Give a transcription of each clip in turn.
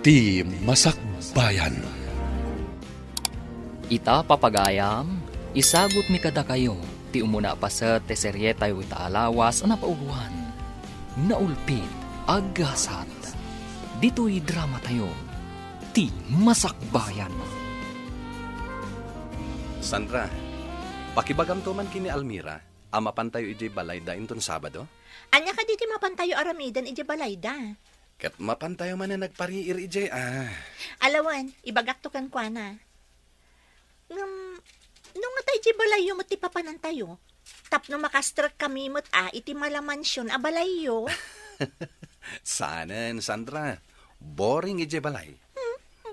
ti Masakbayan. Ita papagayam, isagot mi kada kayo, ti umuna pa sa teserye tayo itaalawas na pauguan. Naulpit, agasat. Dito'y drama tayo, ti Masakbayan. Sandra, pakibagam to man kini Almira, amapan tayo iti balay da inton Sabado? Anya ka diti mapantayo aramidan iti balayda. Kat mapan tayo man na nagpariir iti Alawan, ibagak to kan kwa na. Nung nga tayo iti balayo mo ti papanan tayo. Tapno makastrak kami mo't iti malamansyon a balayo. Sanen, Sandra. Boring iti balay.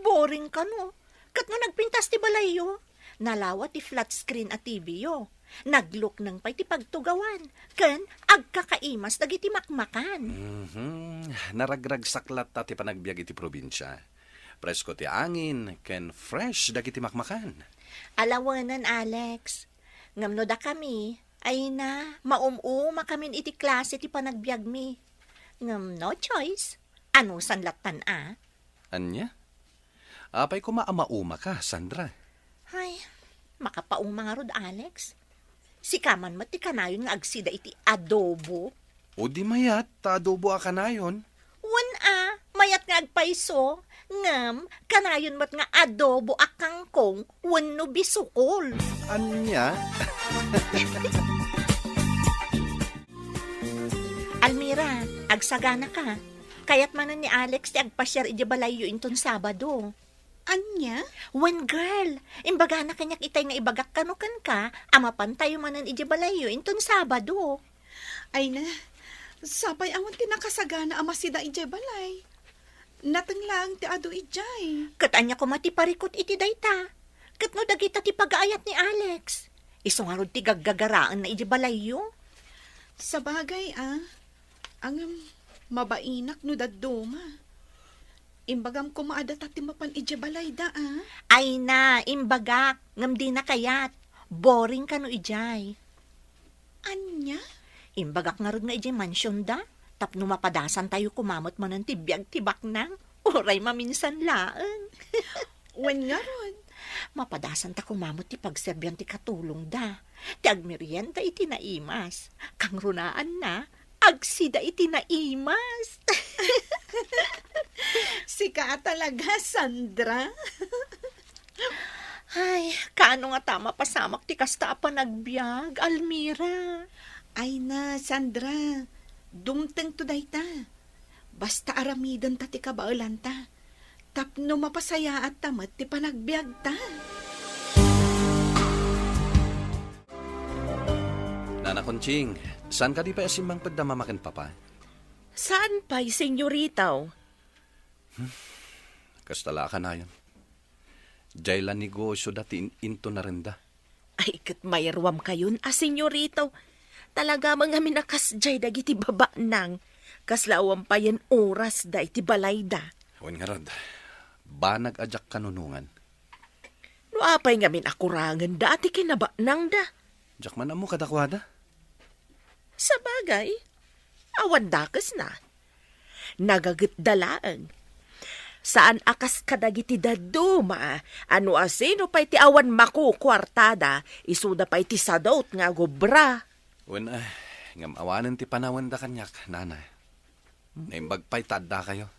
Boring ka no. Kat no nagpintas ti balayo. Nalawa ti flat screen at TV yo. Naglook ng pa'y ti pagtugawan. Ken, agkakaimas dagiti makmakan. Naragrag saklat ta ti panagbiag iti probinsya. Presko ti angin, ken fresh dagiti makmakan. Alawanan, Alex. Ngamno da kami, ay na, maumuma kamin iti klase ti panagbiag mi. Ngam no choice. Ano sanlatan Anya? Apay ko maamauma ka, Sandra. Ay, makapauma nga rod, Alex. Si kaman mo ti kanayon nga agsida iti adobo. O di mayat, ta adobo a kanayon. Wan mayat nga agpaiso. Ngam, kanayon mat nga adobo a kangkong wenno bisukol. Anya? Almira, agsagana ka. Kayat manan ni Alex ti agpasyar iti balayo inton Sabado. Anya? When girl, imbaga na kanyak itay nga ibagak kanukan ka, amapan tayo manan iti balayo inton Sabado. Ay na, sabay awan tinakasagana ama sida ijay balay. Natanglang ti ado ijay. Katanya ko matiparikot iti dayta. Katno dagita ti pag-aayat ni Alex. Iso nga rod ti gaggagaraan na iti balayo. Sa bagay ang mabainak no dadduma. Imbagam ko maadat at mapan ijay balay da Ay na, imbagak, ngam di na kayat. Boring ka no ijay. Anya? Imbagak nga rod nga ijay mansyon da. Tapno mapadasan tayo kumamot mo ng tibiyag tibak nang. Uray maminsan laan. Wen nga ron? Mapadasan ta kumamot ti pagserbyan ti katulong da. Ti agmerienda iti naimas. Kang runaan na, agsida iti naimas. Sika talaga, Sandra. Ay, kaano nga tama pasamak ti kasta pa nagbiag, Almira. Ay na, Sandra. Dumteng to dayta. Basta aramidan ta ti kabaulan ta. Tapno mapasaya at tamat ti panagbiag ta. Nana Conching, saan ka di pa asimbang pagdamamakan papa? Saan pa'y, senyoritaw? Kastala ka na yun. Jayla negosyo dati into na rin da. Ay, kat mayarwam kayon, senyoritaw. Talaga mga minakas jay dagiti baba nang. Kaslawam pa yan oras da iti balay da. Huwag nga rad, ba nag-ajak kanunungan? No apay nga minakurangan da ati kinaba nang da. Jak man mo kadakwada? Sa bagay, awan dakas na. Nagagat dalaan. Saan akas kadagiti daduma, ano asino pa iti awan maku kwartada, isuda pa iti sadot nga gobra. Wen ngam awanan ti panawan da kanyak, nana. Naimbag pa'y tadda kayo.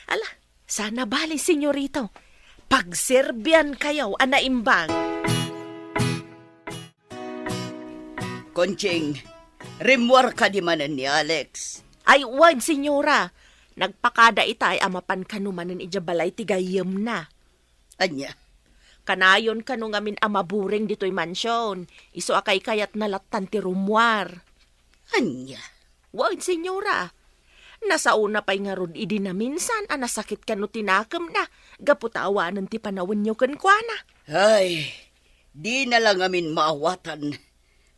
Ala, sana bali, senyorito. Pagserbyan kayo, anaimbag. Conching, rimwar ka di manan ni Alex. Ay, wag, senyora. Nagpakada itay amapan kanumanan ijabalay tigayam na. Anya? Kanayon kanu ngamin amaburing dito'y mansyon. Iso akay kayat nalatan ti rumwar. Anya? Wag, senyora. Nasa una pa'y nga rod idi na minsan, anasakit kanu tinakam na. Gaputawanan ti panawan nyo kankwana. Ay, di na lang amin maawatan.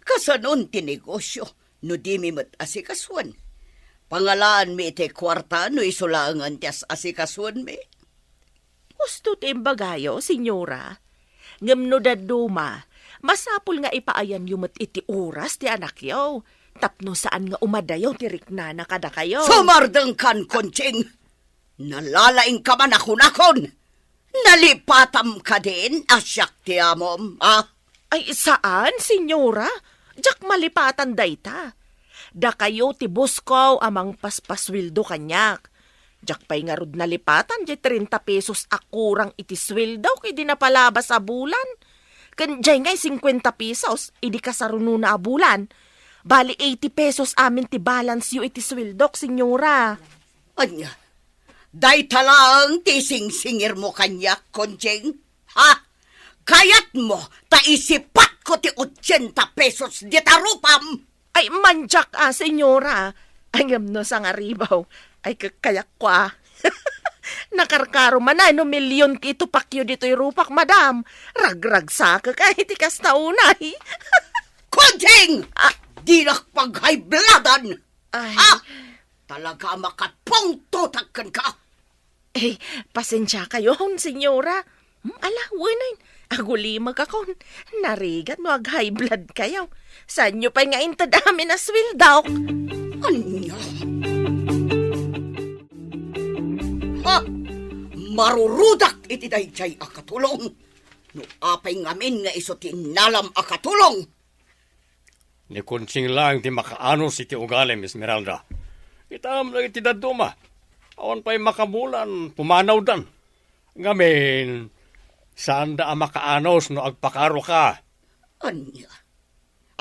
Kasanon ti negosyo, no di mi mat asikaswan. Pangalaan mi iti kwarta, no isulangan ti asikaswan mi. Gusto timbagayo, senyora. Ngam no daduma, masapul nga ipaayan yumat iti oras ti anak yaw. Tapno saan nga umadayaw ti riknana kada kayo. Sumardang kan, Conching! Nalalaing ka man ako. Nalipatam ka din, asyak ti amom, ah? Ay, saan, senyora? Jak malipatan dayta. Da kayo ti buskaw amang paspaswildo kanyak. Jak pa'y nga rod nalipatan, di 30 pesos akurang iti swildo, kay di napalabas a bulan. Kan jay ngay 50 pesos, idi kasaruno na a bulan. Bali 80 pesos amin ti balance yu iti swildok, senyora. Anya, day talang tising-singir mo kanyak, konjeng? Ha? Kayat mo, taisipat ko ti 80 pesos di tarupam. Ay, manjak senyora. Ay, no sang aribaw. Ay, kakayak ko Nakarkaro man no milyon kito pakyo dito'y rupak, madam. Ragrag sa kahit ikas na unay. Konjeng! Di nakpag-high bloodan! Ay, Ha? Talaga makapungtutakkan ka. eh, pasensya kayo, senyora. Ala, winain. Agulimag ako. Narigat mo high blood kayo. Saan nyo pa nga intadami na swildok? Anya? Ha? Marurudak iti dayjay akatulong. No apay ngamin nga iso tinalam akatulong. Ni kunsing lang ti makaanos iti ugalim, Esmeralda. Itam lang iti daduma. Awan pa'y makabulan, pumanaw dan. Ngamin, saan da makaanos no agpakaro ka? Anya?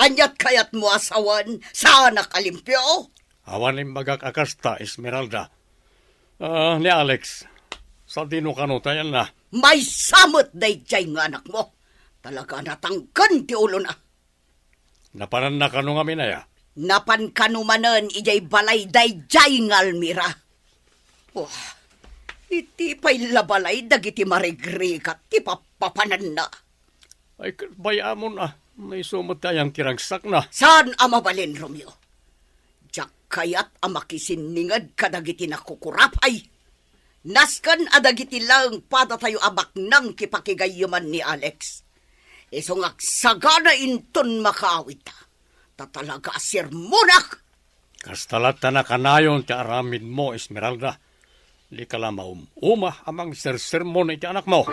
Anyat kayat mo asawan sa anak alimpyo? Awan ay magakakasta, Esmeralda. Ni Alex, sa dino kanutayan na. May samot dayjay nga anak mo. Talaga natangkan ti ulo na. Napanan na kano nga minaya. Napan kanumanan ijay balay dayjay nga Almira. Oh, iti pa'y labalay dagiti marigrikat ti papapanan na. Ay, bayamon may sumot tayang kiragsak na. Saan amabalin, Romeo? Diyak kayat amakisiningad kadagiti nakukurapay. Naskan adagiti lang pada tayo abak nang kipakigayuman ni Alex. Isong aksagana inton makaawit. Tatalaga sirmunak. Kastalat na kanayon ti aramid mo, Esmeralda. Di ka lang uma amang sersermon iti anak mo.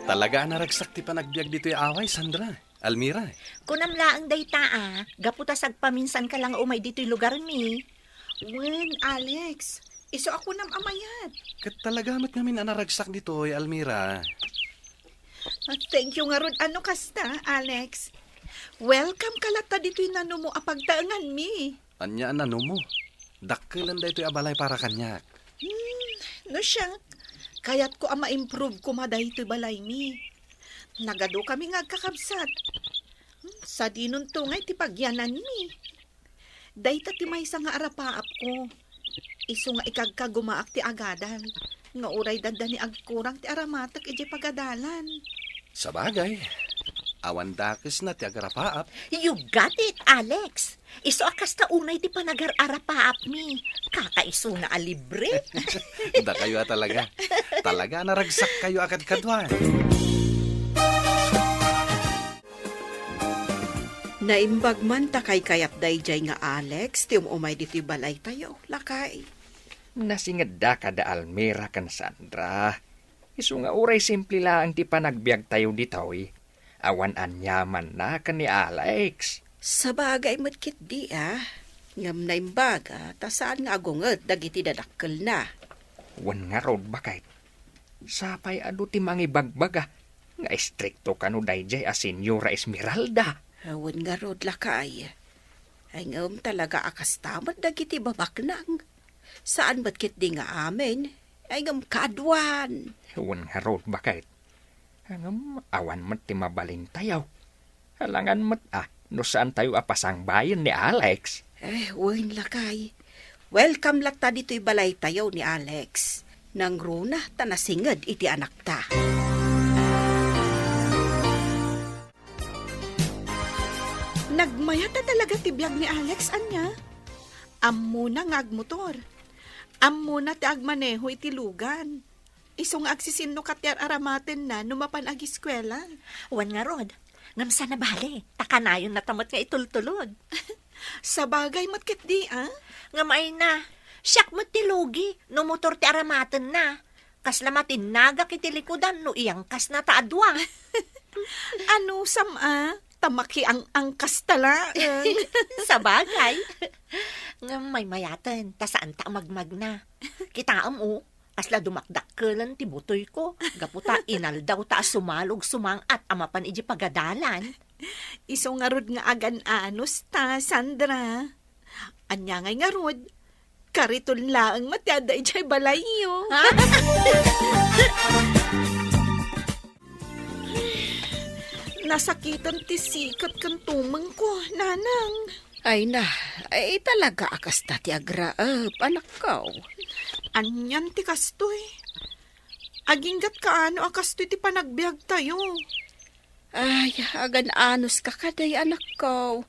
Talaga naragsak ti panagbiag dito'y away, Sandra. Almira. Kunamlaang dayta gaputasag paminsan ka lang umay dito'y lugar mi. Wen, Alex, iso ako nam amayat. Kat talaga mat namin naragsak dito'y, Almira. Thank you nga rod, ano kasta, Alex. Welcome kalata dito'y nano mo apagtaangan mi. Anya ano mo? Dakkelan da ito'y abalay para kanyak. No siya, kayat ko ama improve ko maday ito'y balay mi. Nagado kami nga kakabsat. Sa dinon to ngay ti pagyanan mi. Dayta ti may nga arapaap ko. Iso nga ikagkagumaak ti agadan. Nga uray danda ni agkurang ti aramatak iti pagadalan. Sa bagay, awan dakes na ti agarapaap. You got it, Alex. Iso akas ta unay ti panagar-arapaap mi. Kakaiso na alibre. Da kayo talaga. Talaga naragsak kayo agad kadwan. Naimbag man takay kayat dayjay nga Alex, ti umay diti balay tayo, lakay. Nasingad da kada Almira kan Sandra. Isu nga uray simple lang ti panagbiag tayo ditaw. Awan anyaman na kan ni Alex. Sa bagay matkit di Ngam naimbaga, tasaan nga agunget dagiti dadakkel na. Wan nga rod bakit. Sapay adu ti mangibagbaga. Nga estrikto kanu dayjay a Senyora Esmeralda. Awan nga rod lakay. Ay ngam talaga akas tamat dagiti babaknang. Saan matkit di nga amin? Ay ngam kadwan. Wan nga rod bakit. Hangam awan mat ti mabalin tayaw. Halangan mat no saan tayo apasang bayan ni Alex. Wan lakay. Welcome lakta dito'y balay tayo ni Alex. Nang runa tanasingad iti anak ta. Nagmaya ta talaga ti biyag ni Alex, anya? Ammo na nga agmotor. Ammo na ti agmaneho iti lugan. Iso nga agsisinno katyar aramaten na numapan agiskwela. Wan nga rod. Ngam sana bale. Takanayon na tamot nga itultulod. Sa bagay matkit di, ah? Nga may na, siyak mo ti Lugi, no motor ti aramaten na. Kaslamatin naga kiti likudan no iyang kas na taadwa. Ano, sama? Tamaki ang angkas tala. Sa bagay. Nga may mayaten, ta saan ta magmag na. Kitaam o, asla dumakdakkelan ti butoy ko. Gaputa inaldaw ta sumalog sumang at amapan iji pagadalan. Iso nga rod nga agan-anos ta, Sandra. Anya ngay nga rod. Kariton laang matyada ijay balayo. Nasakitan ti sikat kan tumang ko, nanang. Ay na, ay talaga akas ta ti agraap, anak ko. Anyan ti kastoy. Aginggat kaano akastoy ti panagbiag tayo. Ay, agan-anos ka kaday, anak ko.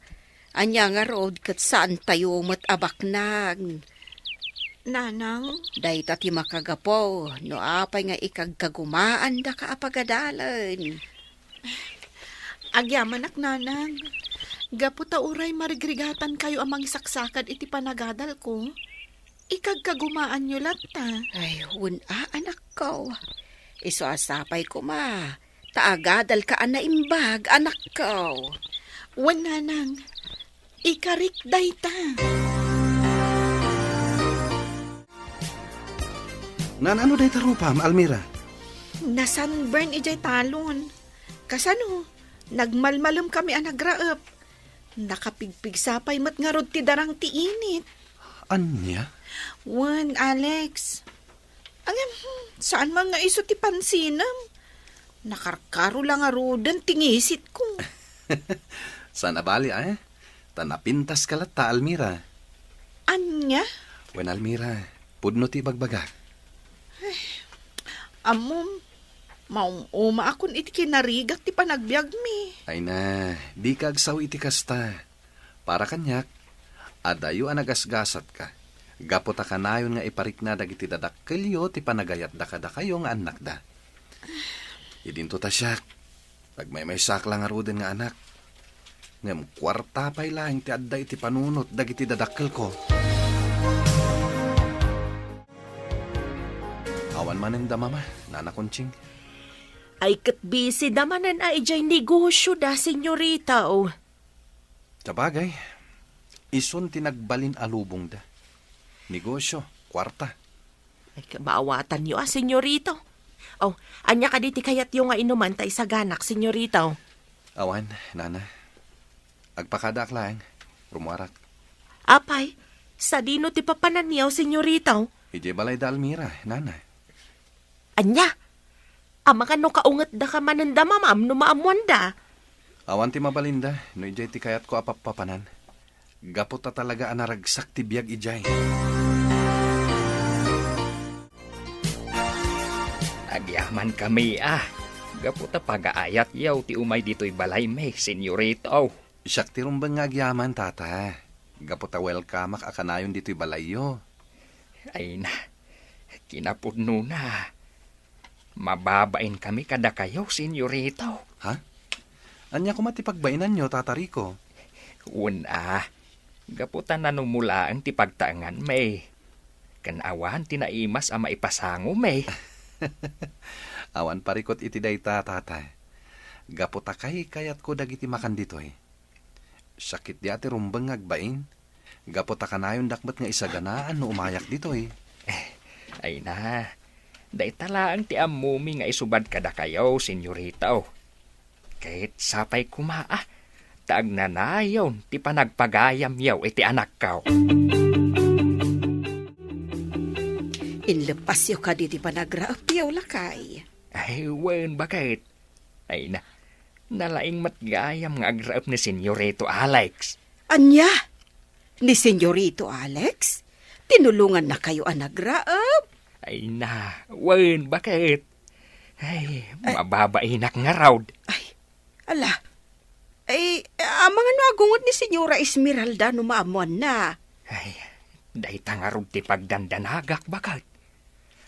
Anya nga road kat saan tayo abaknag. Nanang, Day ta ti makagapo, no apay nga ikagkagumaan da ka apagadalan. agyamanak nanang. Gaputa uray marigrigatan kayo amang saksakad iti panagadal ko. Ikagkagumaan nyo lata. Ay, anak ko. Iso asapay ko ma. Taagadal ka na imbag, anak ko. Nanang, ikarik day ta. Ano day tarupam, Almira? Nasunburn ijay talon. Kasano, nagmalmalam kami anagraap. Nakapigpig sapay mat nga rod ti darang ti init. Anya? Alex. Saan man nga iso ti pansinam? Nakarkaro lang nga rodan tingisit ko. Sana bali, Tanapintas ka ta, Almira. Anya? Wen, Almira, pudno ti bagbaga. Amom, maong uma akon iti kinarigak ti panagbiag mi. Ay na, di ka agsaw iti kasta. Para kanyak, adayo anagasgasat ka. Gapota ka nayon nga iparik na dagiti dadakkelyo ti panagayat da kada kayo nga anak da. Idinto ta siya, pagmay saklang nga ruden nga anak. Ngam kwarta pa'y lang ti adda iti panunot dagiti dadakkel ko. Awan manen da mama, nana Kunching. Ay katbisi damanan ay ijay negosyo da, senyorita, o. Sabagay, ison tinagbalin alubong da. Negosyo, kwarta. Ay kabaawatan niyo, senyorita. Oh, anya ka diti kayat yung nga inuman tay sa ganak, senyorita. Awan, nana. Agpakadak lang, rumuarak. Apay, sa dino ti papananiyaw, senyorita. Ije balay da Almira, nana. Anya, ama ka no kaungat da ka mananda mamam no maamuan da. Awan ti mabalinda, no ijay ti kayat ko apapapanan. Gapot ta talaga anaragsak ti biyag ijay. Agyaman kami Gaputa pagaayat yaw ti umay dito'y balay me, senyorito. Siyak ti rumbang nga agyaman, tata. Gapot ta welcome akanayon dito'y balayo. Ay na, kinapudno na. Mababain kami kada kayo, senyorito. Ha? Anya ko matipagbaynan nyo, Tata Rico? Gaputan na numula ang tipagtaangan, may. Kanawan, tinaimas ama ipasango, may. Awan parikot iti dayta, Tata. Gaputa kayat ko dagiti makan ditoy. Sakit di ati rumbang agbain. Gaputa kanayon dakbat nga isaganaan no umayak ditoy. Ay na, day talaan ti amumi nga isubad kada kayo, senyorito. Kahit sapay kumaa, taag nanayon, ti panagpagayam yaw iti anak kao. Inlepas yo ka diti panagraap yaw lakay. Ay, bakit? Ay na, nalaing matgayam nga agraap ni senyorito Alex. Anya? Ni senyorito Alex? Tinulungan na kayo anagraap? Ay na, bakit? Ay, mababainak nga raw. Ay, ala. Ay, mga nagungot ni Senyora Esmeralda no maamuan na. Ay, dahi tangarod ti pagdandanagak bakit?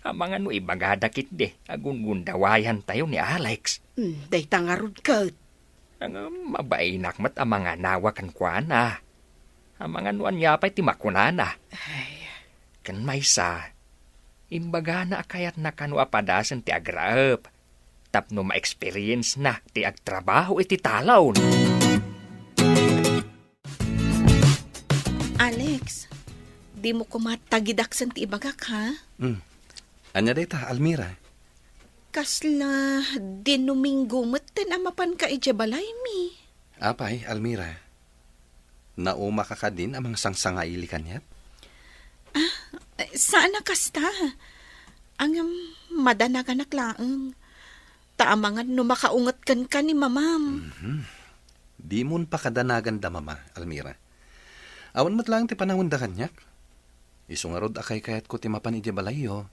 Mga no ibagadakit de, agungundawayan tayo ni Alex. Dahi tangarod ka. Ang mabainak mat ang mga nawakan kwa na. Ang mga nuan niya pa'y timakunana. Kan maysa, imbaga na kayat na kanwa padasan ti agraep. Tapno ma-experience na ti agtrabaho iti talaw. Alex, di mo kumatagidaksan ti ibagak, ha? Anya data, Almira. Kasla, dinuminggo mo't tinamapan ka ije balay mi. Apay, Almira. Nauma ka ka din amang sangsangaili kanyat? Saan na kasta? Ang madanagan laang. Taamangan no makaungat kan ni mamam. Di mon pa kadanagan da, mama, Almira. Awan mo't lang ti panahon da kanyak. Isungarod akay kayat ko ti mapan ije balayo.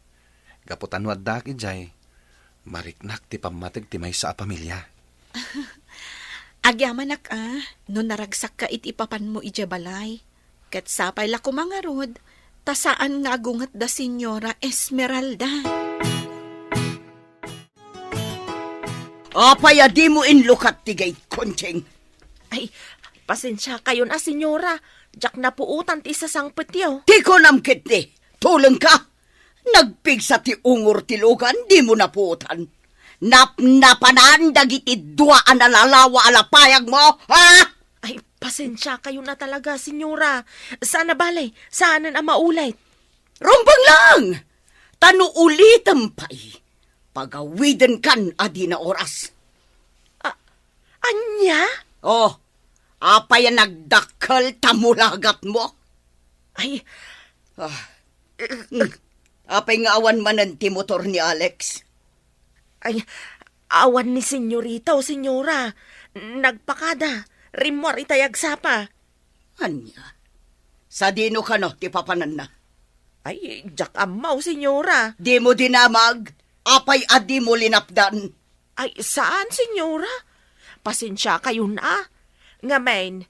Gaputan wad dak ijay. Mariknak ti pamatig ti may sa pamilya. Agyaman no naragsak ka iti ipapan mo ije balay. Kat sapay la kumangarod, tasaan nga agungat da Senyora Esmeralda. Apay di mo inlukat ti gay koncheng. Ay, pasensya kayo na, senyora. Jak na puutan ti isa sang petyaw. Ti ko namkit ni, tulong ka. Nagpigsa ti ungur ti lugan, di mo naputan. Napanan dagiti duaan na lalawa alapayag mo, ha? Ay, pasensya kayo na talaga, senyora. Sana balay, saanan ang maulay. Rumbang lang! Tano ulitan pa'y. Pagawidan kan adi na oras. Anya? Oh, apay nagdakkel tamulagat mo. Ay, Apay nga awan manan ti motor ni Alex. ay, awan ni senyorita o senyora. Nagpakada, rimor itayag sapa. Anya? Sa dino ka no, ti papanan na. Ay, jak amaw, senyora. Di mo dinamag, apay adi mo linapdan. Ay, saan, senyora? Pasensya kayo na. Ngamen,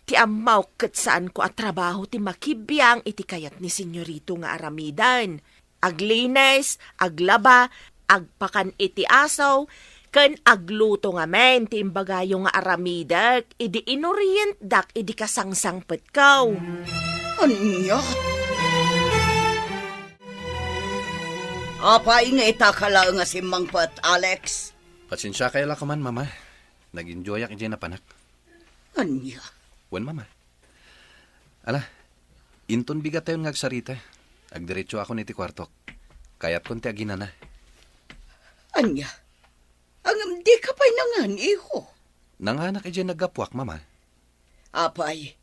ti amaw kat saan ko at trabaho ti makibiyang iti kayat ni senyorito nga aramidan. Aglines, aglaba, agpakan iti asaw, ken agluto nga men ti imbagayo nga aramidak, idi inorient dak idi kasangsang petkaw. Anya? Apay nga itakala nga si Mangpat, Alex. Pasensya kayo la ka man, mama. Nag-enjoy ak ije na panak. Anya? Wen, mama. Ala, inton bigat tayo ngagsarita. Agdiretso ako niti kwartok. Kayat konti agina na. Anya? Ang di ka pa'y nangan, iho. Nanganak ije naggapuak, mama. Apay,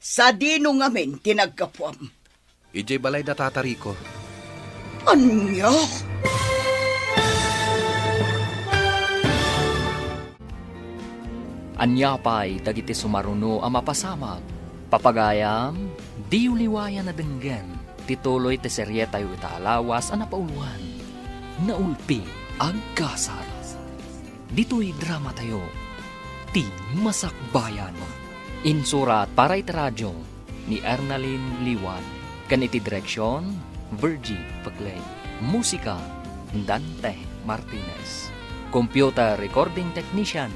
sa dino nga men tinagkapuam. Ije balay da tatariko. Anya? Anya pa'y dagiti sumaruno ang mapasamag. Papagayam, di uliwayan na denggan. Tituloy ti serye tayo italawas ang napauluan. Naulpi ang kasal. Dito'y drama tayo. Ti Masakbayan. Insurat para iti radyo ni Ernalyn Liwan. Kaniti direksyon, Virgie Paglay. Musika, Dante Martinez. Computer recording technician,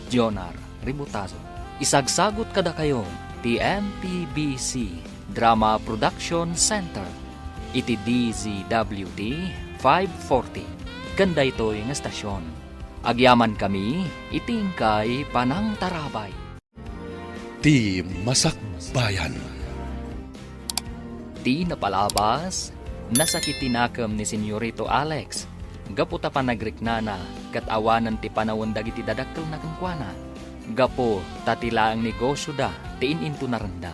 Jonar Ributazo. Isagsagot kada kayo, TMPBC Drama Production Center. Iti DZWD 540. Kanda ito'y nga estasyon. Agyaman kami, itingkay panang tarabay. Ti Masakbayan. Di napalabas, nasakitinakam ni Senyorito Alex. Gapo ta pa nagriknana, kat awanan ti panawon dagiti dadakkel na kangkwana. Gapo tatila ang negosyo da, tiin into naranda.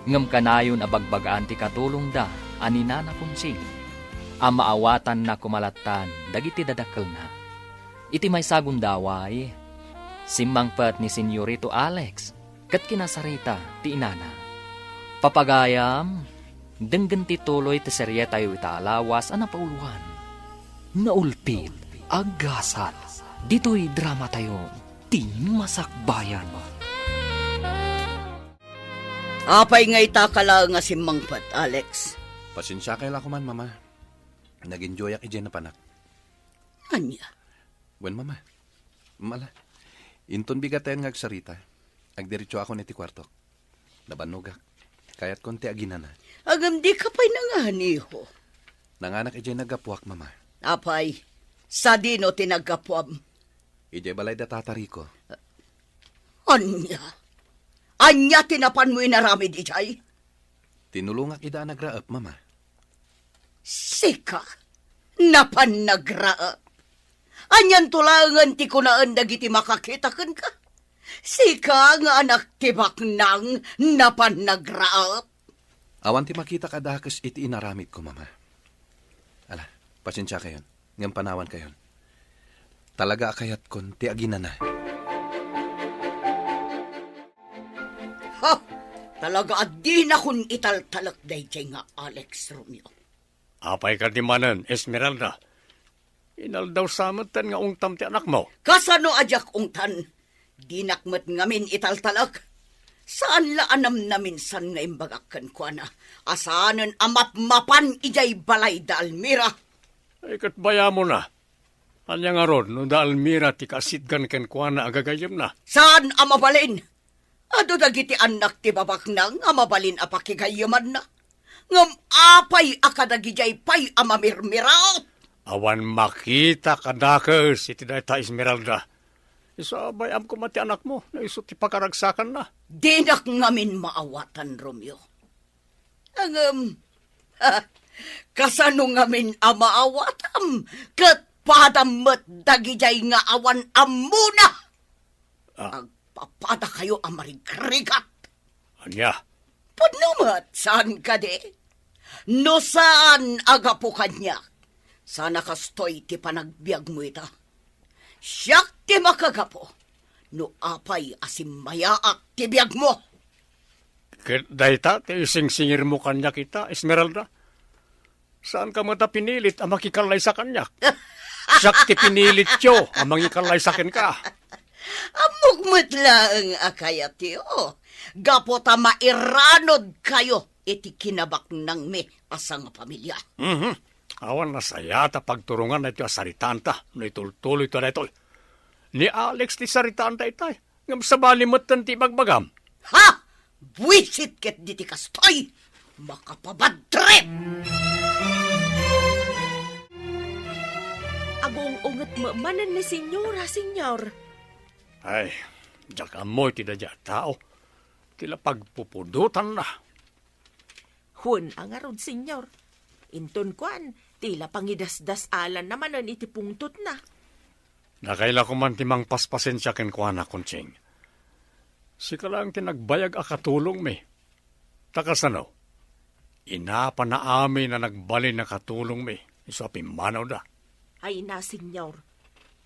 Ngam kanayon abagbagaan ti katulong da, anina na kunsing. Ang maawatan na kumalatan, dagiti dadakkel na. Iti may sagundaway, simangpat ni Senyorito Alex, kat kinasarita ti inana. Papagayam, denggan ti tuloy ti serye tayo italawas ang napauluan. Naulpit, agasat, dito'y drama tayo, ti Masakbayan. Apay nga itakala nga si Mangpat, Alex. Pasensya kayo la ko man, mama. Nag-enjoy ak ije na panak. Anya? Wen, mama. Mala. Inton bigat tayo ngagsarita. Agdiretso ako niti kwartok. Nabanogak. Kaya't konti aginan na. Agam di ka pa'y nanganiho. Nanganak ijay nagapuak, mama. Apay, sa dino tinagkapuam. Ijay balay da tatariko. Anya? Anya tinapan mo inarami di jay? Tinulungak ida nagraap, mama. Sika? Napan nagraap? Anyan tulangan ti kunaan dagiti makakitakan ka? Sika nga anak tibak nang napan nagraap? Awan ti makita kadakas iti inaramid ko, mama. Ala, pasensya kayon. Ngam panawan kayon. Talaga akayat kon ti aginan na. Ha! Talaga adi na kun italtalak dayjay nga Alex Romeo. Apay ka di manan, Esmeralda. Inal daw samatan nga ungtam ti anak mo. Kasano ajak ungtan? Dinakmat ngamin italtalak. Saan la anam namin san nga imbagakan ko na? Asanan amap-mapan ijay balay da Almira. Ay katbaya mo na. Anya nga ron, no da Almira ti kasidgan ken kuana agagayem na. Saan amabalin? Ado dagiti anak ti babak nang amabalin apakigayaman na. Ngam apay akadagijay pay amamirmiraot. Awan makita kadakas iti dayta Esmeralda. Isabay am ko mati anak mo, na iso ti pakaragsakan na. Dinak ngamin maawatan, Romeo. Ang, kasano ngamin amaawatam, kat padamat dagijay nga awan amuna. Agpapada kayo amarigrigat. Anya, Panumat, saan ka de? No saan agapo kanya? Sana kastoy ti panagbiag mo ita. Siyak ti makagapo. No apay asimmayaak ti biag mo. ket dayta ti ising-singir mo kanya kita, Esmeralda. Saan ka mo ta pinilit ang makikalay sa kanya? Siyak ti pinilit yo ang mangikalay sa ken ka. Amugmat lang akayat tiyo. Gapo ta mairanod kayo iti kinabak ng me asang pamilya. Awan na saya ta pagturungan na ito asaritaan ta. No itultuloy ito na ito. Ni Alex ti saritaan ta itay. Ngam sa balimatan ti bagbagam. Ha! Buisit ket diti kastoy! Makapabadtrip! Agong unget manan ni senyora, senyor. Ay, jak amoy ti dadya tao. Tila pagpupudutan na. Hun ang arod, senyor. Inton kuan, tila pangidasdas alan naman ang itipungtot na. Nakaila ko man timang paspasensya ken kuana kunching. Sika lang tinagbayag akatulong mi. Takasano? Inapa na amin na nagbalin na katulong mi. Iso pimanaw da. Ay na, senyor.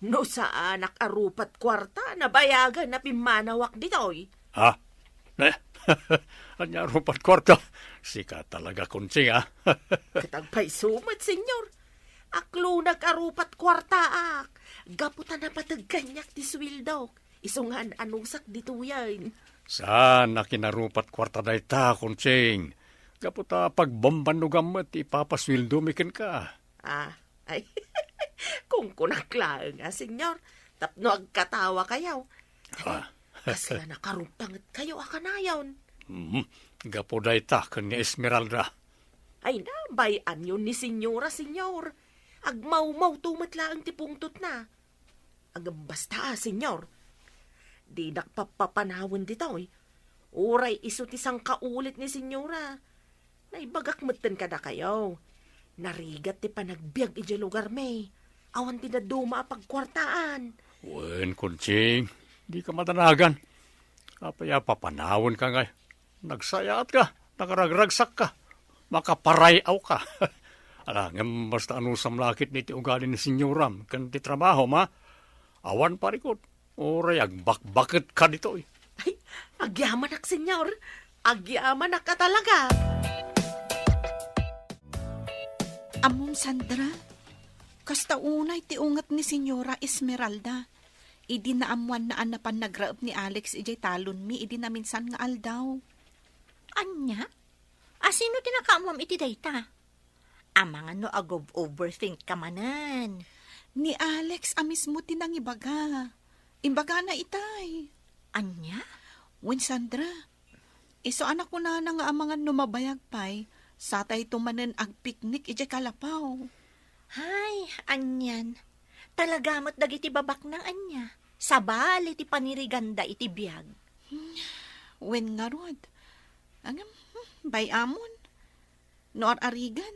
No saan nakarupat kwarta na bayagan na pimanawak ditoy. Ha? Anya rupat kwarta. Sika talaga kunching ha. Katagpay sumat, senyor. Aklo nag-arupat kwarta ak. Gaputan na patagganyak ti swildok. Isungan anungsak dito yan. Saan na kinarupat kwarta day ta kunching? Kaputa pagbambanugam mo ti papaswildumikin ka. Ay. Kung kunaklaan nga, senyor. Tapno agkatawa kayaw. Kasla nakarupangat kayo akanayon. Gapo day ta kan ni Esmeralda. Ay na, bayan yun ni senyora, senyor. Agmaw-maw tumatlaang tipungtot na. Agam basta, senyor. Di nakpapapanawin dito, eh. Uray iso tisang kaulit ni senyora. Naibagak matan ka na kayo. Narigat ti panagbiag iti lugar may. Awan ti na duma pagkwartaan. Wen, kunching. Di ka matanagan. Kapaya papanawon ka ngay. Nagsayat ka. Nakaragragsak ka. Makaparayaw ka. Ala, ngam basta anusam lakit ni ti ugali ni senyoram. Kan ti trabaho, ma. Awan parikot. Oray, agbakbakit ka dito, eh. Ay, agyaman ak, senyor. Agyaman ak ka talaga. Among Sandra, kasta unay ti ungat ni Senyora Esmeralda. Idi na amuan na anapan nagraab ni Alex ijay talon mi, idi na minsan nga aldaw. Anya? Asino tinakaamam iti dayta? Amangan no agob overthink ka manan. Ni Alex amis mo tinang ibaga. Imbaga na itay. Anya? Wen Sandra, Iso anak ko na nga amangan numabayag pay. Sa tay tumanen ag piknik ije kalapaw. Hay, anyan. Talagamot dagiti babak ng anya. Sabal iti paniriganda iti biyag. Wen nga rod. Angam, bayamon. Noar arigan.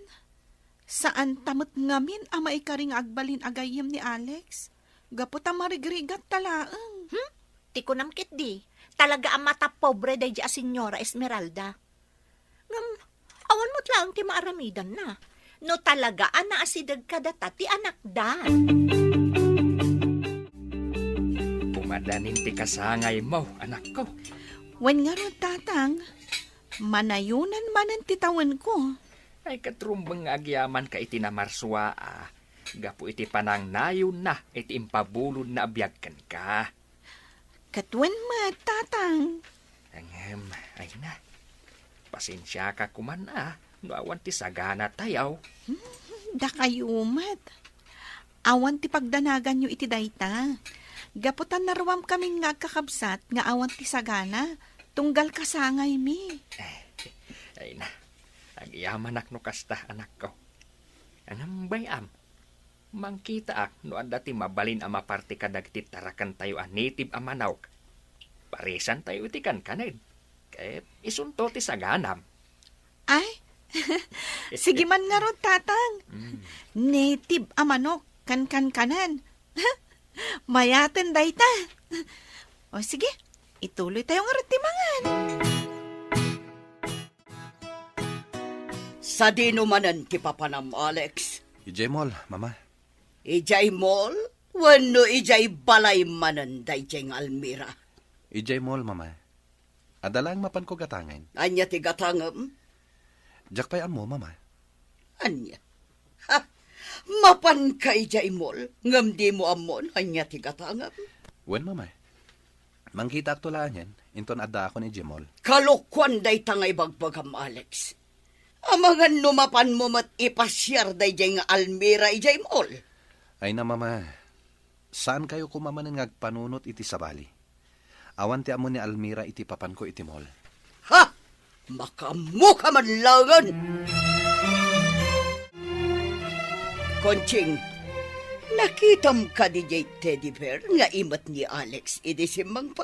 Saan tamot ngamin ama ikaring agbalin agayem ni Alex? Gaputa marigrigat talaang. Ti ko namkit di. Talaga ang mata pobre day di a Senyora Esmeralda. Ngam, awan mo't lang ti maaramidan na. No talaga ana asidag kadata ti anak da. Pumadanin ti kasangay mo, anak ko. Wen nga rod tatang. Manayunan manan titawan ko. Ay katrumbang nga agyaman ka iti namarswa Gapo iti panang nayon na iti impabulod na abiyagkan ka. Katwen mat tatang. Ay na. Pasensya ka kuman no awan ti sagana tayaw. Da kayo mat. Awan ti pagdanagan nyo iti dayta. Gaputan naruam kaming nga kakabsat nga awan ti sagana. Tunggal kasangay mi. Ay na. Agyaman no kasta anak ko. Anam bayam. Mangkita no anda ti mabalin ama parte kadag ti tarakan tayo native amanawk. Parisan tayo iti kankanid. Kaya isunto ti saganam. Ay, sige man nga ron tatang. Native amanok, kan-kan-kanan. Mayaten dayta. O sige, ituloy tayo nga ron timangan. Sa dinumanan ti papanam, Alex. Ijemol, mama. Ijay mall, wano ijay balay manan dayjay nga Almira. Ijemol, mama. Adalang mapan ko gatangan. Anya ti gatangam? Jak pay amo, mama. Anya? Ha? Mapan ka ijay mall, ngam di mo amon, anya ti gatangam? Wen, mama. Mangkita ak tulaan yan, inton adda ako ni Jemol. Kalukwan day tangay bagbagam, Alex. Amangan numapan mo mat ipasyar dayjay nga Almira ijay mall. Ay na, mama. Saan kayo kumamanan ngagpanunot iti sabali? Awan ti amo ni Almira iti papan ko iti mall. Ha? Makamuka man langan! Konching, nakitam ka di jay teddy bear nga imat ni Alex idi simbang pa.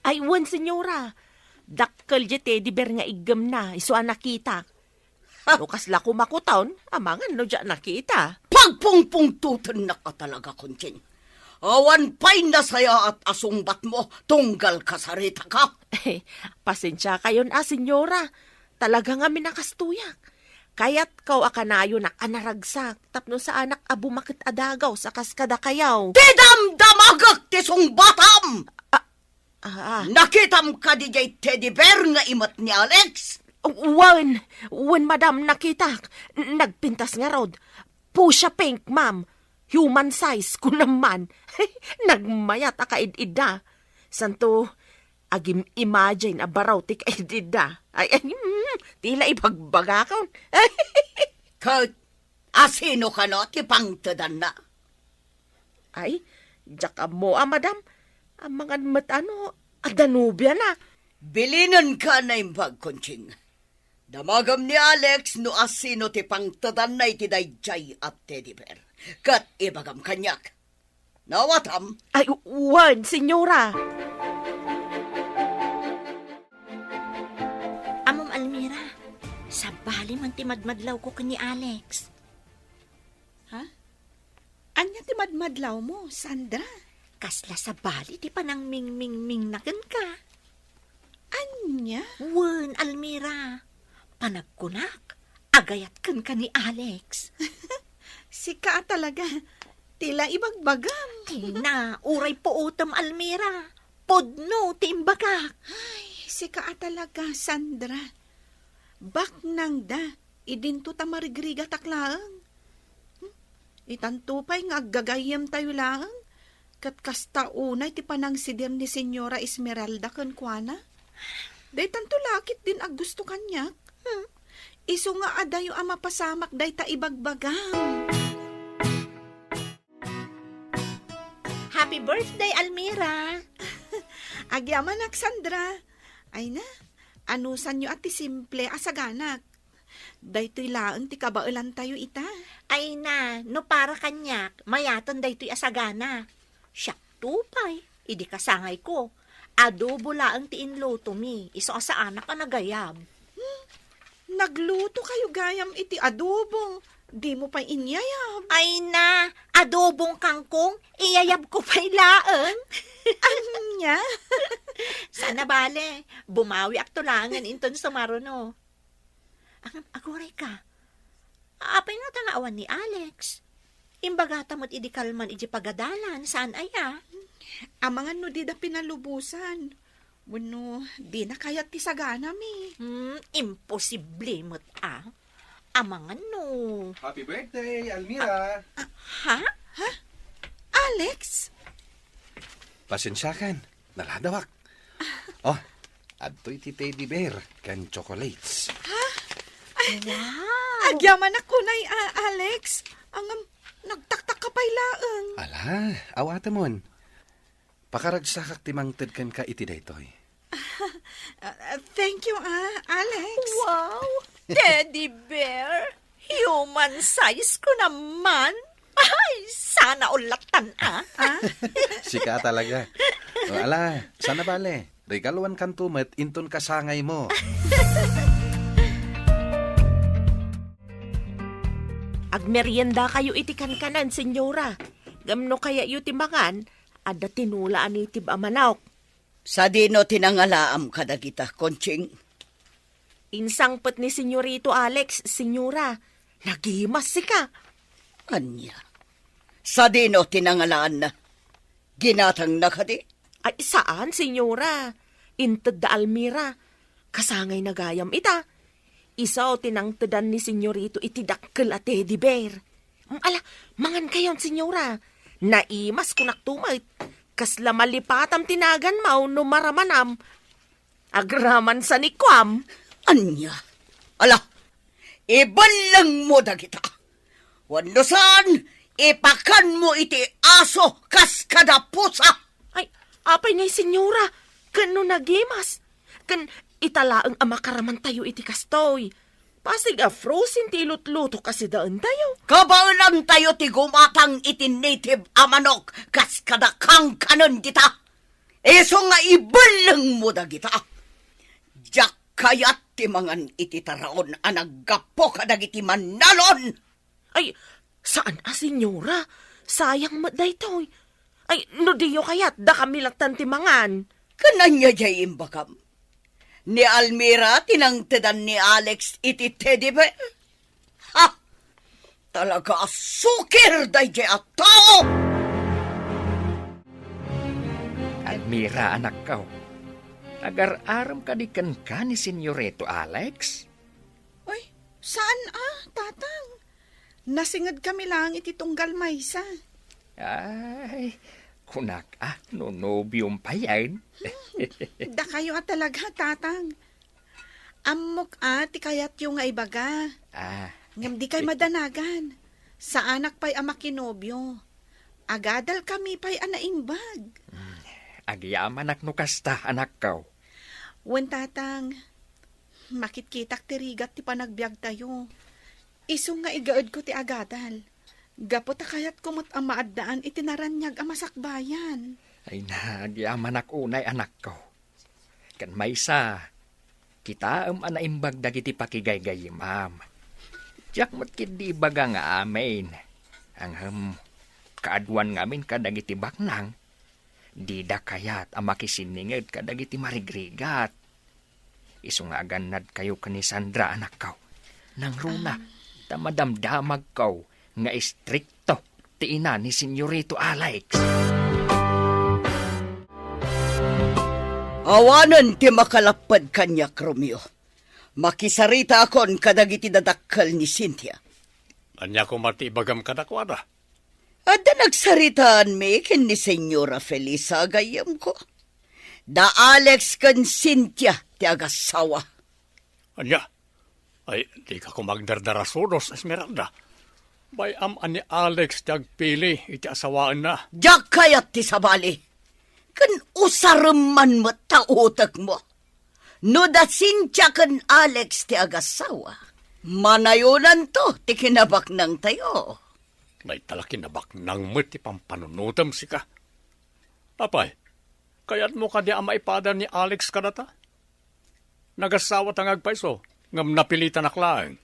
Ay, wan, senyora. Dakkel je teddy bear nga igam na, iso nakita. Lukas la kumakutaon, amangan no dyan nakita. Pagpungpungtutan na ka talaga, Konching. Awan pa'y nasaya at asungbat mo, tunggal kasarita ka. Pasensya kayon senyora. Talaga nga minakastuyak. Kaya't kau akanayo na anaragsak, tapno sa anak abumakit adagaw sa kaskada kayaw. Tidam-damagak ti sungbatam! Ah, Nakitam ka di jay teddy bear nga imat ni Alex? Wan, madam, nakita. Nagpintas nga rod. Pusha pink, ma'am. Human size ko naman. Nagmayat akaid-ida. Santo, agim imagine abaraw ti kaid-ida. Ay, tila ibagbaga ka. Asino ka no, ti pangtadan na? Ay, jaka mo, madam. Ang mga matano, adanubya na. Bilinan ka na imbag, Konching. Damagam ni Alex no asino ti pangtadan na iti dayjay at teddy bear. Kat ibagam kanyak. Nawatam. Ay, wan, senyora. Amom Almira, sabali man ti madmadlaw ko kani Alex. Ha? Anya ti madmadlaw mo, Sandra? Kasla sabali ti panang ming-ming-ming naken ka. Anya? Wen, Almira. Panagkunak, agayat kan ka ni Alex. Sika talaga. Tila ibagbagam. Na, uray po utam, Almira. Podno, timbagak. Ay, sika talaga, Sandra. Bak nang da, idinto ta marigriga taklaang. Itanto pa'y nga gagayam tayo lang. Kat kasta unay ti panang sidir ni Senyora Esmeralda kan kuana. Day tanto lakit din ag gusto kanyak. Iso nga adayo ama pasamak day ta ibagbagam. Happy birthday, Almira. Agyaman ak, Sandra. Ay na, Anusan nyo at ti simple asaganak. Daytoy laeng ti kabailan tayo ita. Ay na, no para kanyak, mayaton daytoy asagana. Siyak tupay, idi kasangay ko. Adobo laeng ti inluto mi, iso sa anak ka nagayam. Nagluto kayo gayam iti adobo. Di mo pa inyayab. Ay na, adobong kangkong, iyayab ko pa'y laeng. Anya? Sana bale, bumawi ak tulangan inton sumaruno. Ang aguray ka, apay na tangawan ni Alex. Imbagata mo't idi kalman iji pagadalan, saan aya? Amangan no di da pinalubusan. Bueno, di na kayat ti sagana mi. Imposible mo't Amangan no. Happy birthday, Almira! Ha? Alex? Pasensyakan, naladawak. Oh, adto'y ti teddy bear kan chocolates. Wow! Agyaman ako na Alex. Ang nagtaktak ka pa'y laeng. Ala, awatamon. Pakaragsakak timangted kan ka iti daytoy. Thank you, Alex. Wow! Teddy bear! Human size ko naman! Ay, sana ulatan Sika talaga. O, ala, sana bale. Regaluan kan tumet, inton kasangay mo. Agmerienda kayo iti kankanan, senyora. Gamno kaya yu timbangan, ada tinulaan iti amanawk. Sa dino tinangalaam kadagita, Konching. Insangpet ni senyorito Alex, senyora. Nagimas sika. Anya. Sa dino tinangalaan na. Ginatang na kadi. Ay, saan, senyora? Inted da Almira. Kasangay na gayam ita. Isaw tinangtedan ni senyorito iti dakkel at teddy bear. Ala, mangan kayon, senyora. Naimas kunak tumait. Kasla malipatam tinagan mau no maramanam. Agraman sa nikwam. Anya. Ala, ibalang mo dagita. Wano saan, ipakan mo iti aso kas kada pusa. Ay, apay ngay senyora. Kano nagimas. Kan italaang amakaraman tayo iti kastoy. Pasig frozen ti lutluto kasi daan tayo. Kabaulang tayo ti gumatang iti native amanok kas kada kang kanon dita. Eso nga ibalang mo dagita. Jak kayat ti mangan iti taraon anaggapo kadagiti manalon. Ay, saan senyora? Sayang mo daytoy. Ay, no diyo kayat da kami laktan ti mangan. Kananya jay imbagam. Ni Almira tinangtedan ni Alex iti teddy bear. Ha! Talaga sukir day jay at tao! Almira, anak ko. Agar-aram ka di kan ni Senyorito Alex? Ay, saan tatang? Nasingad kami lang iti tunggal maysa. Ay, kunak no nobyong pa yan. Da kayo talaga, tatang. Amok ti kayat yung nga ibaga. Ngam di kay madanagan. Sa anak pa'y amakinobyo. Agadal kami pa'y anaimbag. Agyaman no kasta, anak ko. Wen tatang, makitkitak tirigat ti panagbiag tayo. Iso nga igaod ko ti agadal. Gapot kayat kumot ang maaddaan itinaranyag ang masakbayan. Ay nagyaman unay anak ko. Kan maysa, kita anaimbag dagiti pakigay-gay, ma'am. Diyak matkid di baga nga amin. Ang kaadwan ngamin kadagiti baknang. Di da kayat ang makisiningid kadagiti marigrigat. Iso nga aganad kayo kani Sandra, anak ko. Nang runa, tamadamdamag ko nga istrikto ti ina ni Senyorito Alex. Awanan ti makalapad kanyak, Romeo. Makisarita akon kadagiti dadakkal ni Cynthia. Anya ko mati ibagam kadakwada. Ada nagsaritaan mi ken ni Senyora Felisa gayam ko. Da Alex kan Cynthia ti agasawa. Anya, ay di ka ko magdardarasudos, Esmeralda. Bay ani Alex tagpili iti asawaan na. Diyak kayat ti sabali. Kan usareman mo tautak mo. No da Cynthia ken Alex ti agasawa, manayunan to ti kinabak ng tayo. May talaki na bak nang ti pampanunutam si ka. Apay, kaya't mo ka di ang maipada ni Alex kadata? Nagasawa tangag paiso, ngam napilitan aklaang.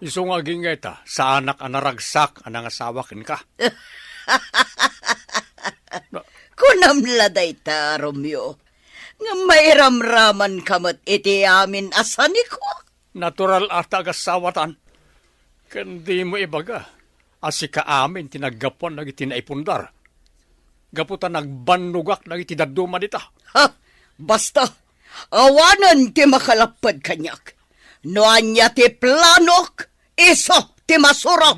Iso nga gingeta, sa anak ang naragsak ang nangasawa kin ka. Kunamladay ta, Romeo. Nga may ramraman kamat iti amin asani ko. Natural at agasawatan. Kandi mo ibaga. Asi ka amin tinaggapuan nag itinaipundar. Gaputan nagbanugak nag itidaduma dita. Ha, basta, awanan ti makalapad kanyak. Noan niya ti planok, iso ti masurok.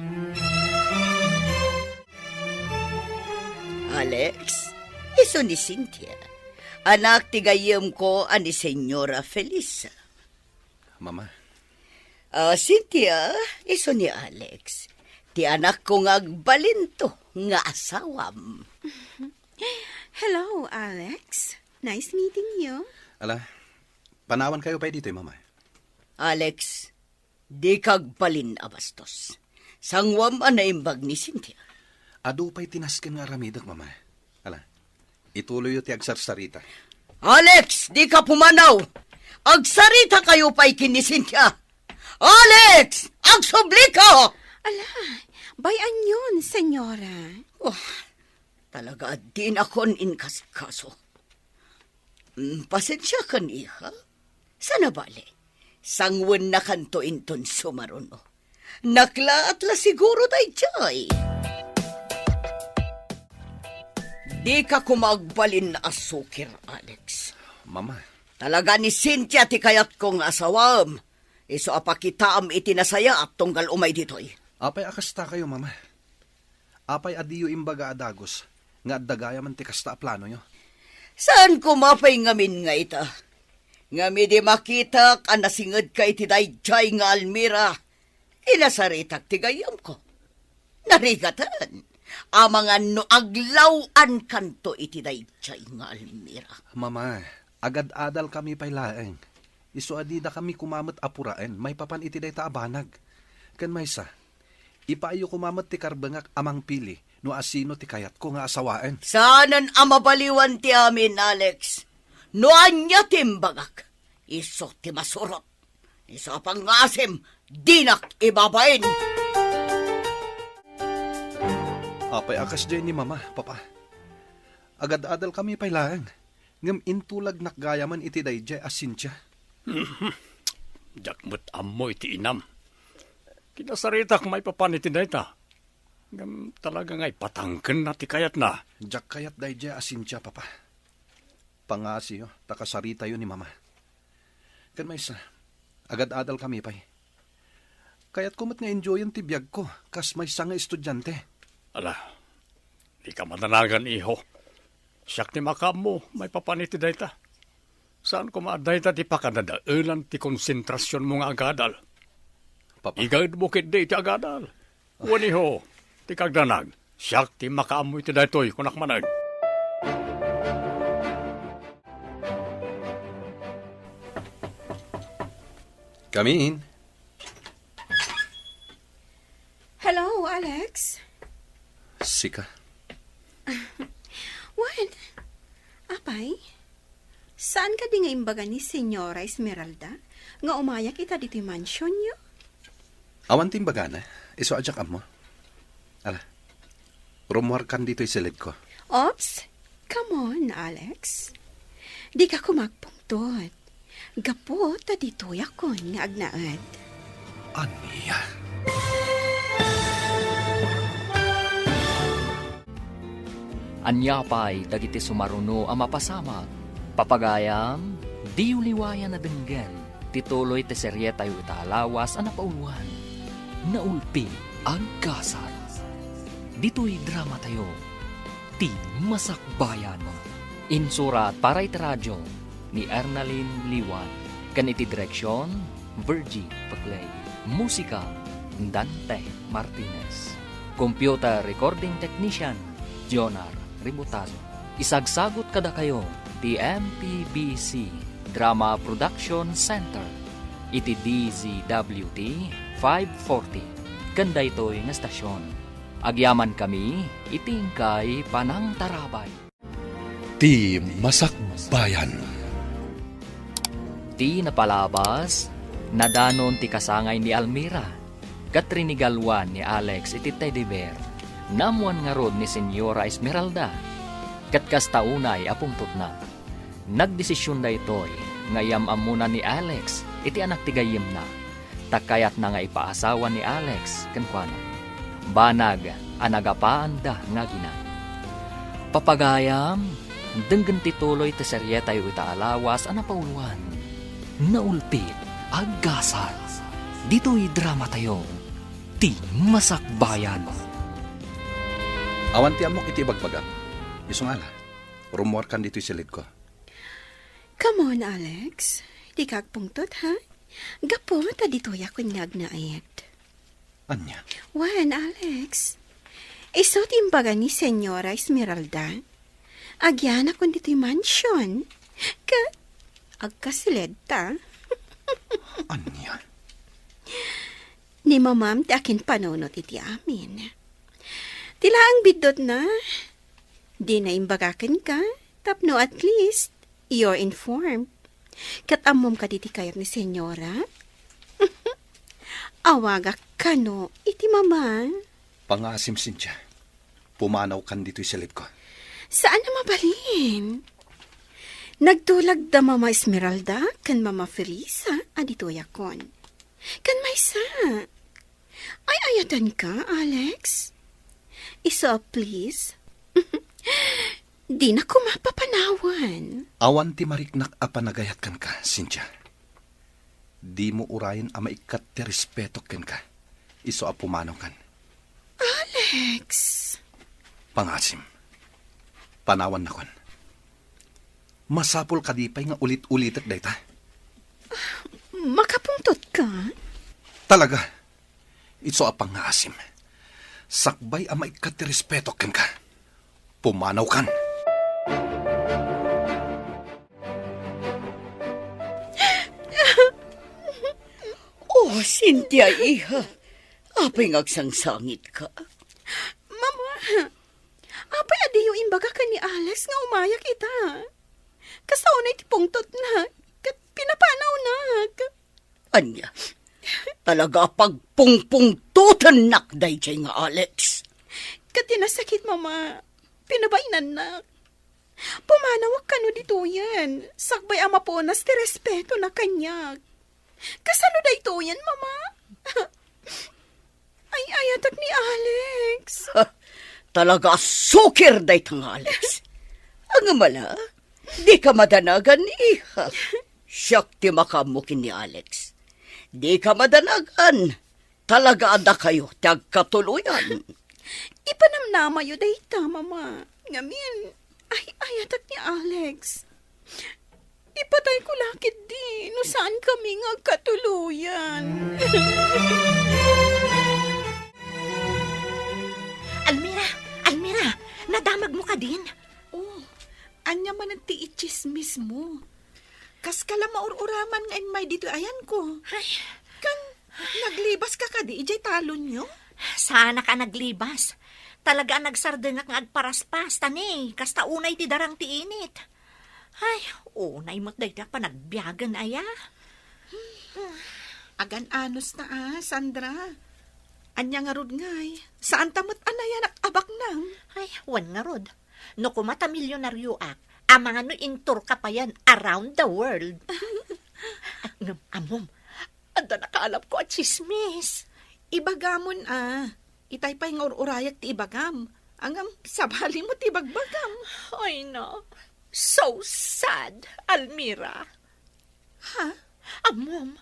Alex, iso ni Cynthia. Anak ti gayem ko ani Senyora Felisa. Mama, Cynthia, iso ni Alex. Ti anak ko ngagbalinto nga asawam. Hello, Alex. Nice meeting you. ala, panawan kayo pa dito, mama. Alex, di kagbalin abastos. Sangwam anaimbag ni Cynthia. Ado pa'y tinaskin nga ramidak, mama. Ala, ituloy yo ti agsarsarita. Alex, di ka pumanaw. Agsarita kayo pa'y kini Cynthia. Alex, agsubli ka! Ala, bayan yun, senyora. Oh, talaga din akon inkasikaso. Pasensya ka niha. Sana bali. Sangwan na kanto inton sumaruno. Nakla at la siguro tayo jay. Di ka kumagbalin na asukir, Alex. Mama, Talaga ni Cynthia ti kayat kong asawam. Iso apakitaam itinasaya at tunggal umay ditoy. apay akasta kayo, mama. Apay adiyo imbaga adagos, nga addagaya man ti kasta a plano nyo. Saan kumapay ngamin nga ita? Ngami di makita ka nasingad ka iti dayjay nga Almira. Inasaritak ti gayam ko. Narigatan. Amangan no aglawan kanto iti dayjay nga Almira. Mama, agad-adal kami pa'y laeng. Iso adida kami kumamot apuraen, may papan iti day taabanag. Kan maysa, ipaayo kumamot ti karbangak amang pili, no asino ti kayat ko nga asawaen. Saanan amabaliwan ti amin, Alex. No anya timbagak. Iso ti masurot. Iso pangasim, dinak ibabain. Apay akas dyan ni mama, papa. Agad-adal kami pa'y laeng. Ngam intulag nakgayaman iti dayjay Cynthia. Jakmut amoy ti inam. Kinasaritak may papaniti na ita. Ngam talaga nga'y patangken na ti kayat na. Jak kayat dayjay Cynthia, papa. Pangasi yo, takasarita yo ni mama. Kan maysa, agad-adal kami pa'y. Kayat kumot nga enjoyan ti biyag ko, kas may nga estudyante. Ala, di ka mananagan iho. Siyak ni makam mo, may papaniti na ita. Saan ko maaday ta ti pakadadailan ti konsentrasyon mo nga agadal? Papa, Igad bukid di ti agadal. Wani ho, ti kagdanag. Siyak ti makaamoy ti daytoy kunak manag. come in. Hello, Alex. Sika. What? Apay? Saan ka di nga imbaga ni Senyora Esmeralda? Nga umaya kita dito yung mansion niyo? Awan timbaga na, iso ajak mo. Ala, rumuhar kan dito isilid ko. Ops, come on, Alex. Di ka kumagpungtot. Gapo, ta dito yakon nga agnaad. Aniya? Anyapay dagiti sumaruno ang mapasama. Papagayam, di uliwayan na denggan. Tituloy te serye tayo italawas ang napauluan. Naulpi ang kasat. Dito'y drama tayo. Ti Masakbayan. Insurat para iti radyo ni Ernalyn Liwan. Kan iti direksyon, Virgie Paclay. Musika, Dante Martinez. Computer recording technician, Jonar Ributazo. Isagsagot kada kayo, ti MPBC Drama Production Center. Iti DZWT 540. Kanda ito'y nga stasyon. Agyaman kami, itingkay Panang Tarabay. Ti Masakbayan. Ti napalabas, nadanon ti kasangay ni Almira, katrinigalwan ni Alex iti teddy bear, namuan nga rod ni Senyora Esmeralda, katkastaunay apungtot na. Nagdesisyon da ito'y, ngayam amuna ni Alex, iti anak ti gayem na, takayat na nga ipaasawa ni Alex, kankwana. Banag, anagapaan da nga gina. Papagayam, denggan tituloy ti serye tayo itaalawas anapauluan. Naulpit, aggasal. Dito'y drama tayo, ti Masakbayan. Awan ti amok iti ibagbagan. Isong ala, rumor kan dito'y silid ko. Come on, Alex. Di kagpungtot, ha? Gapo, ta dito'y ako nagnaayat. Anya? Wan, Alex. Iso timbaga ni Senyora Esmeralda. Agyan ako dito'y mansion. Agkasilid ta. Anya? Ni mamam ti akin panunot iti amin. Tila ang bidot na. Di na imbagakan ka. Tapno at least, you're informed. Katamom ka diti kayat ni Senyora. Awaga ka no, iti mama. Pangasim Cynthia. Pumanaw kan dito'y silid ko. Saan na mabalin? Nagtulag da Mama Esmeralda kan Mama Felisa adito yakon. Kan maysa. Ay ayatan ka, Alex. Isa, please. Di na ko mapapanawan. Awan ti mariknak a panagayat kan ka, Cynthia. Di mo urayan a maikat ti respeto ken ka. Iso a pumanaw kan. Alex. Pangasim. Panawan na kon. Masapol kadipay nga ulit-ulitak dayta. Makapungtot ka? Talaga. Itso apang nga asim. Sakbay ang maikat ti respeto ken ka. Pumanaw kan. Oh, Cynthia, iha. Apay ngagsangsangit ka. Mama, apay adi yung imbaga ka ni Alex nga umayak ita. Kasaunay ti pungtot na, kat pinapanaw na. Anya, talaga pagpungpungtutan nak dayjay nga Alex. Kat tinasakit, Mama. Pinabainan na. Pumanawag ka no dito yan. Sakbay ama po nas ti respeto na kanyag. Kasano da ito yan, Mama? Ay, ayatak ni Alex. Talaga sukir daytang Alex. Ang mala, di ka madanagan iha. Siyak ti makamukin ni Alex. Di ka madanagan. Talaga ada kayo tagkatuluyan. Ipanamnama yu dayta, Mama. Ngamin, ay ayatak ni Alex. Ipatay ko lakit di, no saan kami nga katuluyan. Almira, nadamag mo ka din? Oh, anya man ang tiichismis mo. Kas kala maururaman nga may dito ayan ko. Ay, Kan, naglibas ka ka di, ijay talon nyo? sana ka naglibas. Talaga nagsardengak nga agparaspas, tani, kasta unay ti darang ti init. Ay, unay mo't dayta pa nagbiyagan aya. Agan anos na Sandra. Anya nga rod ngay. Saan tamot anaya nakabak nang? Ay, wan nga rod. No kumata milyonaryo ak, amang ano intur ka pa yan around the world. Amom, anda nakaalap ko at chismis. Ibagamon Itay pa'y nga urayak ti ibagam. Angam, sabali mo ti bagbagam. Ay no, so sad, Almira. Ha? Amom,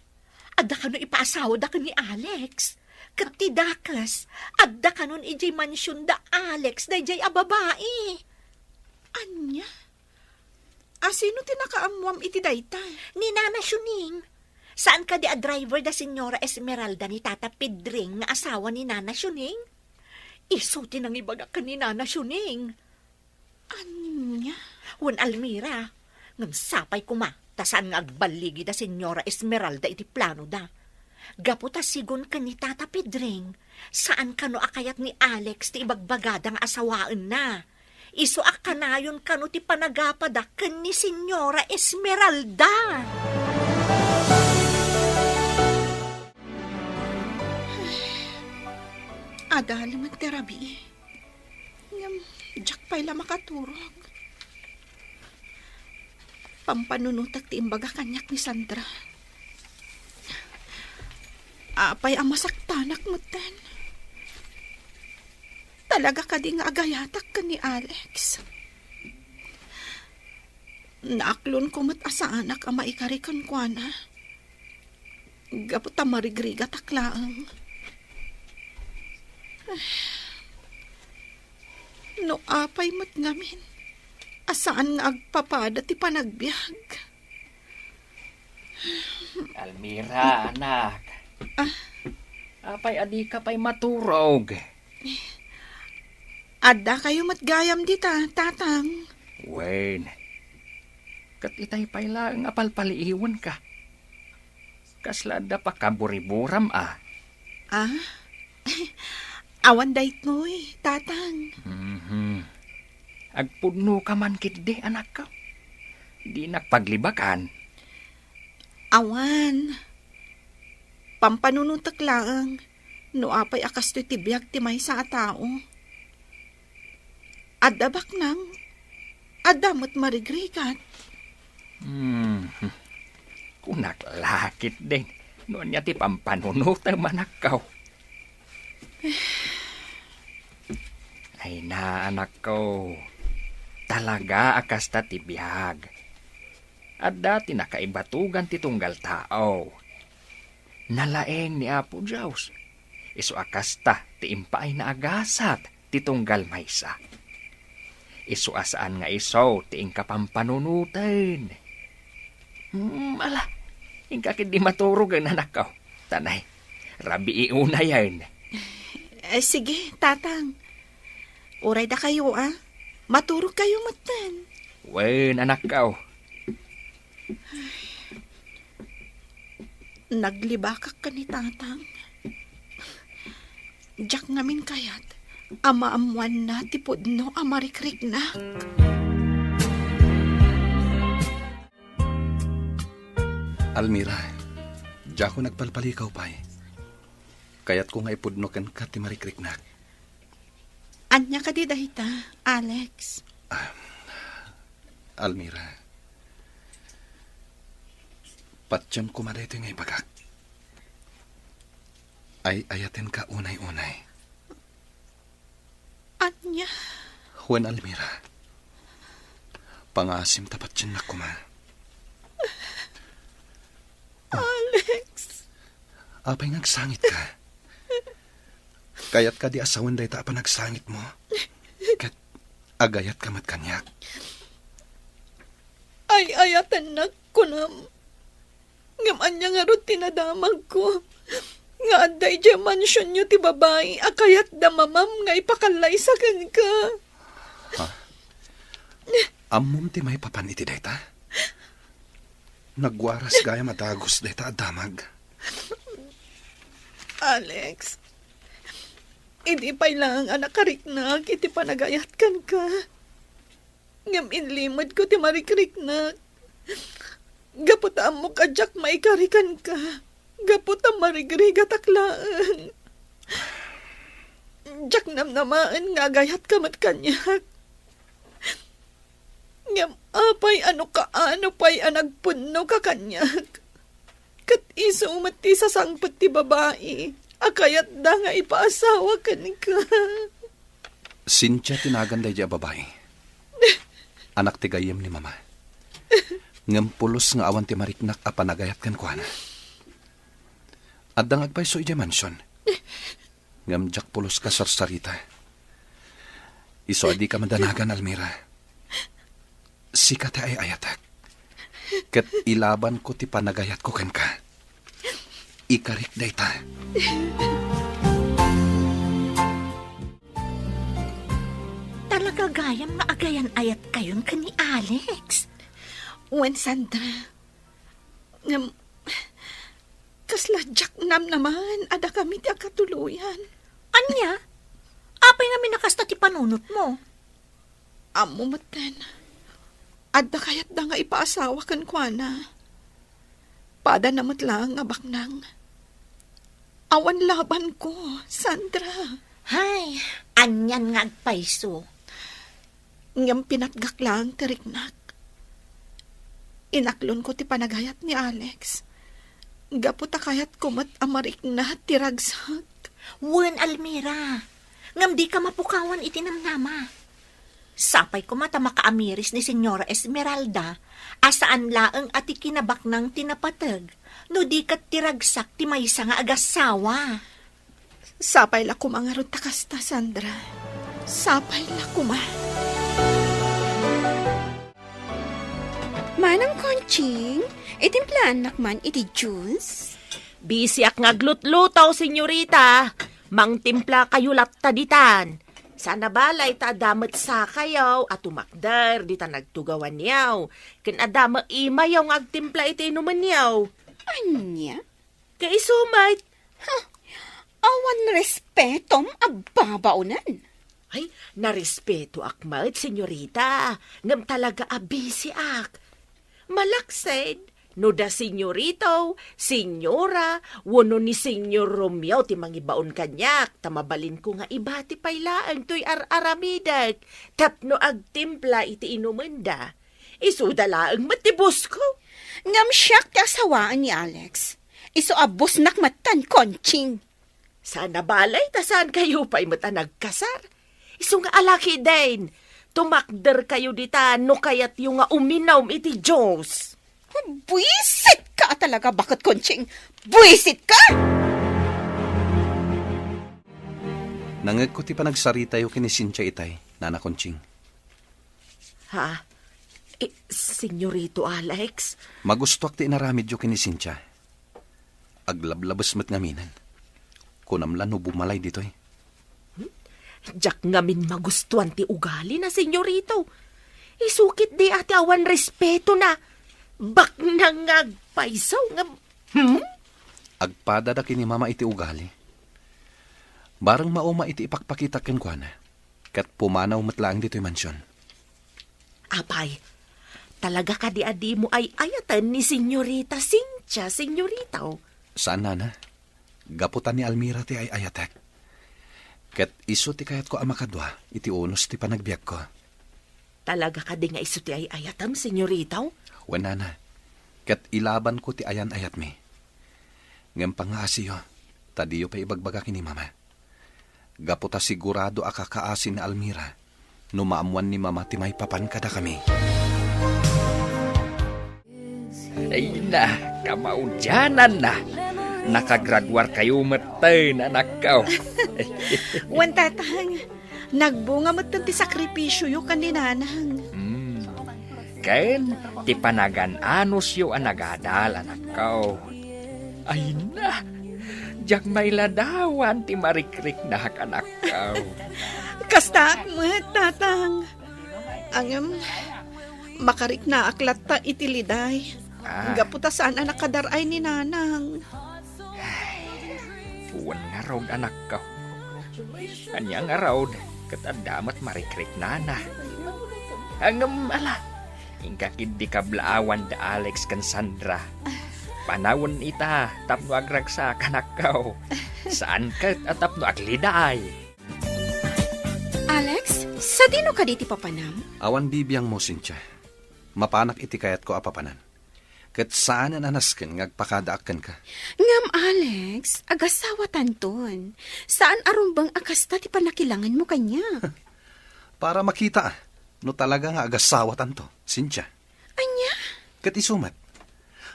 adda ka no ipaasawa da ka ni Alex. Kati dakas, adda ka nun ijay mansyon da Alex da ijay ababae. Anya? Sino tinakaamuam iti dayta? Ni Nana Shuning. Saan ka di a driver da Senyora Esmeralda ni Tata Pedring nga asawa ni Nana Shuning? Isuti nang ibaga ka ni Nana Shuning. Anya? Wan Almira, ngam sapay kuma, Tasan nga agbaligi da Senyora Esmeralda iti plano da. Gaputa sigon ka ni Tata Pedring, saan kano akayat ni Alex ti ibagbagadang asawaan na. Iso akanayon kano ti panagapada ken ni Senyora Esmeralda. Ada naman terabi. Ngam, jak pa'y la makaturog. Pampanunutak ti imbaga kanyak ni Sandra. Apay ang masaktanak mo ten. Talaga ka di nga agayatak ka ni Alex. Naaklon ko mat asaanak ang maikarikan ko na. Gaputa marigriga taklaang. No apay mat ngamin. Asaan nga agpapada ti panagbiag? Almira, anak. Apay adi ka pa'y maturog. Ada kayo matgayam dita, tatang. Wen, kat itay pa'y lang apalpaliiwan ka. Kaslada pa kaburiburam ah. Ah? Awan dait mo'y, tatang. Agpudno ka man kitde, anak ka. Di nakpaglibakan. Awan. Pampanunutak lang. No apay akas to tibiyag ti may sa tao. Adabak nang. Adamot marigrigat. Kunak lakit din. Noon niya ti pampanunutang manakaw. Ay na, anak ko. Talaga akas ta ti biyag. At dati nakaibatugan ti tunggal tao. Nalaeng ni Apo Diyos. Iso akas ta ti impaay na agasat ti tunggal maysa. Iso asaan nga iso ti ingkapampanunutan. Ala, ingkakit di maturog ang anak ko. Tanay, rabi iuna yan. Sige, tatang. Uray da kayo, ah. Maturog kayo matan. Wen, anak ko. Naglibakak ka ni tatang. Jak ngamin kayat. Ama-amuan na tipudno amarikrik na. Almira, diya ko nagpalpalikaw pa'y. Kaya't ko nga ipudno kan ka ti marikriknak. Anya ka di dahita, Alex. Almira, patsyam ko marito nga ibagak. Ay ayaten ka unay-unay. Anya? Juan Almira, pangasim tapat siya na kuma. Alex. Apay ngagsangit ka. Kayat ka di asawan day ta pa nagsangit mo. Kat agayat ka mat kanyak. Ay ayatan na kunam. Ngam anya nga ro tinadamag ko. Nga aday dya mansyon nyo ti babae, akayat da mamam nga ipakalay sa kan ka. Ha? Amom ti may papan iti dayta? Nagwaras gaya matagos dayta adamag. Alex, hindi pa'y lang anak kariknak, iti panagayat kan ka. Ngam inlimod ko ti marikiriknak. Gaputaan mo ka, Jack, maikarikan ka. Gaputaan marigriga taklaan. Jack, namnamaan nga gayat ka mat kanyak. Ngam apay ano pa'y anagpunno ka kanyak. Kat iso umati sa sangpot ti babae. Akayat da nga ipaasawa ka ni ka. Sincha tinaganday dya babae. Anak ti gayem ni mama. Ngam pulos nga awan ti mariknak a panagayat kan kuana. At dang agpayso ija mansyon. Ngam jak pulos ka sarsarita. Iso adi ka mandanagan, Almira. Sika ti ay ayatak. Kat ilaban ko ti panagayat ko kan ka. Ikarik dayta. Talaga gayam nga agayan ayat kayon ka ni Alex. Wen Sandra, Ngam, kasla jaknam naman, ada kami ti agkatuluyan. Anya? Apay nga minakasta ti panunot mo. Amo maten. Adda kayat da nga ipaasawa kan kuana. Pada namat lang nga baknang. Awan laban ko, Sandra. Hay, anyan nga agpaiso. Ngam pinatgak lang teriknak. Inaklon ko ti panagayat ni Alex. Gaputa kayat kumat amarik na tiragsak. Wen Almira, ngam di ka mapukawan itinamnama. Sapay ko mata makaamiris ni Senyora Esmeralda, asaan laeng ati kinabak ng tinapatag, no di kat tiragsak ti maysa nga agasawa. Sapay la kumangarot takasta, Sandra. Sapay la kuma. Manang Konching, itimplaan nakman iti juice. Bisiak nga glutlutaw, senyorita. Mang timpla kayo latta ditan. Sana balay ta adamat sa kayaw at umakdar di ta nagtugawan yaw. Ken adama imayaw nga agtimpla iti inuman yaw. Anya? Kay sumait. Awan respetom ababaunan. Ay, narespeto akmat, senyorita. Ngam talaga abisi ak. Malaksed, no da senyorito, senyora, wano ni senyor Romeo ti mangibaon kanyak, tamabalin ko nga iba ti paylaan to'y aramidag, tapno agtimpla iti inumanda. Isudalaang matibos ko. Ngam siyak ti asawaan ni Alex. Iso abos nakmatan, Konching. Sana balay, tasaan kayo pa'y mata nagkasar. Iso nga alaki din. Tumakder kayo dita, no kayat yung nga uminaw iti Diyos. Buisit ka talaga, bakit, Konching? Buisit ka! Nangag ko ti panagsarita yung kinisincha itay, Nana Konching. Ha? Senyorito Alex? Magustuak ti inaramid yung kinisincha. Aglablabas mat ngaminan. Kunamlan no bumalay dito'y. Diyak ngamin magustuhan ti ugali na senyorito. Isukit di ati awan respeto na. Bak nangagpaisaw nga. Agpada da kini mama iti ugali. Barang mauma iti ipakpakita ken kuana. Kat pumanaw matlaang dito'y mansyon. Apay, talaga ka di adi mo ay ayatan ni senyorita Cynthia, senyorito. Saan, Nana? Gaputan ni Almira ti ay ayatek. Ket iso ti kayat ko amakadwa, iti unos ti panagbiag ko. Talaga ka di nga iso ti ay ayatam, senyorito? Wen, Nana. Ket ilaban ko ti ayan ayat mi. Ngem pangasiyo, tadiyo pa ibagbaga kini mama. Gaputa sigurado akakaasin ni Almira, numaamuan ni mama ti may papan kada kami. Ay na, kamaudyanan na. Nakagraduar kayo matan, anak ko. Wan tatang, nagbunga mo ti sakripisyo yung kaninanang. Ken, ti panagan-anos yo anagadal, anak ko. Ay na, jak may ladawan ti marikrik na anak ko. Kastak mo, tatang. Angam, makarik na aklat ta itiliday. Gaputa saan anak kadaray ni nanang. Puwan nga raw, anak ko. Anya nga raw, katadamat marikrik nana. Hanggang ala, ingkakid di kablaawan da Alex kan Sandra. Panawon ita, tapno agragsak, anak ko. Saan ka at tapno agliday? Alex, sa dino ka di ti papanam? Awan bibiyang mo, Cynthia. Mapanak iti kayat ko apapanan. Ket saan anasken ngagpakadaaken ka? Ngam, Alex, agasawa tanton. Saan arumbang akasta ti panakilangan mo kanya? Para makita, no talaga nga agasawa tanto, Cynthia. Anya? Ket isumat,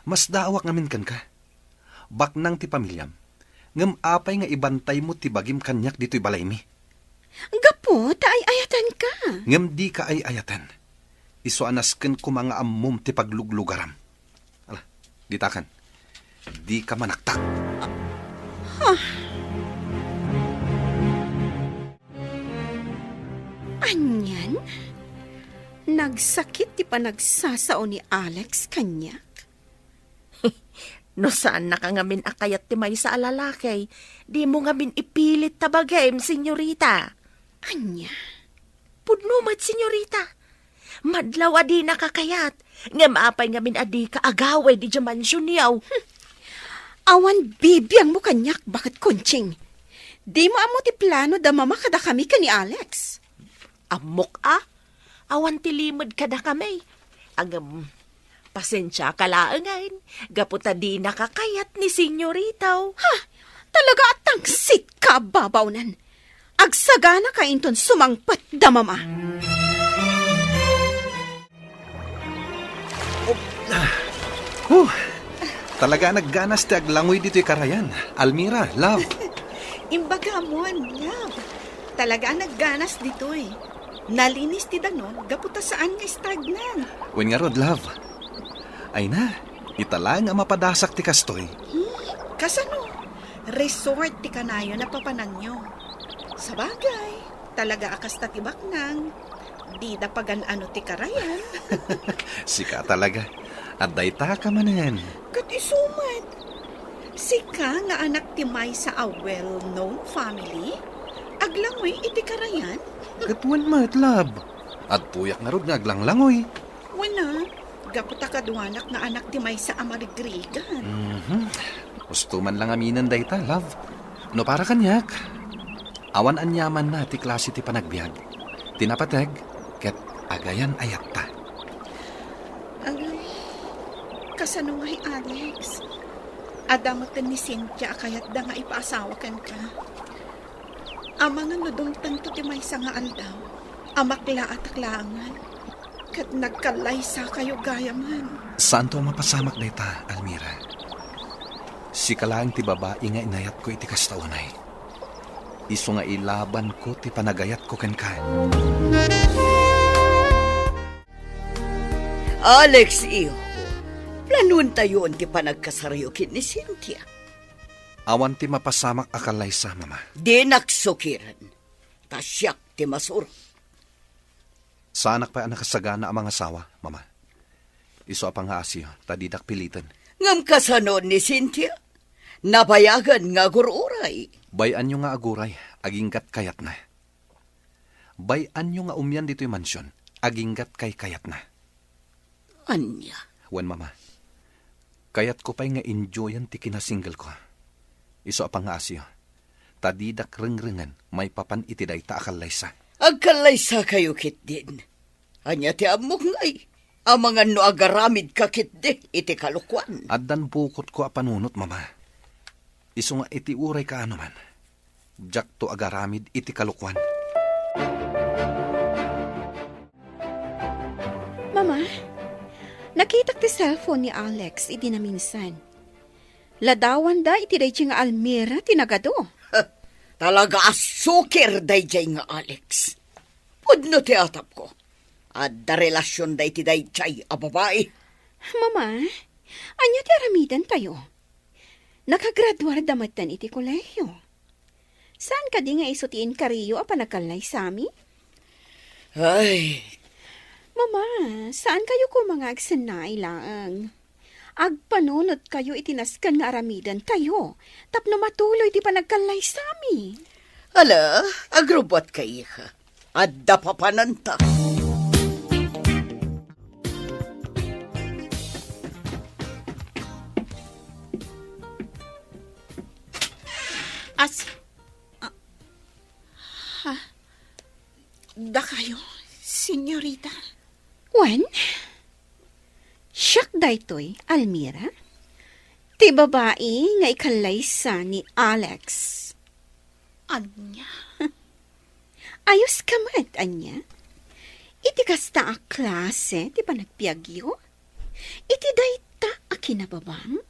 mas daawak ngamin kan ka. Baknang ti pamilyam, ngam apay nga ibantay mo ti bagim kanyak dito'y balay mi. Gapo, taay ayatan ka. Ngam di ka ay ayatan. Iso anasken ko mga ammum ti pagluglugaram. Ditakan, di ka manaktak. Anyan? Nagsakit di pa nagsasao ni Alex kanyak? No saan na ka ngamin akayat ti may sa alalakay, di mo ngamin ipilit tabagay, senyorita. Anya, Pudnumat, senyorita. Madlaw adi nakakayat. Nga maapay ngamin adi ka agaway di jaman syunyaw. awan bibiyang mo kanyak, bakit kunching? Di mo amo ti plano da mamakada kami ka ni Alex. Amok awan tilimod kada kami. Pasensya ka laangain. Gaputa di nakakayat ni senyoritaw. Talaga atang sit ka babawnan. Agsagana ka inton sumangpat da mama. Talaga nagganas ti aglangoy dito'y karayan. Almira, love. Imbaga mo, love. Talaga nagganas dito eh. Nalinis ti danon, gaputa saan nga stagnan. Wen nga rod, love. Ay na, itala nga mapadasak ti kastoy. Kasano? Resort ti kanayo na papanan nyo. Sa bagay, talaga akas tatibak nang. Di da pagan ano ti karayan. Sika talaga. At dayta ka manen. Kat isumat. Sika nga anak ti may sa a well-known family. Aglangoy iti karayan. Katuan mat, love. At puyak nga rod nga aglanglangoy. Wana, gaputa kaduanak nga anak ti may sa amarigrigan. Gusto man lang aminan dayta, love. No para kanyak. Awan anyaman na ti klase ti panagbiag. Tinapateg, ket agayan ayat ta. Kasano nga Alex? Adamutan ni Cynthia kayat da nga ipaasawa kan ka. Ama nga nudong tanto ti may nga aldaw. Amakla at aklangan. Kat nagkalaysa kayo gayaman. Saan to mapasamak dayta, Almira? Si kalaang ti babae nga inayat ko iti kastaunay. Iso nga ilaban ko ti panagayat ko ken ka. Alex, iho. Planuan tayo ti panagkasaryo kin ni Cynthia. Awan ti mapasamak akalay sa mama. Di naksukiran. Tasyak ti masuro. Saanak pa nakasagana ang mga asawa, mama. Iso apang nga asyo, tadidak pilitan. Ngam kasano ni Cynthia? Nabayagan nga gururay. Bayan nyo nga aguray, aginggat kayat na. Bayan nyo nga umyan dito'y mansyon, aginggat kay kayat na. Anya? Wen, mama. Kayat ko pa'y nga enjoyan ti kinasingle ko. Iso apang nga asyo, tadidak rengrengan, may papan itiday ta akalaysa. Agkalaysa kayo kit din. Anya ti amok ngay. Amangan no agaramid ka kit di, iti kalukwan. Addan bukot ko apanunot, mama. Iso nga iti uray ka ano man. Jak to agaramid iti kalukwan. Mama, nakita ti cellphone ni Alex iti na minsan. Ladawan da iti day nga Almira tinagado. Talaga asukir day jay nga Alex. Pudno ti atap ko. At da relasyon day ti day jay a babae. Mama, anya ti aramidan tayo. Nakagraduar damatan iti kolehiyo. Saan ka di nga isutiin kariyo a panagkalay sami? Ay, Mama, saan kayo ko mga agsanay lang? Agpanunot kayo itinaskan nga aramidan tayo. Tapno matuloy di pa nagkalay sami. ala, agrobot kay ka. At dapapananta. Da kayo, senyorita. Wen? Siyak daytoy, Almira? Ti babae nga ikalaysa ni Alex. Anya? Ayos ka mat, anya? Iti kasta a klase, ti panagpiagyo? Iti dayta a kinababang?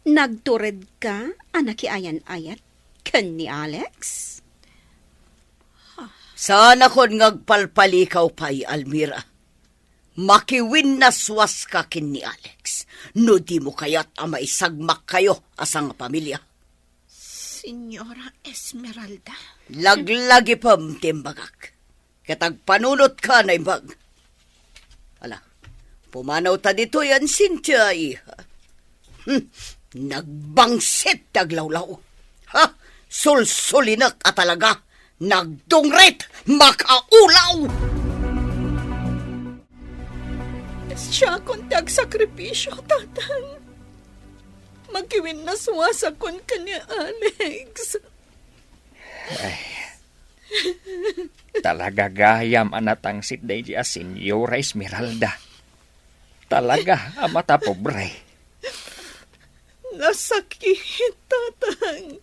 Nagtured ka, anaki ayan-ayat, kan ni Alex? Sana kon ngagpalpalikaw pa'y Almira. Makiwin na swas ka kin ni Alex. No di mo kayat ama isagmak kayo asang pamilya. Senyora Esmeralda. Laglagi pam timbagak. Katag panunot ka na imbag. Ala, pumanaw ta dito yan, Cynthia, iha. Nagbangsit taglawlaw. Ha? Sulsulinak at talaga. Nagdungret, makaulaw. Siya kung tagsakripisyo, tatang. Magkiwin na suwasakon ka ni Alex. Talaga gayam anatang sit day di Senyora Esmeralda. Talaga amata pobre. Nasakit, tatang.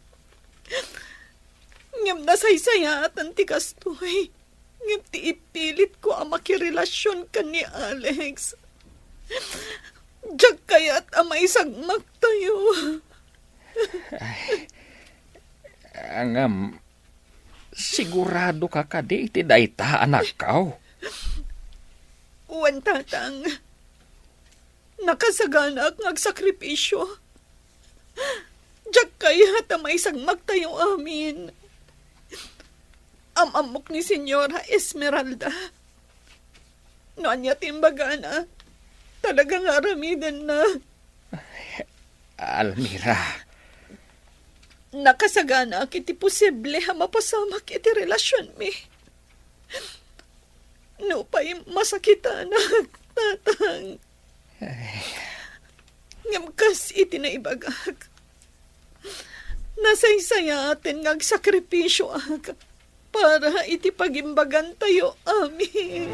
Ngam nasaysaya at antikas to'y. Ngam ti ipilit ko ang makirelasyon ka ni Alex. Diyak kaya't amay sagmak tayo. Angam, sigurado ka kadi iti dayta anak kaw. Uwan, tatang. Nakasagana ak ngagsakripisyo. Diyak kaya't amay sagmak tayo amin. Amamok ni Senyora Esmeralda. Noan niya timbagana. Talagang aramidan na. Almira, Nakasagana kiti posible ha mapasamak iti relasyon mi. No pa'y masakitan na, tatang. Ngamkas iti na ibagag. Nasaysaya atin ngagsakripisyo ag para iti pagimbagan tayo, amin.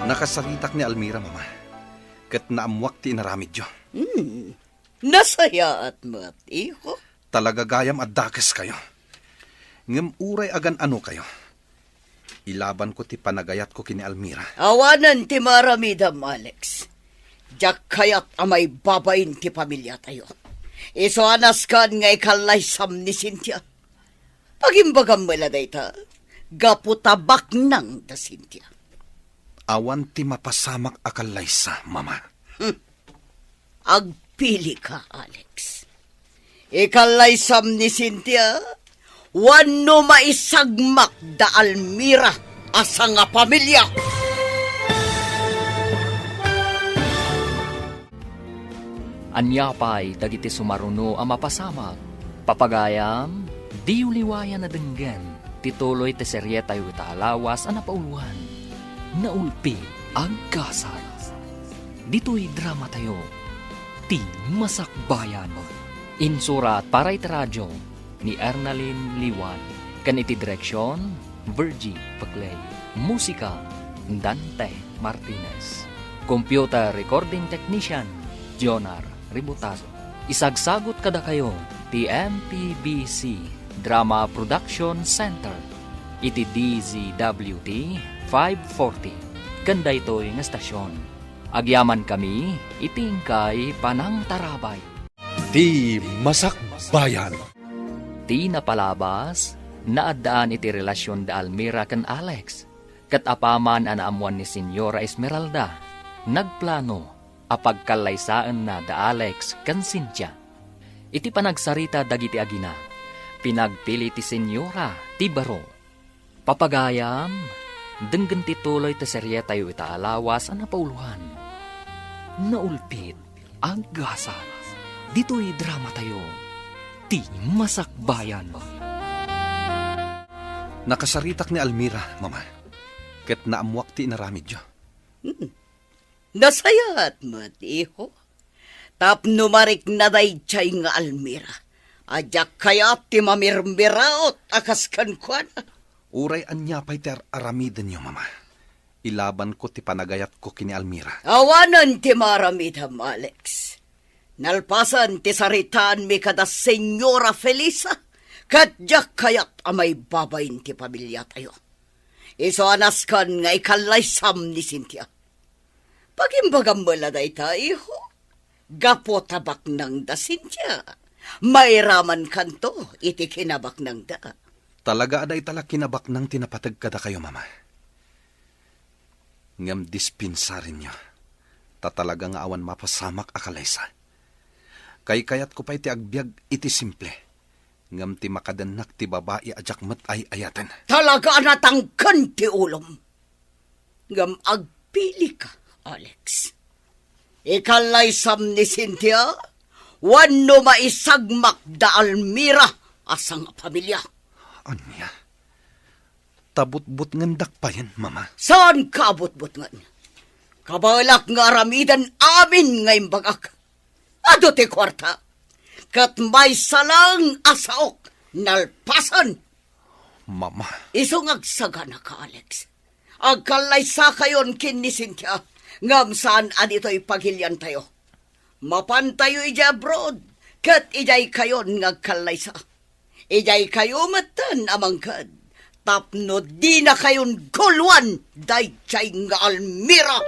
Nakasaritak ni Almira, mama. Kat naamwak ti inaramid yo. Nasaya at mat, iho. Talaga gayam at dakas kayo. Ngem uray agan ano kayo. Ilaban ko ti panagayat ko kini Almira. Awanan ti maramidam, Alex. Diyak kayat amay babayin ti pamilya tayo. Iso anas kan nga ikalaysam ni Cynthia. Pagimbagam mo dayta, gaputabak nang da Cynthia. Awan ti mapasamak akalaysa, mama. Agpili ka, Alex. Ikalaysam ni Cynthia, wano maisagmak da Almira asa nga pamilya. anya pa'y dagiti sumaruno ang mapasamak. Papagayam, di uliwayan na denggan, tituloy te seryeta yu alawas ang napauluan. Naulpi ang kasat. Dito'y drama tayo, ti masakbayan. Insurat para iti radyo ni Ernalyn Liwan. Kaniti direksyon, Virgie Paclay. Musika, Dante Martinez. Computer recording technician, Jonar Ributazo. Isagsagot kada kayo, ti MPBC Drama Production Center. Iti DZWT 540. Kanda ito'y nga stasyon. Agyaman kami, itingkay panang tarabay. Di Masakbayan. Ti napalabas, naadaan iti relasyon da Almira kan Alex. Kat apaman anaamuan ni Senyora Esmeralda, nagplano apagkalaysaan na da Alex kan Cynthia. Iti panagsarita dagiti agina, pinagpili ti Senyora ti baro. Papagayam, denggan ti tuloy ti seryeta yu ita alawas ang napauluhan. Naulpit ang gasat. Dito'y drama tayo, ti masakbayan. Nakasaritak ni Almira, mama. Ket naamuak ti inaramid yo. Nasayat mo, iho. Tapno marik na dayjay nga Almira. Adyak kaya ti mamirmiraot akas kankwan. Uray anya pa'y ti aramidan yo, mama. Ilaban ko ti panagayat ko kini Almira. Awanan ti maramidam, Alex. Nalpasan ti saritaan mi kada Senyora Felisa. Kadyak kayat amay babayin ti pamilya tayo. Iso anas kan nga ikalaysam ni Cynthia. Pagimbagam mo na dayta, iho. Gapo tabak nang da Cynthia. Mairaman kanto, iti kinabak nang da. Talaga aday tala kinabak nang tinapatag kada kayo, mama. Ngam dispinsarin nyo. Tatalaga nga awan mapasamak akalaysa. Kay kayat ko pa iti agbyag iti simple. Ngam ti makadanak ti babae ajak mat ay ayatan. Talaga natangkan ti ulom. Ngam agpili ka, Alex. Ikalaysam ni Cynthia, wano maisagmak da Almira asang pamilya. Anya? Tabut-but ngandak pa yan, mama. Saan ka abot-but nga? Kabalak nga aramidan amin ngayong bagak. Ado ti kwarta. Kat may salang asaok nalpasan. Mama, Isong agsagana ka, Alex. Agkalaysa kayon kin ni Cynthia. Ngam saan adito'y pagilyan tayo. Mapantayo ija abroad. Kat ijay kayon ngagkalaysa. Ijay kayo matan amangkad. Tapno di na kayon gulwan. Dayjay nga Almira.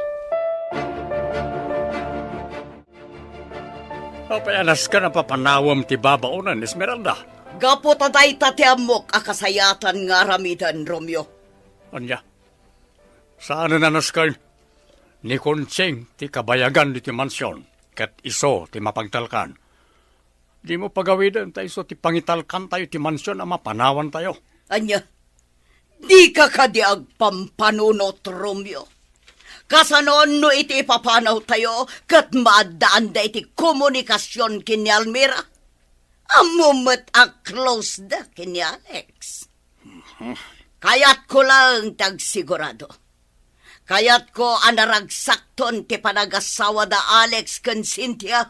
Papayanas ka na papanawam ti babaunan, Esmeralda. Gapo taday tatiamok akasayatan nga ramidan, Romeo. Anya, saan na naskay? Ni Koncheng ti kabayagan di ti mansyon, kat iso ti mapagtalkan. Di mo pagawidan tayo so ti pangitalkan tayo ti mansyon ama panawan tayo. Anya, di ka kadiag pampanunot, Romeo. Kasanoon no iti ipapanaw tayo kat maadaan da iti komunikasyon kini Almira. Amumat a close da kini Alex. Kayat ko lang tagsigurado. Kayat ko anaragsakton ti panagasawa da Alex kan Cynthia.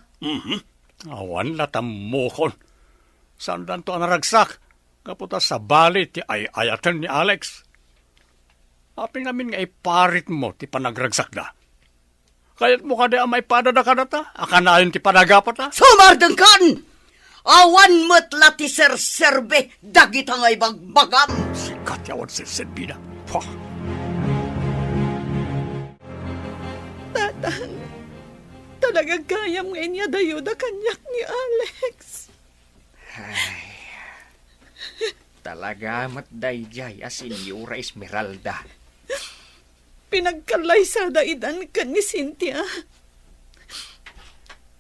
Awan latam mukon. Saan dan to anaragsak? Kaputa sa bali ti ayatan ni Alex. Aping namin nga iparit mo ti panagragsak da. Kaya't mo kada may padada ka na ta? Akanayon ti panagapat ta? Sumardeng kan! Awan mo't lati serbe dagit ang ay bagbagam. Sikat yawan si Sedbina. Pah! Tatang, talaga kayam ngayon niya dayuda kanyak ni Alex. Talaga matdayjay a Senyora Esmeralda. Pinagkalay sa daidan ka ni Cynthia.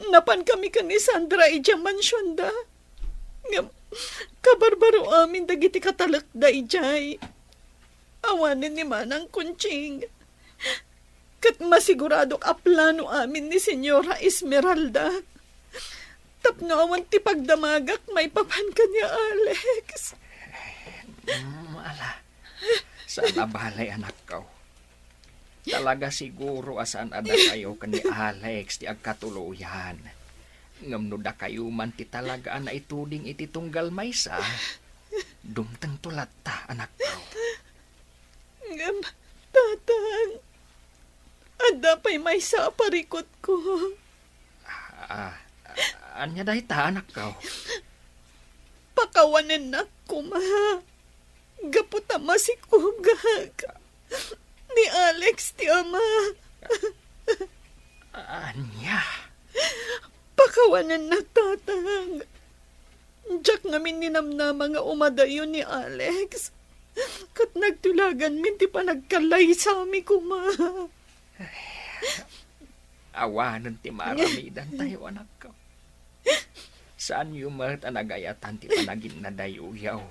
Napan kami ka ni Sandra ija mansyon da. Ngam, kabarbaro amin dagiti katalak da ijay. Awanin ni Manang Kunching. Kat masigurado ka plano amin ni Senyora Esmeralda. Tapno awan ti pagdamagak may papan ka niya, Alex. Ala, saan abalay anak ko? Talaga siguro asaan ada kayo kan ni Alex ti agkatuluyan. Ngamno da kayo man ti talagaan na ituding iti tunggal maysa. Dumteng tulat ta, anak ko. Ngam, tatang. Ada pa'y may sa parikot ko. Anya dahi ta, anak ko? Pakawanan na ko, ma. Gaputa masikugag. Ni Alex ti ama. Anya? Pakawanan na, tatang. Diyak ngamin ninamnama nga umadayo ni Alex. Kat nagtulagan min ti pa nagkalay sa ami ko, ma. Awanan ti maramidan tayo, anak ko. Saan yung mat anagayatan ti panagin na dayuyaw?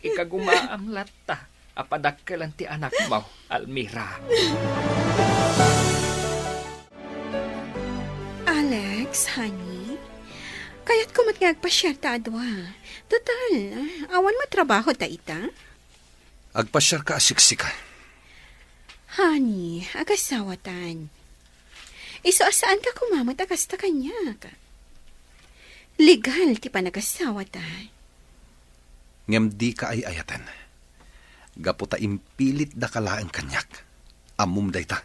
Ikagumaamlat ta, apadakkelan ti anak mo, Almira. Alex, honey, kaya't kumatgagpasyar ta adwa. Total, awan matrabaho ta ita? agpasyar ka asiksika. Honey, agasawatan. Iso asaan ka kumamat agas ta kanya ka? Legal ti panagasawa ta. Ngem di ka ay ayatan. Gaputa impilit da kalaang kanyak. Amum day ta.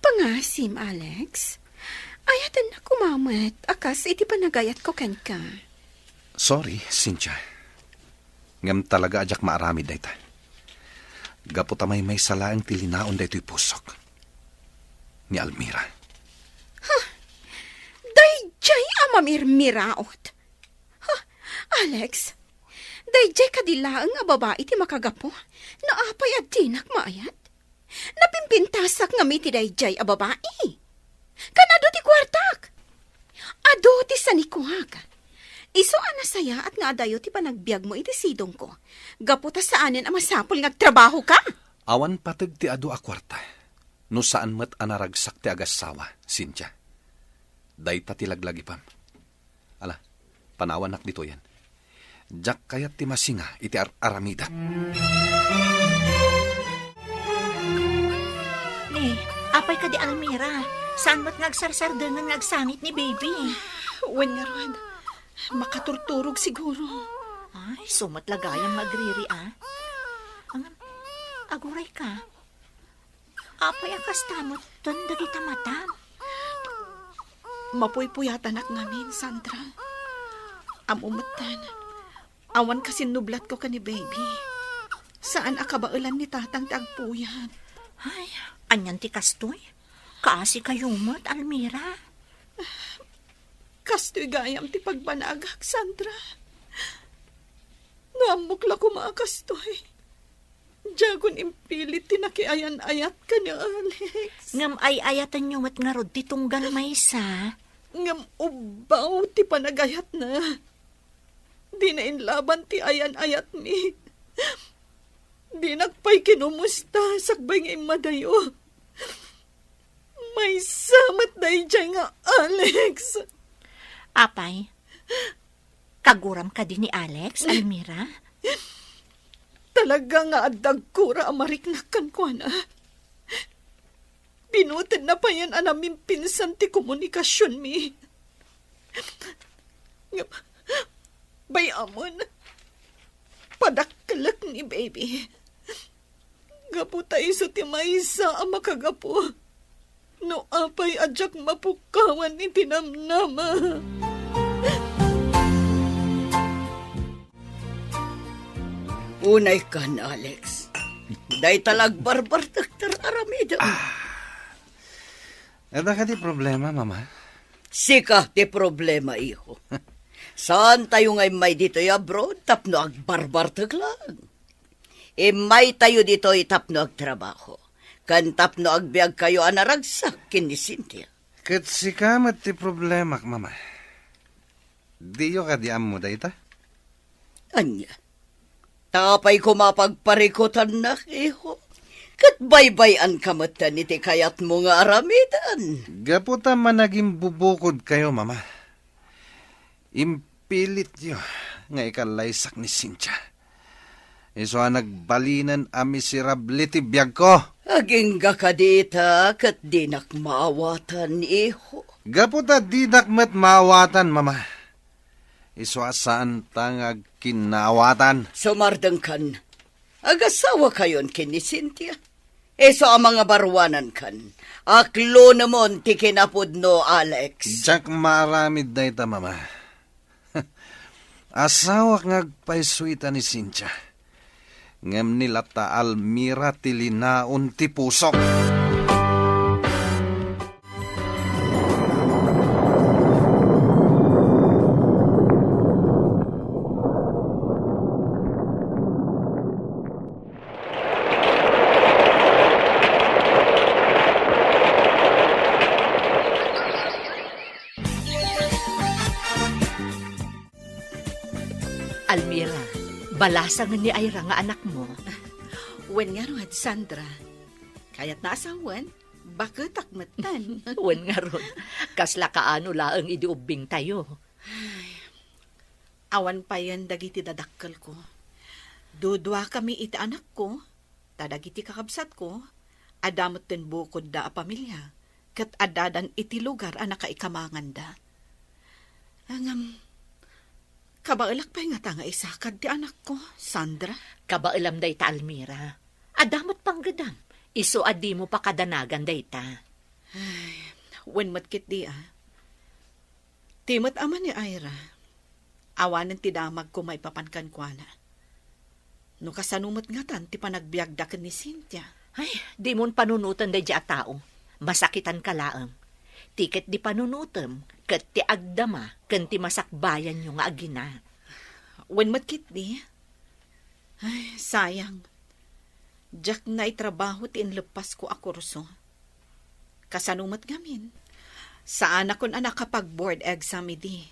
Pangasim, Alex. Ayatan na kumamat akas iti panagayat ko ken ka. Sorry, Cynthia. Ngem talaga ajak maarami day ta. Gaputa may salaang tilinaon day to'y pusok. Ni Almira. Dayjay amamirmiraot. Alex, dayjay kadilaang nga babae ti makagapo. Naapay at tinak maayat. Napimpintasak nga miti dayjay a babae. Kanado ti kwartak. Ado ti sanikuhag. Iso anasaya at nga adayo ti panagbiag mo iti sidong ko. Gaputa saanin ang masapol ngagtrabaho ka. Awan patag ti adu a kwarta. no saan met anaragsak ti agasawa, Cynthia. Dayta ti laglagi pam. Ala, panawanak dito yan. Jak kayat ti masinga iti aramida. Ni, apay ka di Almira. Saan ba't ngagsarsardangan ngagsangit ni baby? Wen nga ron, makaturturog siguro. Ay, sumatlagayang magriri Ang aguray ka. Apay akas tamot ton dagita matam. Mapuy-puyatan ak ngamin, Sandra. Amumatan. Awan kasi nublat ko ka ni baby. Saan akabailan ni tatang tagpuyan? Ay, anyan ti kastoy. Kaasi kayo mo't, Almira. Kastoy gayam ti pagbanagak, Sandra. Naamukla ko mga kastoy. Diyagon impilit tinakiayan-ayat ka ni Alex. Ngam ay ayatan nyo mat nga rod ti tunggal maysa. Ngam ubaw ti panagayat na. Di na inlaban ti ayan-ayat mi. Di nagpay kinumusta sakbay nga imadayo. May samat na dyan nga, Alex. Apay, kaguram ka din ni Alex, Almira? Talaga nga adag kura amariknakan ko na. Binutid na pa yan anaming pinsan ti komunikasyon mi. Bayamon, padakkalak ni baby. Gapu tayo sa timaysa ang makagapo. No apay adyak mapukawan ni tinamnama. Unay kan, Alex. Day talag barbar Dr. Aramida. Ada ka ti problema, mama? Sika ti problema, iho. Saan tayo ngay may dito abroad, tapno ag barbar taglang. May tayo dito tapno ag trabaho. Kan tapno ag biag kayo anaragsak kin ni Cynthia. Kat sikamat ti problema, mama. Diyo ka di amo dayta? Anya, tapay ko mapagparikutan na, iho. Kat baybayan kamatan iti kayat mo nga aramidan. Gaputa man naging bubukod kayo, mama. Impilit yo nga ikalaysak ni Cynthia. Iso nagbalinan a miserable ti biyag ko. Aging gakadita kat dinak maawatan, iho. Gaputa didak met maawatan, mama. Iso saan tangag kinawatan. Sumardang kan, agasawa kayon kin ni Cynthia. Eso ang mga barwanan kan. Aklo namon ti kinapod no, Alex. Jack maramid dayta, mama. Asawa ngagpaisuita ni Cynthia. Ngem nila ta Almira ti linaon ti pusok. Almira, balasangan ni Ira nga anak mo. Wen nga ron, Sandra. Kaya't naasawan, bakit takmatan? Wen nga ron, kasla kaano laang idiubing tayo. Awan pa yan dagiti dadakkel ko. Dudwa kami iti anak ko, tadagiti kakabsat ko, adamot din bukod da a pamilya, kat adadan iti lugar a nakaikamangan da. Kabailak pa nga tanga isakad ti anak ko, Sandra. Kabailam day ta, Almira. Adamot pang gadam. Iso adi mo pa kadanagan day ta. Wen matkit di Timot ama ni Ira. Awanan ti damag ko may papankan kwa na. No kasanumot nga tan, ti panagbiagdakan ni Cynthia. Ay, di mon panunutan day di a tao. Masakitan ka laang. Tiket di panunutem, ket ti agdama, ken ti masakbayan yung nga agina. Wen matkit di. Ay, sayang. Diyak na itrabaho ti inlepas ko a kurso. Kasanumat gamin. Saan akon anak kapag board exam idi.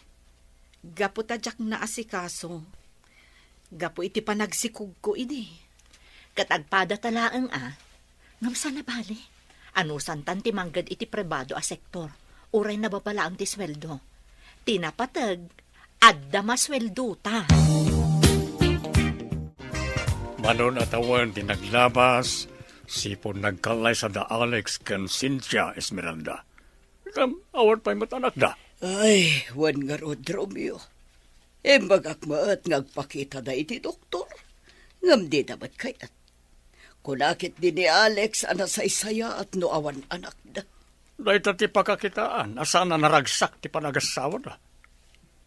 Gapu ta diyak na asikaso. Gapu iti panagsikug ko idi. Katagpada talaang ngam sana bali. Anusan tan ti manggad iti pribado a sektor. Uray na babala ang ti sweldo. Tinapatag, adda masweldo ta. Manon atawan ti naglabas, sipon nagkalay sa da Alex kan Cynthia Esmeralda. Awan pa'y matanak da. Ay, wan nga rod, Romeo. Embagak maat ngagpakita da iti doktor. Ngam di dapat kayat. Kunakit din ni Alex anasaysaya at no awan anak da. Dahil ti pakakitaan, asan na naragsak ti panagasawa da.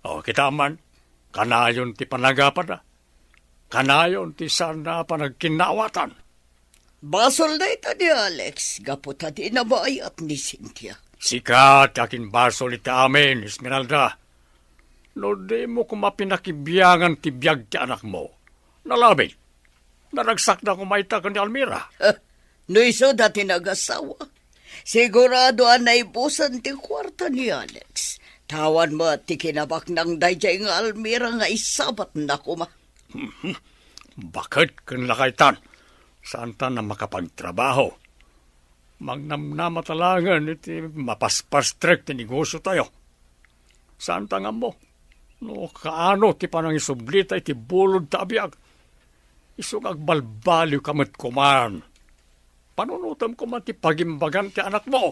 O kita man, kanayon ti panagapa da. Kanayon ti sana panagkinawatan. Basol na ito ni Alex, gaputa di na maayat ni Cynthia. Sikat akin basol iti amin, Esmeralda. No di mo kumapinakibiyangan ti biyag ti anak mo. Nalabit. Naragsak na kumaita ka ni Almira. No iso dati nag-asawa. Sigurado anay-busan ti kwarta ni Alex. Tawan mo at ti kinabak ng dayjay nga Almira nga isabat na kuma. Bakit kung lakaitan? Saan ta na makapagtrabaho? Magnamnamatalangan iti mapaspastrek ti negosyo tayo. Saan ta nga mo? No, kaano ti panang isublita iti bulod ta abiyag? Isong agbalbaliw kamat kuman. Panunutam ko man ti pagimbagan ti anak mo.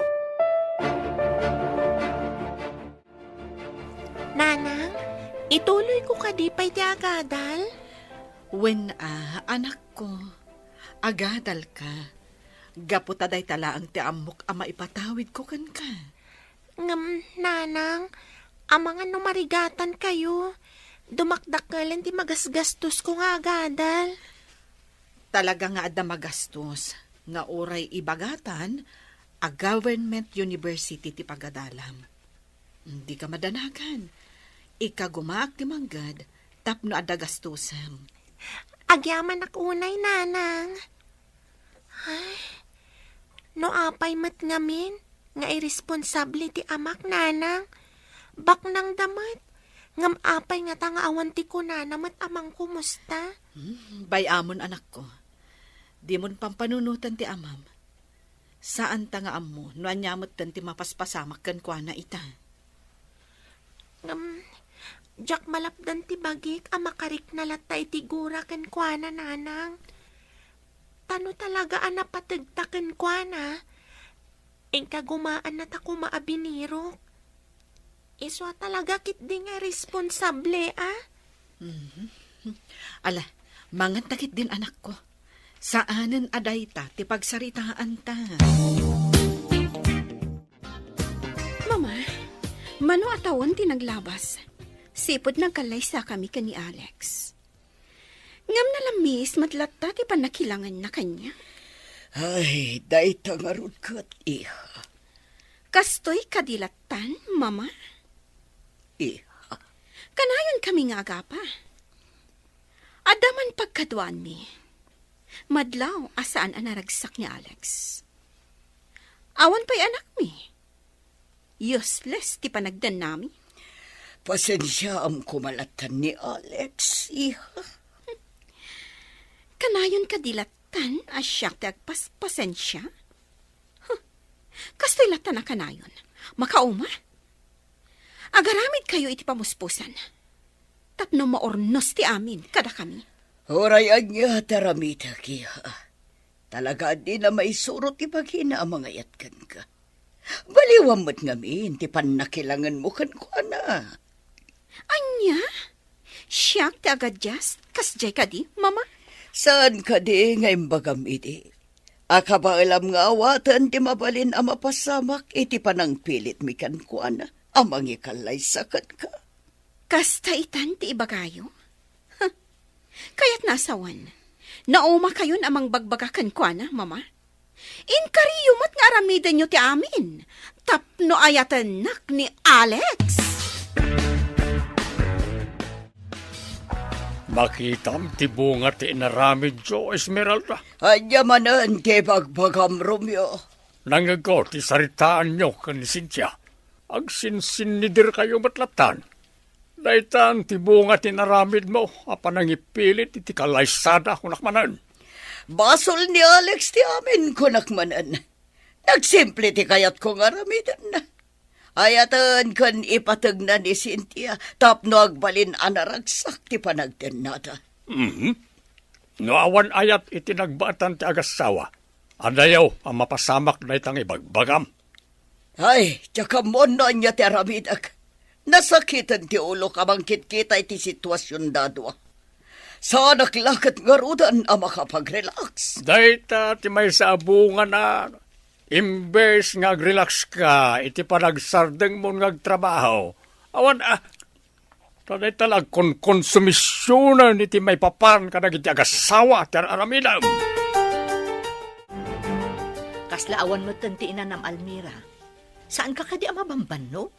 Nanang, ituloy ko kadipay ti agadal. Wen anak ko, agadal ka. Gaputaday tala ang ti amok ama ipatawid ko kan ka. Nanang, amang ano marigatan kayo. Dumakdakalan ti magasgastos ko nga agadal. Talaga nga adda magastos. Nga oray ibagatan, a government university ti pagadalam. Hindi ka madanagan. Ikagumaak ti manggad, tapno adda gastusan. Agyaman ak unay, nanang. Ay, no apay mat ngamin, nga irresponsable ti amak, nanang. Bak nang damat, ngam apay nga tanga awan ti kunana mat amang kumusta. Bayamon anak ko, di mon pampanunutan ti amam. Saan ta nga ammo, no anyamot tan ti mapaspasamak kan kwa na ita. Jak malapdan ti bagik a makarik na latay ti gura ken kuana, nanang. Tano talaga napatagtaken kuana. Engka gumaan na ta kumaabinirok. Iswa talaga kit di nga responsable, ah. Ala, mangan takit din anak ko. Saanen aday ta, ti pagsaritaan ta. Mama, mano atawan ti naglabas. Sipod nagkalaysa kami ka ni Alex. Ngam na lamis matlatta ti panakilangan na kanya. Ay, day tangarod kat iha. Kastoy kadilatan, mama. Iha. Kanayon kami nga agapa. Adaman pagkaduan mi. Madlaw asaan ang naragsak ni Alex. Awan pa'y anak mi. Useless ti panagdan nami. Pasensya am kumalatan ni Alex, iha. Kanayon kadilatan asyak ti agpaspasensya. Kastoy latan na kanayon. Makauma. Agaramid kayo iti pamuspusan. Tapno maornos ti amin kada kami. Horayan niya taramita kiha. Talaga di na may surot ipagina ang mga yatkan ka. Baliwam mo't ngamin, ti panakilangan mo kan ko na. Anya? Siyak ti agadjas, kasjay ka di, mama? Saan ka di ngayon bagam iti? Akaba alam nga awatan ti mabalin ang mapasamak, iti panang pilit mi kan ko na. Amang ikalay sakat ka. Kasta itan ti ibagayo? Huh. Kaya't nasawan. Nauma kayon amang bagbagakan ko na, mama? Inkariyo mat nga aramidan nyo ti amin. Tapno ayatan nak ni Alex. Makitam ti bunga ti inaramid jo, Esmeralda. Anya manan ti bagbagam Romeo. Nangago ti saritaan nyo kan ni Cynthia. Agsinsinnidir kayo matlatan. Daitan ti bunga ti naramid mo, apan ang ipilit iti kalaysada kunakmanan. Basol ni Alex ti amin kunakmanan. Nagsimple ti kayat ko nga ramidan na. Ayatan kan ipatag na ni Cynthia, tapno agbalin anaragsak ti panagden nata. No awan ayat itinagbatan ti agasawa. Adayaw ang mapasamak na itang ibagbagam. Ay, tsaka mo na niya ti aramidak. Nasakitan ti ulo kamangkit kita iti sitwasyon dadwa. Sa naklakat nga rudan ang makapag-relax. Dahita ti may saabungan na imbes nga relax ka, iti panagsardeng mo nga trabaho. Awan taday talag konsumisyonan iti may papan ka nagiti agasawa ti aramidam. Kaslaawan mo tanti inanam Almira. Saan ka kadi mabambannog?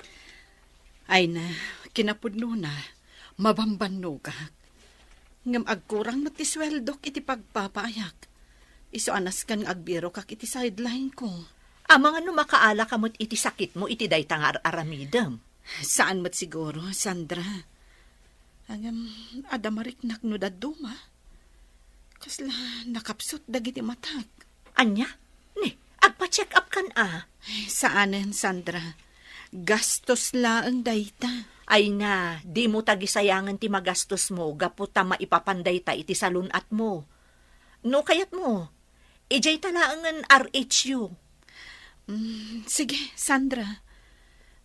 Ay na, kinapudno na, mabambanno ka. Ngam agkurang no ti sweldok iti pagpapayak. Iso anas kan agbiro kak iti sideline ko. Amang ano makaala ka mo't iti sakit mo iti day tangar aramidam. Saan mat siguro, Sandra? Agam, adamarik nakno daduma. Kasla nakapsot dagiti matag. Anya? Ni, agpa-check up kan Saanen, Sandra? Gastos laang dayta. Ay na, di mo tagisayangan ti magastos mo, gaputa maipapanday ta iti salunat mo. No kayat mo, ijay talaangan RHU. Sige, Sandra.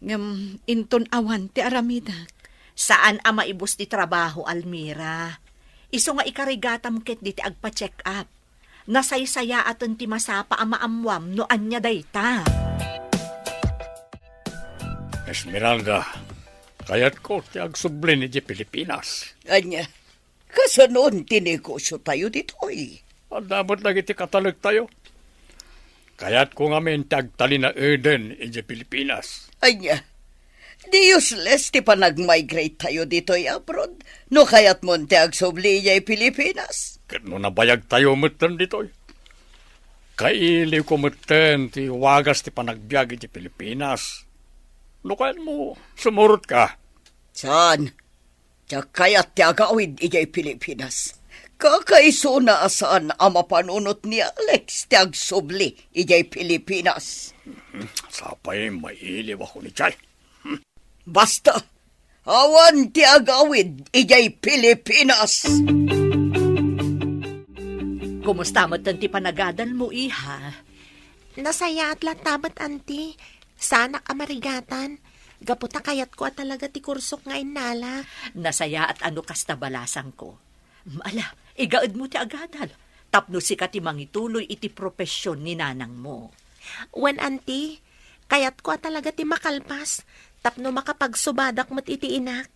Ngam, inton awan ti aramidak. Saan maibus ti trabaho, Almira? Iso nga ikarigatam ket di ti agpa-check up. Nasaysaya aton ti masapa amaamwam no anya dayta. Esmeralda, kayat ko ti agsublin iti Pilipinas. Anya, kasanon tinegosyo tayo ditoy. Dapat lagi ti katalag tayo. Kayat ko nga men tagtali na Eden iti Pilipinas. Anya, di useless ti panag-migrate tayo ditoy abroad. No kayat mo ti agsobli niya Pilipinas. Kat mo nabayag tayo mutan ditoy. Kaili ko mutan ti wagas ti panagbiag iti Pilipinas. No kayat mo, sumurot ka. Saan? Tiyak kayat ti agawid ijay Pilipinas. Kakaiso na asaan ang mapanunot ni Alex ti agsobli ijay Pilipinas. Sapay mailiw ako ni Chay. Basta, awan ti agawid ijay Pilipinas. Kumusta mo ti panagadan mo, iha? Nasaya at latabat, auntie. Sana kamarigatan. Gaputa kayat ko at talaga ti kursok nga inala. Nasaya at ano kasta balasan ko. Mala, igaad mo ti agadal. Tapno si ka ti mangituloy iti propesyon ni nanang mo. Wen, auntie, kayat ko at talaga ti makalpas. Tapno makapagsubadak mo't iti inak.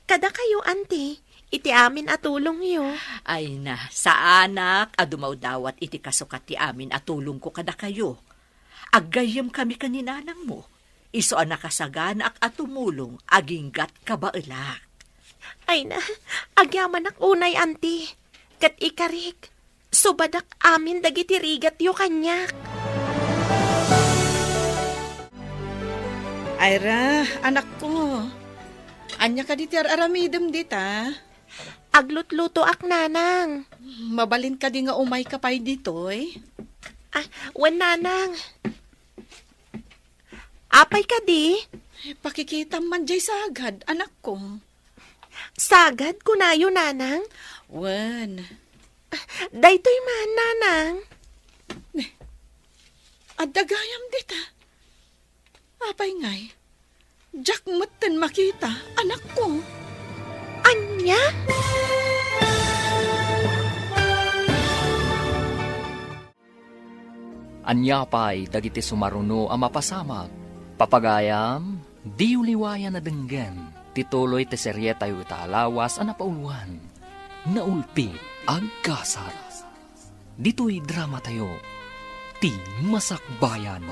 Kada kayo, auntie, iti amin atulong yo. Ay na, sa anak, adumaw dawat iti kasukat ti amin atulong ko kada kayo. Aggayam kami kaninanang mo. Iso anak kasaganak at tumulong, aginggat kabaelak. Ay na, agyaman ak unay, auntie. Kat ikarik, subadak amin dagiti rigat yo kanyak. Ayra, anak ko. Anya ka diti aramidem dita. Aglutluto ak nanang. Mabalin ka di nga umay ka pa'y ditoy. Wen nanang. Apay ka di? Pakikita man jay sagad, anak ko. Sagad kunayo nanang? Wen. Daytoy man nanang. Adagayam dita. Apay ngay. Jack mutten makita, anak ko. Anya? Anya pa'y dagiti sumaruno ang mapasamag. Papagayam, di uliwayan na denggan. Tituloy ti seryeta yu italawas ang napauluan. Naulpi agkasat. Dito'y drama tayo. Ti Masakbayan.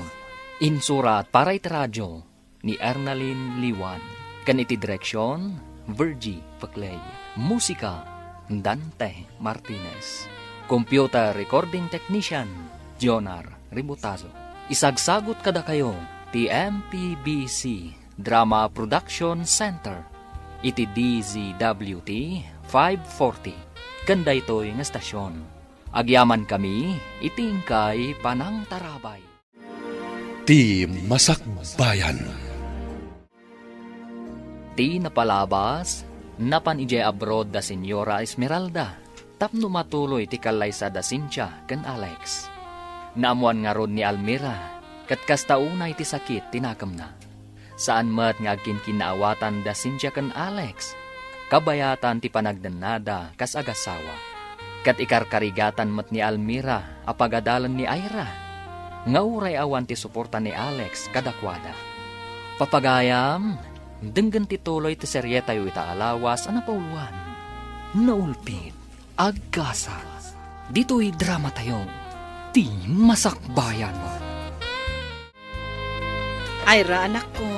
Insurat para iti radyo ni Ernalyn Liwan. Kan iti direksyon, Virgie Paclay. Musika, Dante Martinez. Computer recording technician, Jonar Ributazo. Isagsagot kada kayo, ti MPBC Drama Production Center. Iti DZWT 540. Kanda ito'y nga stasyon. Agyaman kami, itingkay panang tarabay. Ti Masakbayan. Ti napalabas, napan ijay abroad da Senyora Esmeralda, tapno matuloy ti kalaysa da Cynthia ken Alex. Naamuan nga rod ni Almira, kat kastaunay ti sakit tinakam na. Saan mat nga kininaawatan da Cynthia ken Alex, kabayatan ti panagdanada kas agasawa. Kat ikarkarigatan mat ni Almira apagadalan ni Ira, nga uray awan ti suporta ni Alex kadakwada. Papagayam, denggan ti tuloy ti seryeta yu itaalawas ana pauluan. Naulpit, agkasa, dito'y drama tayo, ti Masakbayan. Ira, anak ko.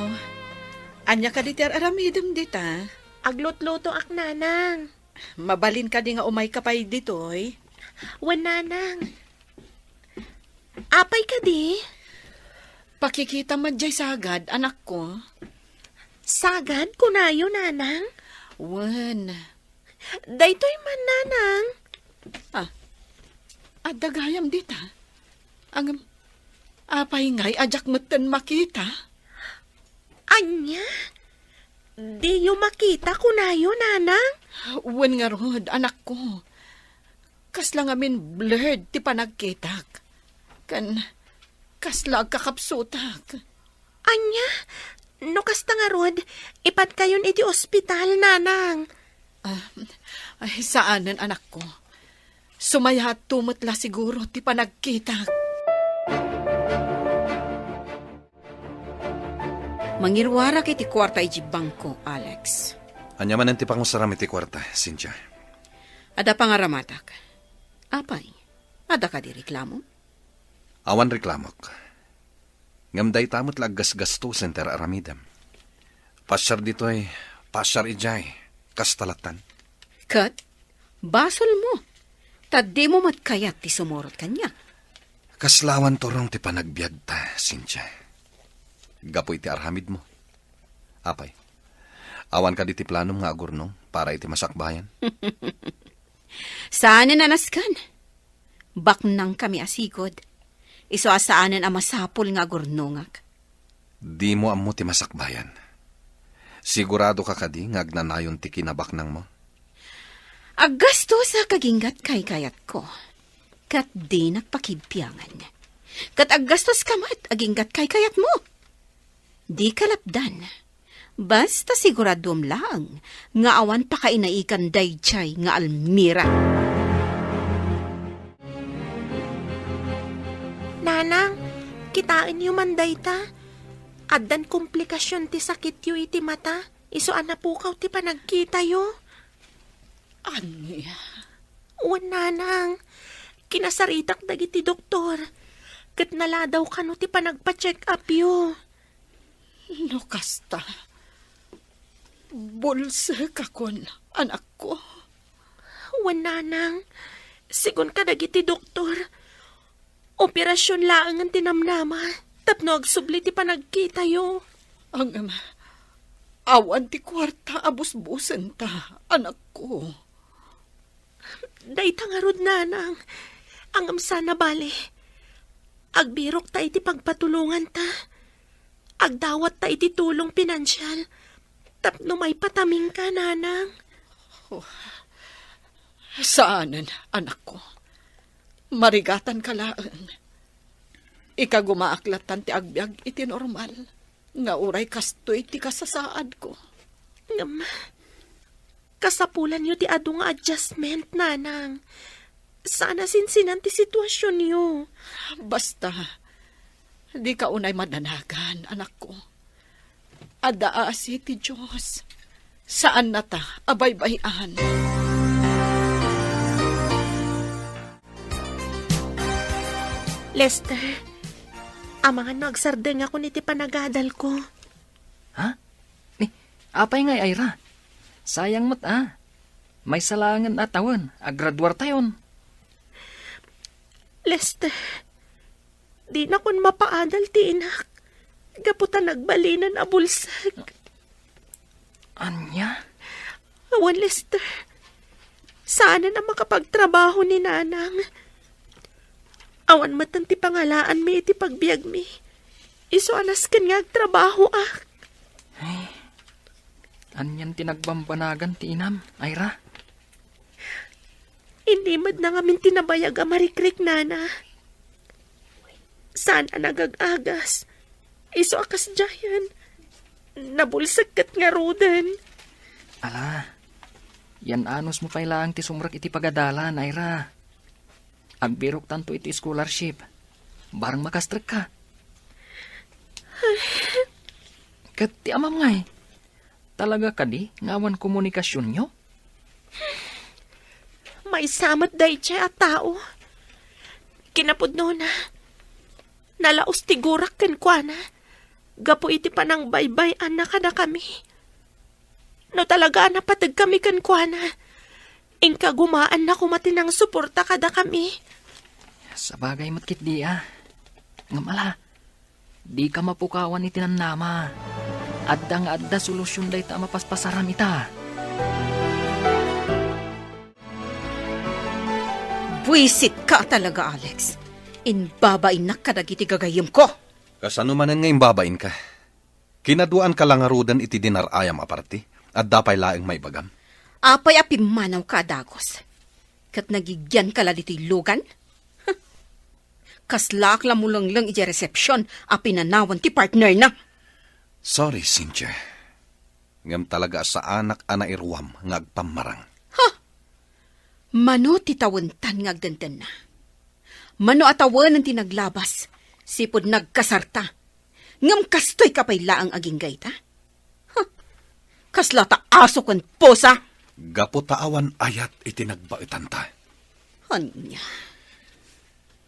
Anya ka di ti aramidem dita. Aglot-loto ak nanang. Mabalin ka di nga umay kapay ditoy. Wan nanang. Apay ka di? Pakikita madyay sagad, anak ko. Sagad kunayo nanang? Wan. Daytoy man nanang. Adagayam dita. Ang apay ngay ajak matan makita. Anya? Di yu makita kunayo nanang? Wan nga rod, anak ko. Kasla ngamin blurred ti panagkitak. Kasla kakapsutak. Anya? No kasta nga rod, ipat kayon iti ospital nanang. Ay, saanan anak ko? Sumayahat tumutla siguro ti panagkitak. Mangirwara kiti kwarta iti bangko, Alex. Anya man ti pangusaram iti kwarta, Cynthia. Ada pangaramatak. Apay, ada ka di reklamo? Awan reklamok. Ngamday tamot laggas gastusen ter aramidam. Pasyar dito'y, pasyar ijay, kastalatan. Kat, basol mo. Tadi mo matkayat ti sumorot kanya. Kaslawan torong ti panagbiag ta, Cynthia. Gapoy ti arhamid mo. Apay, awan ka di ti planom nga agurnong para iti Masakbayan. Saanan anaskan? Baknang kami asigod. Iso asaanan ang masapol nga gurnongak. Di mo ammo ti Masakbayan. Sigurado ka kadi nga agnanayon ti kinabaknang mo. Agasto sa kaginggat kay kayat ko. Kat di nakpakibpiangan. Kat agastos kamat aginggat kay kayat mo. Di kalapdan. Basta siguradom lang nga awan pa kainaikan dayjay nga Almira. Nanang, kitain yu manday ta. Addan komplikasyon ti sakit yu iti mata. Iso anapukaw ti panagkita yu. Anya? Wan nanang, kinasaritak dagiti doktor. Kat naladaw ka no ti panagpa-check up yu. No kasta. Bulsa ka kon, anak ko. Wan nanang, sigun ka dagiti doktor. Operasyon laang ang tinamnama. Tapno agsubli ti panagkita yu. Ang awan ti kwarta abus-busen ta, anak ko. Day tangarod nanang, ang sana bali. Agbirok ta iti pagpatulungan ta. Agdawat ta iti tulong pinansyal. Tapno may pataming ka, nanang. Saanan, anak ko? Marigatan ka laan. Ika gumaaklatan ti agbyag iti normal. Nga uray kastoy ti kasasaad ko. Kasapulan yu ti adu nga adjustment, nanang. Sana sinsinan ti sitwasyon yu. Basta, di ka unay madanagan, anak ko. Adaasi ti Diyos. Saan na ta abay-bayan? Lester, amangan nagsardeng ako niti panagadal ko. Ha? Apay ngay Ira? Sayang mat May salangan atawan, agradwar tayon. Lester, di na kun mapaadal ti inak. Gaputan nagbalinan a bulsag. Anya? Awan, Lester. Sana na makapagtrabaho ni nanang. Awan matan ti pangalaan mi iti pagbiag mi. Iso anas ken nga agtrabaho Anyan tinagbambanagan ti inam, Ira. Hindi mad na ngamin tinabayag a marikrik nana. Saan nagagagas? Iso akas jayan. Nabulsak kat nga roden. Ala, yan anos mo pailang ti sumrak iti pagadalan, Ira. Agbirok tanto iti scholarship. Barang makastrek ka. Kat ti amam nga talaga ka di ngawan komunikasyon nyo? May samat day siya at tao. Kinapudno na. Nalaos ti gurak ken kuana. Gapo iti panang baybay anak na kami. No talaga napatag kami ken kuana. Ingka gumaan na kumatinang suporta kada kami. Sa bagay matkit di Ngamala, di ka mapukawan iti nanama. Adda solusyon day ta mapaspasaram ita. Buisit ka talaga, Alex. Inbabain na kadagiti gagayim ko. Kasano manan ngayon babain ka? Kinaduan ka lang arudan iti dinarayam aparti at dapay laeng may bagam. Apay apimanaw ka, Dagos. Kat nagigyan ka la diti lugan? Kaslak la mo lang iti resepsyon a pinanawan ti partner na. Sorry, Cynthia. Ngam talaga sa anak ana irwam ngagpamarang. Mano ti tawentan ngagdandan na. Mano atawan ang tinaglabas. Sipod nagkasarta. Ngam kastoy kapay laang aging gayta. Kaslata aso kan posa. Gapo taawan ayat itinagbaitan ta. Anya.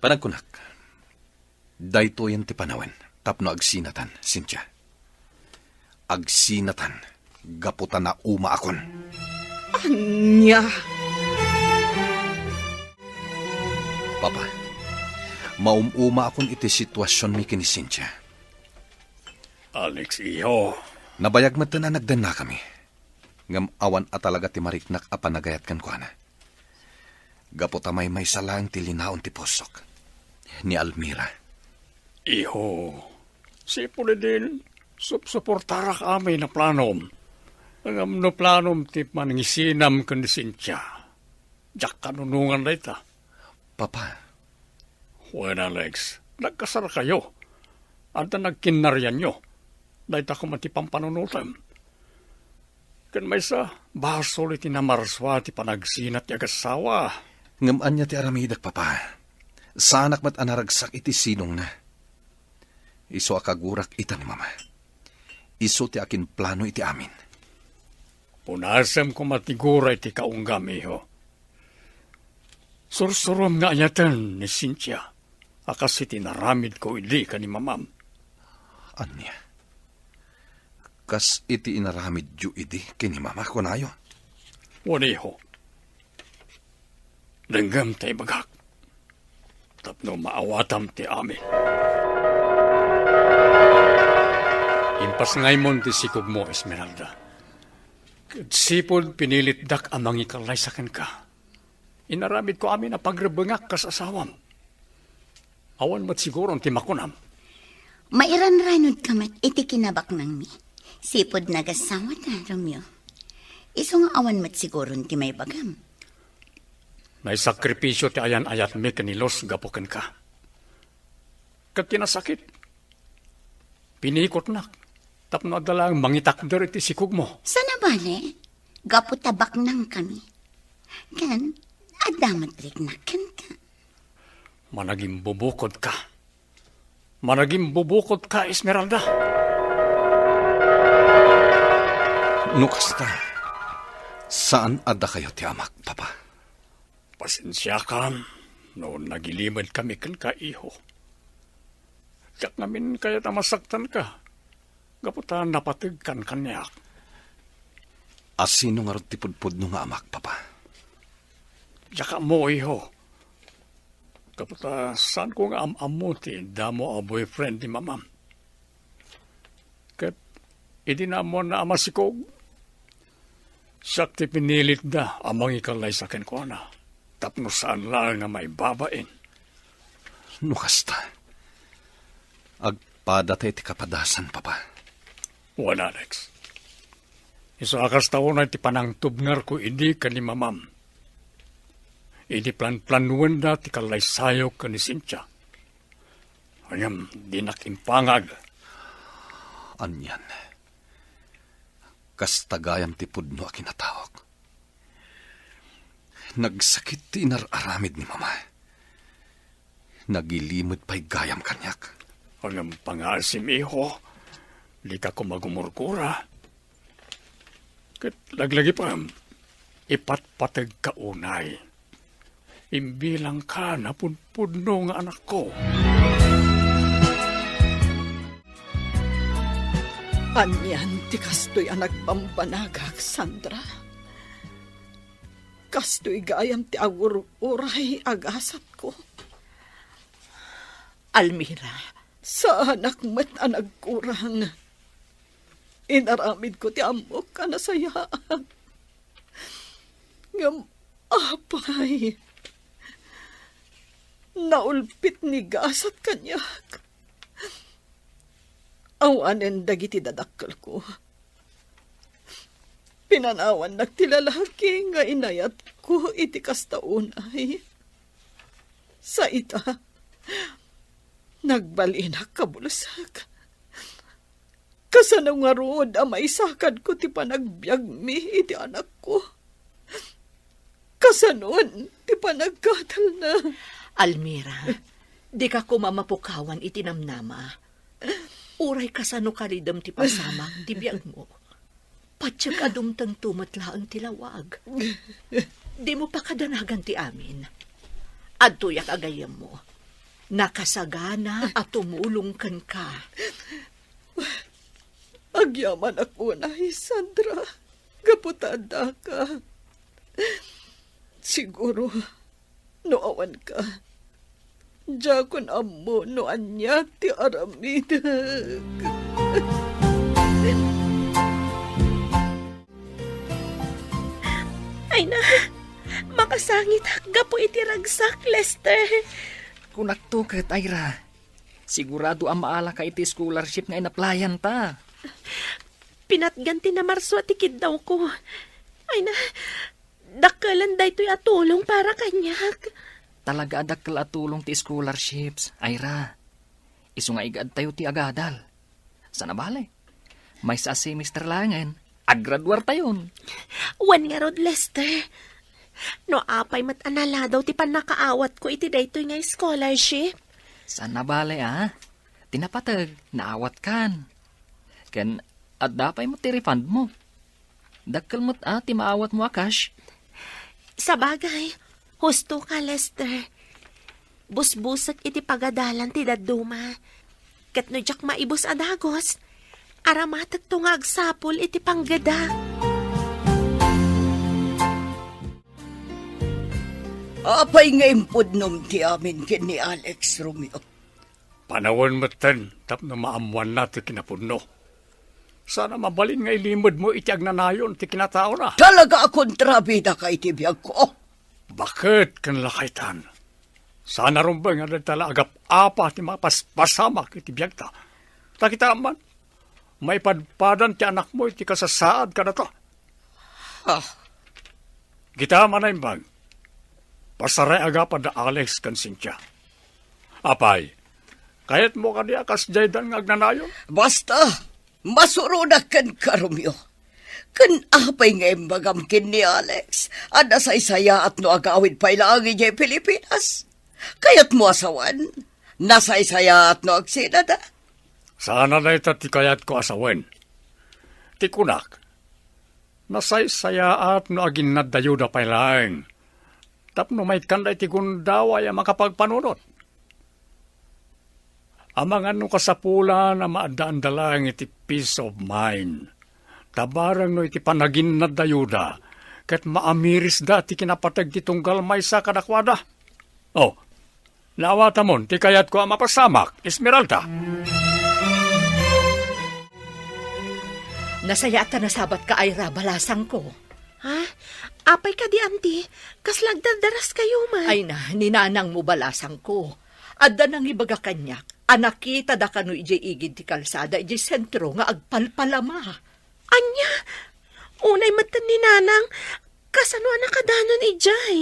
Panagkunak. Dayto yan ti panawen. Tapno agsinatan, Cynthia. Agsinatan. Gaputa na uma akon. Anya. Papa, maumuma akon iti sitwasyon mi kini Cynthia. Alex, iyo. Nabayag mata na nagdan na kami. Ngam awan at talaga ti mariknak a panagayat kan ko na. Gaputa may salang ti linaon ti posok. Ni Almira. Iho, si din, suportara kami na planom. Ang no planom ti manangisinam kan ni Cynthia. Jak kanunungan na ita. Papa. Well, Alex, nagkasara kayo. At nagkinaryan nyo. Dahil ako matipampanunutan. Kan may sa basol iti namarswa ti panagsinat ti agasawa. Ngam anya ti aramidak, Papa. Sanak mat anaragsak iti sinong na. Iso akagurak ita ni Mama. Iso ti akin plano iti amin. Punasam ko matigura iti kaunggam, iho. Sursurom nga ayatan ni Cynthia. Akas iti naramid ko ili ka ni Mamam. Anya? Kas iti inaramid yu idi kini Mama ko nayo? Waniho. Langgam tayo bagak. Tapno maawatam ti amin. Impas ngay mon ti sikog mo, Esmeralda. Sipod pinilit dak amang ikalay sa ka. Inaramid ko amin na pagrebengak kas asawam. Awan mat siguro ti makunam. Mairan-ranod kamat iti kinabak nang mi. Sipod nagasawat na, Romeo. Iso nga awan mat siguro ti may bagam. Naisakripisyo ti ayan-ayat mi kanilos gapukan ka. Kat kinasakit. Pinikot nak. Tapno adalang mangitakder iti sikog mo. Sana bale, gapu tabak nang kami. Kan, adamat rignakan ka. Managing bubukod ka. Managing bubukod ka, Esmeralda. Nukasta, saan ada kayo ti amak, Papa? Pasensya ka, noon nagilimad kami kan ka, iho. Yak namin kaya tamasaktan ka. Gaputan napatig kan kanyak. Asino nga ti pudpud no nga amak, Papa? Yaka mo, iho. Kaputa, saan ko nga am-amo ti damo a boyfriend ni Mamam? Kat, idinamo na amasikog. Siyak ti pinilit amang ikalay sa akin ko na. Tapno saan lang nga may babain. Nukasta. Agpada tayo ti kapadasan, Papa. Wan, Alex. Isa akas taon na ti panangtubngar ko ini ka ni mamam. Ini plan-planuan na ti kalaysayo ka ni Cynthia. Ayam, di nakimpangag. Anyan. Kastagayam ti pudno a kinatawag. Nagsakit ti inararamid ni Mama. Nagilimod pa'y gayam kanyak. Ayam pangasim, iho. Di ka ko magumurkura. Kat laglagi pa, ipatpatag ka unay. Imbilang ka na punpudno nga anak ko. Anyan, ti kastoy ang nagpambanagag, Sandra. Kastoy gayam ti agur-uray agasat ko. Almira, sa anak mat ang nagkurang. Inaramid ko ti amok ka na sayaan. Ngam, apay. Naulpit ni gasat kanyak. Awanen dagiti dadakkel ko. Pinanawan nagtilalaki nga inayat ko iti kastaunay. Sa ita, nagbalinak kabulasak. Kasano nga rood may sakad ko ti panagbiag mi iti anak ko. Kasanon ti panagkatal na. Almira, di ka kumamapukawan iti namnama. Uray kasano karidam ti pasamak ti biyag mo. Patsyak adumtang tumatlaang tilawag. Di mo pa kadanagan ti amin. Adtuyak agayam mo. Nakasagana at tumulong kan ka. Agyaman ako na, Sandra. Kaputada ka. Siguro, noawan ka. Jakon amo no anya ti aramid. Ay na, makasangit gapo iti ragsak, Lester. Kung naktukat, Ira, sigurado ang maala ka iti scholarship nga inaplayan ta. Pinatganti na Marso at ikid daw ko. Ay na, dakalan da ito'y atulong para kanyak. Talaga adakkel atulong ti scholarships, Ira. Isu nga igad tayo ti agadal. Sana bale? May sa semester langan, aggraduar tayon. Wan nga rod, Lester. No apay mat anala daw ti panakaawat ko iti daytoy nga scholarship. Sana bale, Tinapatag, naawat kan. Ken, at dapay mo ti refund mo. Dakkel mo't ti maawat mo cash. Sa bagay, husto ka, Lester. Busbusak iti pagadalan ti daduma. Kat no jak maibos adagos, aramatag tungag sapul iti panggada. Apay nga impudnom ti amin kin ni Alex Romeo. Panawon matan, tapno maamuan na ti kinapudno. Sana mabalin nga ilimod mo iti agnanayon ti kinatao na. Talaga kontrabida ka iti biyag ko. Bakit kan lakaitan? Sana rin ba nga nagtala agap-apa ti mapaspasamak iti biyagta? Takita man, may padpadan ti anak mo iti kasasaad ka na to. Kita man na imbag. Pasaray agapan da Alex kan Cynthia. Apay, kayat mo kaniya kas jaydan nga agnanayon? Basta, masurunak kan ka, Romeo. Kan apay nga imbagam kin ni Alex, ada saysaya at no agawid pa ilang ijay Pilipinas. Kayat mo asawan, nasaysaya at no agsinada. Sana na ito ti kayat ko asawen. Ti kunak, nasaysaya at no aginadayo da pa ilang. Tapno may kanday ti gundaway ang makapagpanunot. Amang ano kasapulan na maadaan dalang iti peace of mind. Tabarang no iti panagin na dayuda, kat maamiris da ti kinapatag ti tunggal may sa kadakwada. Oh, naawata mon, ti kayat ko ang mapasamak, Esmeralda. Nasaya ta nasabat ka, Ira, balasang ko. Ha? Apay ka di, auntie. Kas lagdadaras kayo man. Ay na, ninanang mo balasang ko. Adda nang ibaga kanyak, anakita da kano ijay igid ti kalsada, ijay sentro nga agpalpalama. Anya, unay matan ni nanang, kasano nakadanon ijay.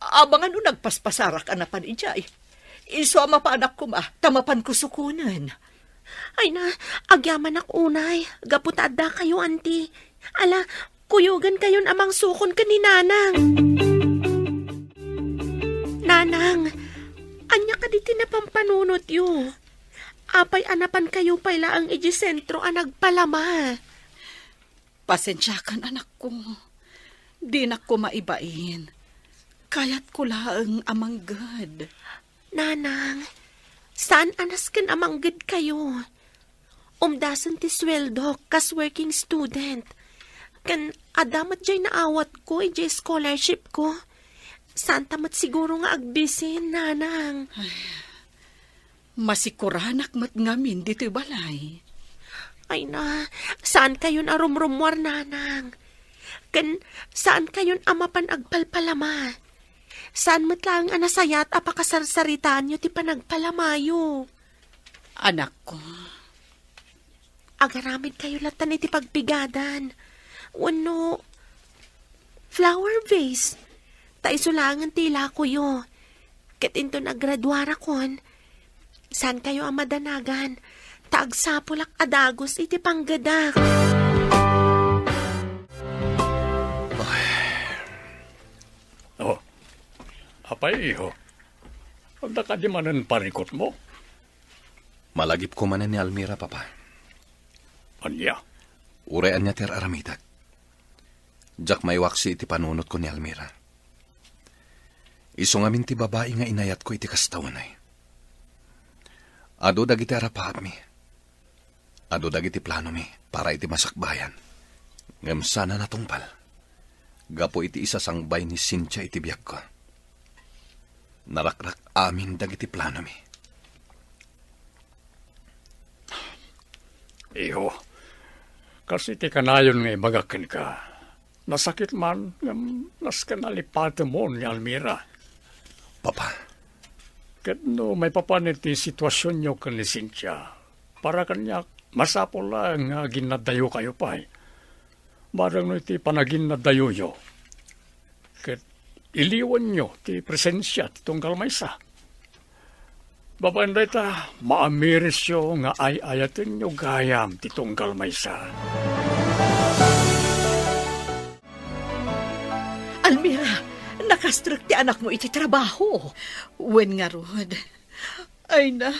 Abangan no nagpaspasarak anapan ijay. Iso ama pa anak ko tamapan ko sukunan. Ay na, agyaman ak unay, gaputadda kayo, auntie. Ala, kuyugan kayon amang sukon ka ni nanang. Nanang, anya ka di tinapampanunot yu. Apay anapan kayo pala ang ijisentro ang nagpalama. Pasensyakan anak ko. Di na ko maibain. Kayat ko laang amanggad. Nanang, saan anasken amanggad kayo? Umdasan ti sweldo kas working student. Kan adamat jay naawat ko ijay scholarship ko. Saan tamat siguro nga agbisin, nanang? Masikuranak mat ngamin dito balay. Ay na, saan kayon arumrumwar, nanang? Kan saan kayon amapan agpalpalama? Saan matlang anasayat apakasarsaritaan nyo ti panagpalamayo? Anak ko, agaramid kayo latan iti pagpigadan. Wano, flower vase. Taisulangan tila ko yo. Ket into naggraduara kon. Saan kayo ang madanagan? Taagsapulak adagos iti panggadak. Oh, apay iho. Pagda ka di manan parikot mo. Malagip ko manan ni Almira, papa. Anya? Urean niya ter aramidag. Jak may waksi iti panunot ko ni Almira. Iso ngamin ti babae nga inayat ko iti kastawanay. Ado dagiti arapaat mi. Ado dagiti plano mi para iti masakbayan. Ngem sana natungpal. Gapo iti isasangbay ni Cynthia iti biyak ko. Narakrak amin dagiti plano mi. Iho, kasi ti kanayon nga ibagakin ka. Nasakit man, nas ka nalipate mo ni Almira. Papa. Kat no may papanit ti sitwasyon nyo kan ni Cynthia. Para kanya masapol lang nga ginadayo kayo pa. Barang no iti panagin na dayo yo. Kat iliwan nyo ti presensya ti tunggal maysa. Babanday ta, maamiris yo nga ay-ayatin nyo gayam ti tunggal maysa. Almira, nakastruk ti anak mo iti trabaho. wen nga rod. Ay na,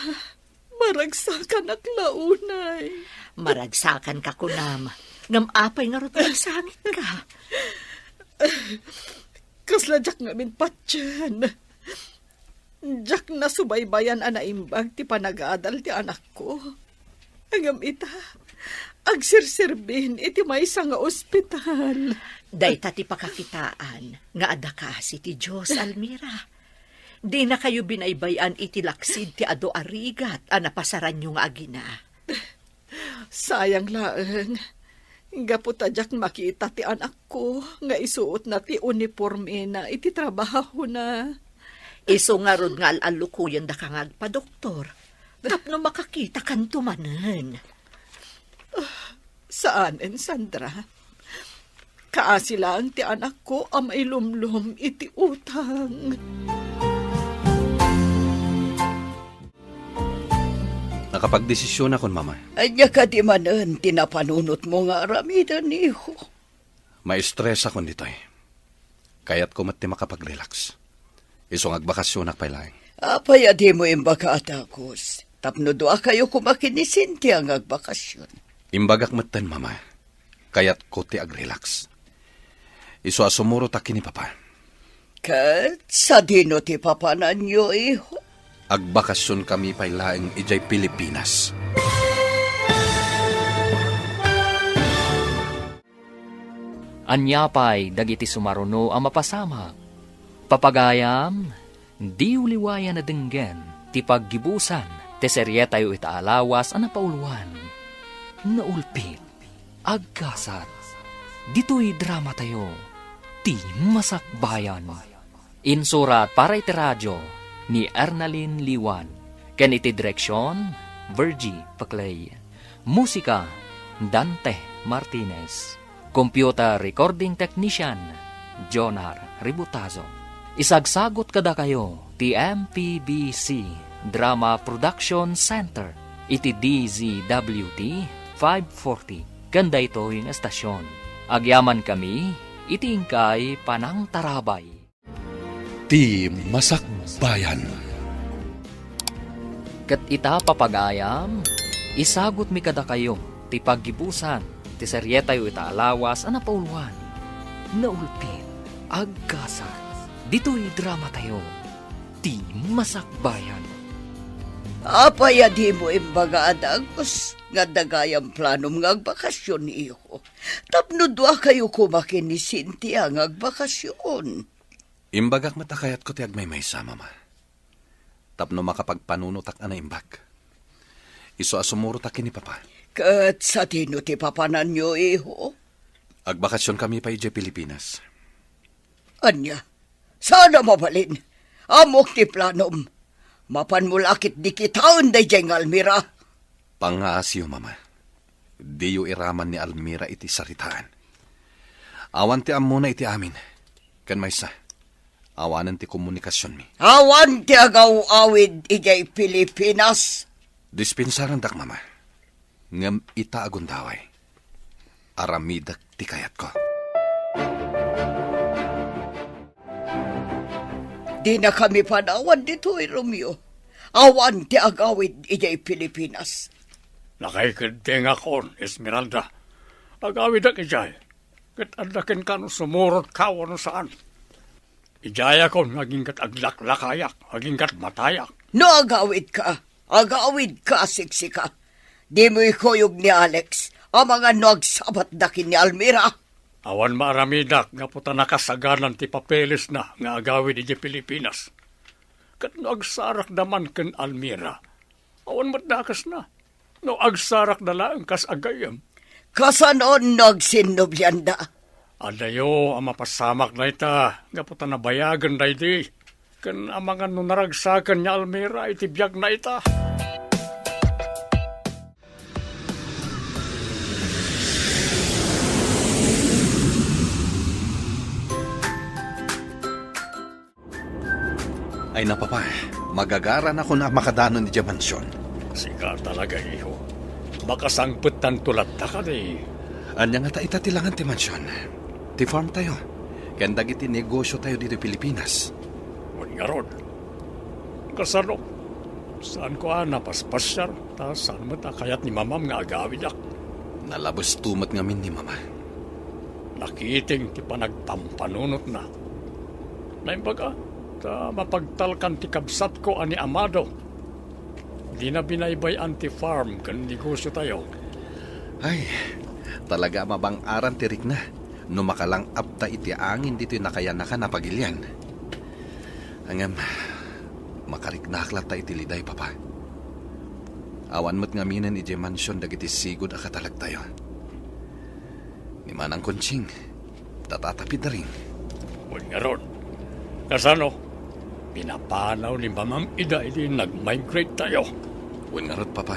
maragsakan ak launay. Maragsakan ka kunam. Ngam apay nga rot sangit ka. Kasladyak ngamin patyan. Jak na subaybayan anaimbag ti panag-aadal ti anak ko. Agam ita, agsirsirbin iti maysa nga ospital. Dayta ti pakakitaan nga adaka si ti Diyos, Almira. Di na kayo binaybayan iti laksid ti ado arigat a napasaran nyo nga agina. Sayang laeng. Gaputadyak makita ti anak ko nga isuot na ti uniforme na iti trabaho na. Iso nga rod nga alalukuyan da kang agpa-doktor. Tapno makakita kan tumanen. Saan, Sandra? Kaasi lang ti anak ko ang mailumlum iti utang. Nakapagdesisyon akon, mama. Anya ka di manan, tinapanunot mo nga aramidan, iho. Ma-stress akon dito eh. Kaya't ko mati makapag-relax. Isong agbakasyon akpailaing. Apay adi mo imbaka atakos. Tapno doa kayo kumakin ni Cynthia ang agbakasyon. Imbagak matan, mama. Kaya't ko ti ag-relax. Iso asumuro takin ni papa. Kat sa dino ti papanan nyo, iho. Agbakasyon kami pailaing ijay Pilipinas. Anyapay dagiti sumaruno ang mapasama. Papagayam, di uliwayan na denggen, ti paggibusan, ti seryetayo itaalawas ang napauluan. Naulpit, agkasat, dito'y drama tayo, ti masakbayan. Insurat para iti radyo, ni Ernalyn Liwan. Ken iti direksyon, Virgie Paclay. Musika, Dante Martinez. Computer recording technician, Jonar Ributazo. Isagsagot kada kayo, ti MPBC Drama Production Center. Iti DZWT 540. Kanda ito yung estasyon. Agyaman kami, iti ingkay Panang Tarabay. Ti Masakbayan. Kat ita papagayam, isagot mi kada kayo, ti paggibusan, ti seryeta yu ita alawas, anapauluan, naulpin, agkasat, dito'y drama tayo, ti Masakbayan. Apaya di mo imbaga adagos, nga dagayang planom nga agbakasyon iho. Tapno dua kayo kumakin ni Cynthia nga agbakasyon. Imbagak matakayat ko ti agmay may sama, ma. Tapno makapagpanunutak na imbag. Iso asumuro takin ni Papa. Kat sa tino ti papanan nyo iho? Agbakasyon kami pa ije Pilipinas. Anya, sana mabalin. Amok ti planom. Mapanmulakit di kitaon day jeng Almira. Pangaasyo, Mama. Di yu iraman ni Almira iti saritaan. Awan ti amuna iti amin. Kan maysa, awanan ti komunikasyon mi. Awan ti agaw-awid ijay Pilipinas. Dispensaran dak, Mama. Ngam ita agundaway. Aramidak ti kayat ko. Di na kami panawan dito, Romeo. Awan ti agawid ijay Pilipinas. Nakikinding ako, Esmeralda. Agawid ak ijay. Kat adakin ka no sumurot ka no saan. Ijay ako naging kat aglaklakayak, naging kat matayak. No agawid ka siksika. Di mo ikuyog ni Alex, ang mga nagsabat dakin ni Almira. Awan maramidak nga puta nakasaganan ti papeles na nga agawid iti Pilipinas. Kat no agsarak daman ken Almira. Awan matdakas na. No agsarak na lang kas agayam. Kasanon nagsinubyanda. Adayo ang mapasamak na ita. Nga puta nabayagan na iti. Ken ang mga nunaragsakan ni Almira iti biyag na ita. Ay na, Papa, magagaran ako na makadanon ni Diamansyon. Sika talaga, iho. Baka sangputan tulat ta ka di. Anya nga ta itatilangan ti mansyon. Ti farm tayo. Kaya dagiti negosyo tayo dito Pilipinas. Ngun nga ron. Kasano? Saan ko napaspasyar? Ta saan mo ta kayat ni mamam nga agawid ak? Nalabos tumat ngamin ni Mama. Nakiting ti panagpampanunot na. Naimbaga, ta mapagtalkan ti kabsat ko ani Amado. Di na binaybay anti-farm kan negosyo tayo. Ay, talaga mabang-aran tirik na. No makalang apta iti angin dito nakayanakan na pagilyan. Angam, makariknaklat ta iti liday, Papa. Awan mo't ngaminan iti mansyon dagiti sigod akatalag tayo. Ni Manang Kunching, tatatapid na rin. Huwag nga ron. Kasano? Pinapanaw ni Mamam Ida iti nag-migrate tayo. Huwag nga ron, Papa.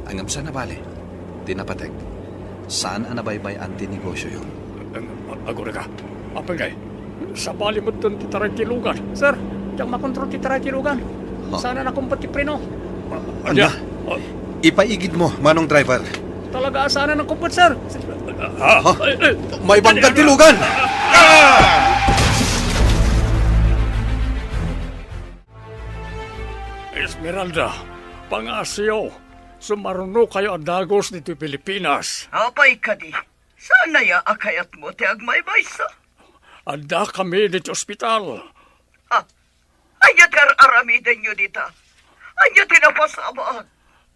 Angam sana bale. Tinapatek. Saan anabaybay anti negosyo yun? Agora ka. Apagay. Sa bali mo doon titaray tilugan. Sir, diyang makontrol titaray tilugan. Sana na kumpat ti preno. Anya? Ipaigid mo, manong driver. Talaga sana na kumpat, sir. May bangkang tilugan! Esmeralda, pangasyo. Sumaruno kayo ang dagos dito Pilipinas. Apay ka di. Sana ya akayat mo ti agmaybay sa. Anda kami dito ospital. Anyat aramidan nyo dita. Anyat tinapasabaan.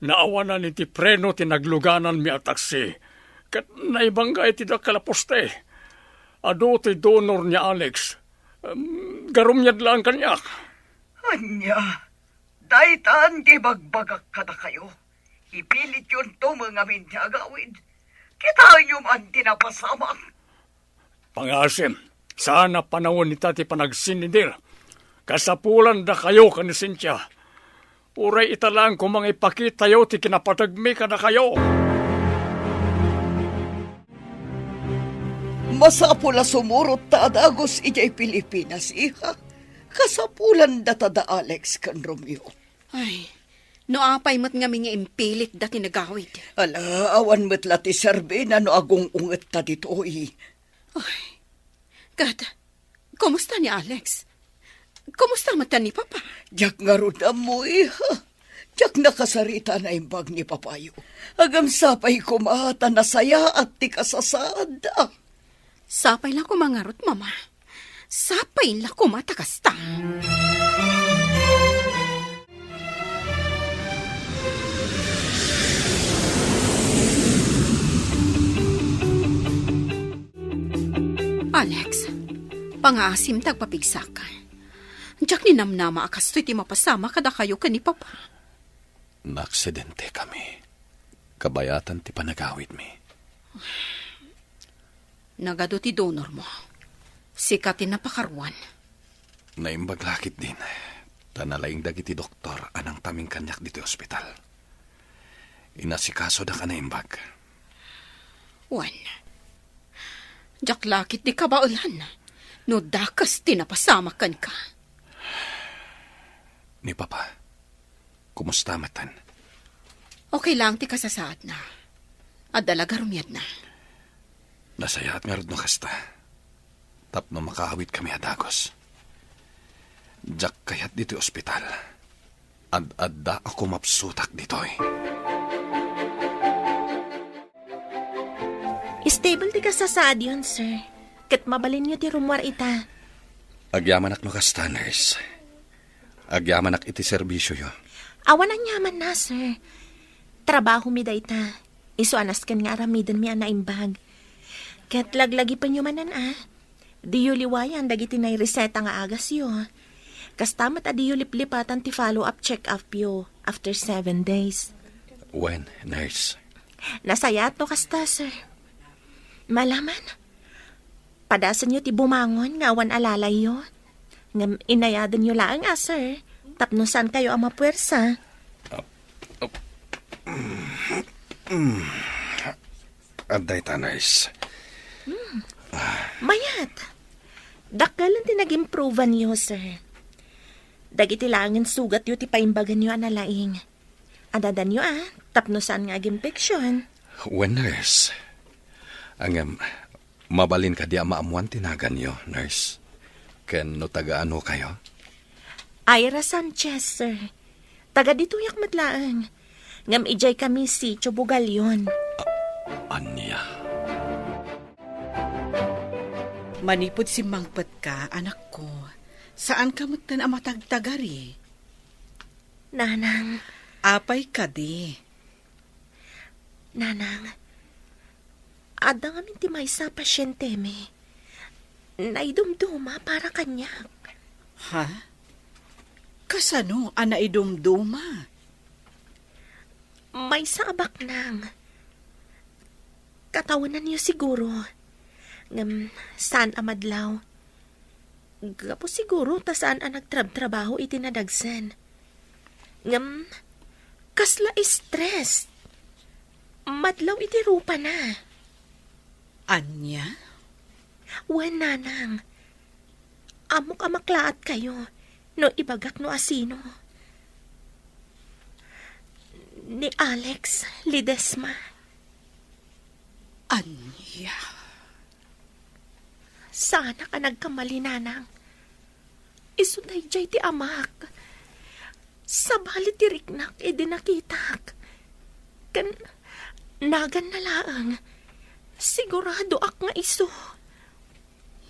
Naawanan iti preno tinagluganan mi at taksi. Kat naibangga iti kalaposte. Ado ti donor niya Alex. Garumyad lang kanyak. Anya, daitan di bagbagak kada kayo. Ipilit yun tumangamin ti agawid. Kita nyo man tinapasamak. Pangasim, sana panahon ni tati panagsinindir. Kasapulan da kayo ka ni Cynthia. Uray italang kung mga ipakita yo ti kinapatagmi ka na kayo. Masapula sumurot ta adagos ijay Pilipinas, iha. Kasapulan da tada Alex kan Romeo. Ay, no apay mo't nga mga impilit dati nagawid. Ala, awan mo't lati serbe na no agong unget ta dito, Kat, kumusta ni Alex? Kumusta mata ni Papa? Jak nga ruda mo, iha. Jak nakasarita na imbag ni Papayo. Agam sapay kumata na saya at ti kasasad. Sapay lang kumangarot, Mama. Sapay lang kumatakasta. Alex, pang-aasim tagpapigsa ka. Diyak ni namnama akas to'y ti mapasama kada kayo ka ni Papa. Naaksidente kami. Kabayatan ti panagawid mi. Nagado ti donor mo. Sikatin na pakaruan. Naimbaglakit din. Tanalaing dagiti doktor anang taming kanyak dito ospital. Inasikaso da ka na imbag. Juan, diyak lakit di kabaulan. No dakas tinapasama kan ka. Ni Papa, kumusta matan? Okay lang ti kasasaad na. At dalaga rumiyad na. Nasaya at meron no kasta. Tapno makahawit kami adagos. Diyak kayat dito ospital. Ad-adda ako mapsutak ditoy. Stable ti kasasaad yun, sir. Kat mabalin niyo ti rumwar ita. Agyamanak no kasta, nurse. Agyamanak iti serbisyo yo. Awan ang yaman na, sir. Trabaho mi da ita. Iso anas kan nga aramidan mi anaimbag. Kat laglagi pa nyo manan Di yu liwayan dagiti na reseta nga agas yo. Kastamat adi yu liplipatan ti follow-up check-up yo after 7 days. When, nurse? Nasayat no kasta, sir. Malaman. Padasan nyo ti bumangon nga awan alalay yo. Ngam inayadan nyo lang sir. Tapno saan kayo ang mapuwersa? Aday ta, nurse. Mayat. Dakgalan ti nag-improvean nyo, sir. Dagiti langin sugat yu ti paimbagan nyo analaing. Adadan nyo tapno saan nga agimpeksyon. When, nurse? Ang mabalin ka di maamuan tinagan nyo, nurse. Ken no taga-ano kayo? Ira Sanchez, sir. Taga dituyak matlaang. Ngam ijay kami si Chobugalyon. Anya? Manipod si Mangpat ka, anak ko. Saan ka matan amatagtagari? Nanang. Apay ka di. Nanang. Adang amin ti maysa pasyente mi. Naidumduma para kanya. Ha? Kasano ang naidumduma? May sabak nang. Katawanan niyo siguro. Ngam, saan amadlaw? Gapo siguro ta saan ang nagtrab-trabaho iti nadagsan. Ngam, kasla stress. Madlaw iti rupa na. Anya? Wan nanang. Amok amaklaat kayo. No ibagak no asino. Ni Alex Lidesma. Anya? Sana ka nagkamali, nanang. Isunay jay ti amak. Sabali ti riknak nakita. Kan nagan na laang. Sigurado ak nga iso.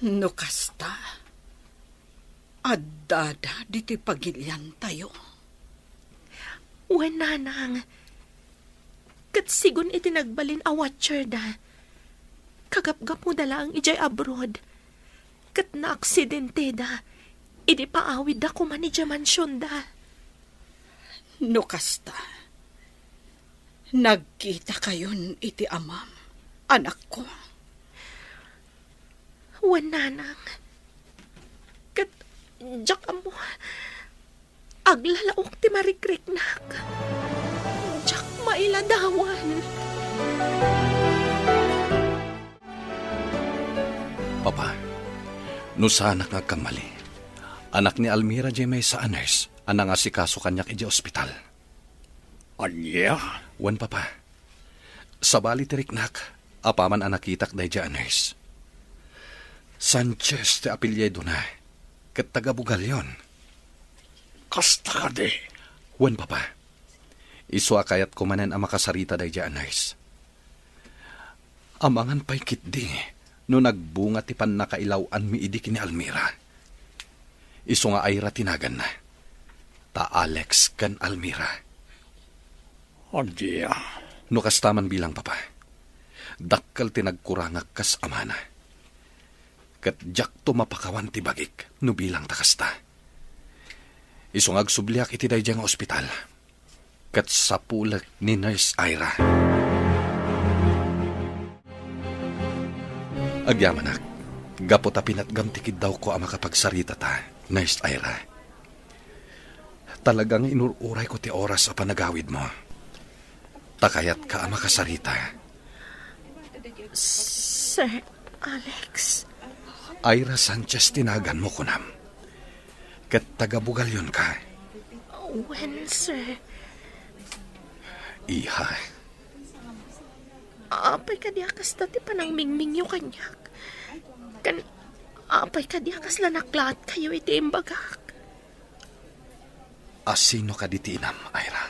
No kasta. Adada diti pagilyan tayo. Wen nanang. Kat sigun iti nagbalin a watcher da. Kagapgap mo dala ang ijay abroad. Kat na aksidente da. Idi paawid da kuman ijay mansyon da. No kasta. Nagkita kayon iti amam. Anak ko. Wen nanang. Kat Jack amo. Aglalaok ti marikriknak. Jack mailadawan. Papa, no sana nga kang mali. Anak ni Almira jay may sa nurse, anang asikaso kanyak iji ospital. Anya? Wan papa, sa bali tiriknak, apaman anakitak day jay nurse. Sanchez te apelyido na, kat taga-bugal yon. Kasta ka di. Wan papa, iso akayat kumanen ang makasarita day jay nurse. Amangan pa'y kitdi, no nagbunga ti pan nakailawan mi idi kini Almira. Iso nga ayra tinagan na. Ta Alex kan Almira. Anya? No kastaman bilang papa. Dakkal tinagkurangak kas amana. Kat jak to mapakawan ti bagik no bilang takasta. Iso nga agsubliak iti dayjay nga ospital. Kat sapulag ni Nurse Ira. Agyamanak, gapot a pinatgamtikid daw ko ang makapagsarita ta, Nurse Ira. Talagang inururay ko ti oras a panagawid mo. Takayat ka ang makasarita. Sir Alex. Ira Sanchez tinagan mo kunam. Kat taga-bugal yun ka. When, sir? Iha, Apay kadiakas dati panang mingmingyo kanyak. Kan, apay kadiakas lanaklat kayo iti imbagak. asino ka ditinam, Ira?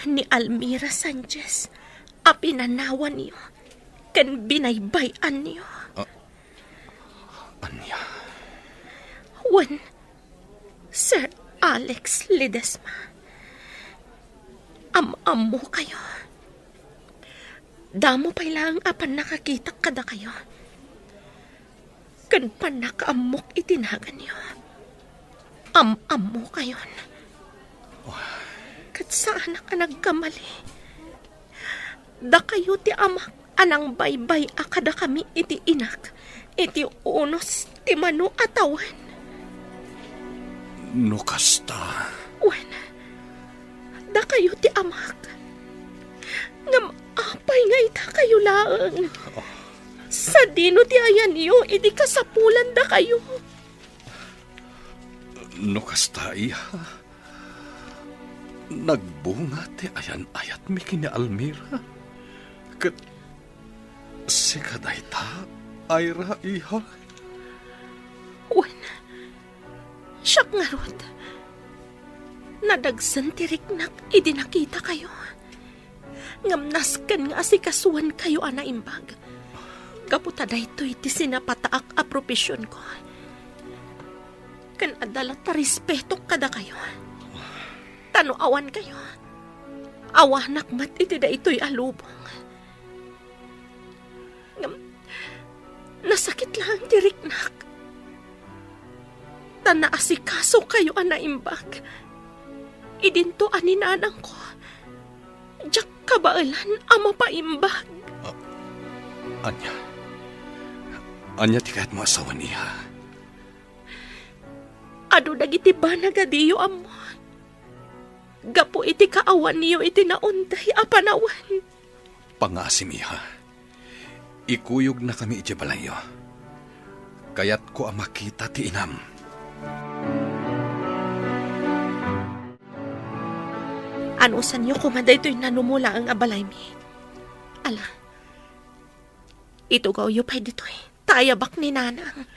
Ni Almira Sanchez, apinanawan niyo. Kan binaybayan niyo. Anya? When, Sir Alex Ledesma, am mo kayo. Damo pa lang apan nakakita kada kayo. Kan panakaamok itinagan niyo. Am mo kayo. Kat saan ka nagkamali? Da kayo ti amak, anang baybay akada kami iti inak, iti unos ti mano atawan. No kasta. Wen, da kayo ti amak. Ngam apay nga ita kayo laang. Sa dino ti ayan niyo, iti kasapulan da kayo. No kasta, iha. Nagbunga ti ayan-ayat mi kini Almira. Kat si kadayta, Ira, iha. Wen, siyak nga rod. Nadagsan tiriknak, idi nakita kayo. Ngamnaskan nga asikasuan kayo anaimbag. Kaputa daytoy ti sinapataak a propesyon ko. Kan adala ta respeto kada kayo. Tanoawan kayo. Awanak mat iti daytoy alubong. Nasakit lang tiriknak. Tanaasikaso kayo anaimbag. Idinto aninanang ko. Diyak kabailan ama paimbag. Anya ti kahit mo asawan niya. Ado dagiti ba nagadiyo amo? Gapo iti kaawan niyo iti naunday apanawan. Pangasim, iha. Ikuyog na kami iti balayo. Kayat ko ang makita ti inam. Anusan niyo kumaday to'y nanumula ang abalay mi. Ala, ito gaw yu pa'y dito'y. Tayabak ni nanang.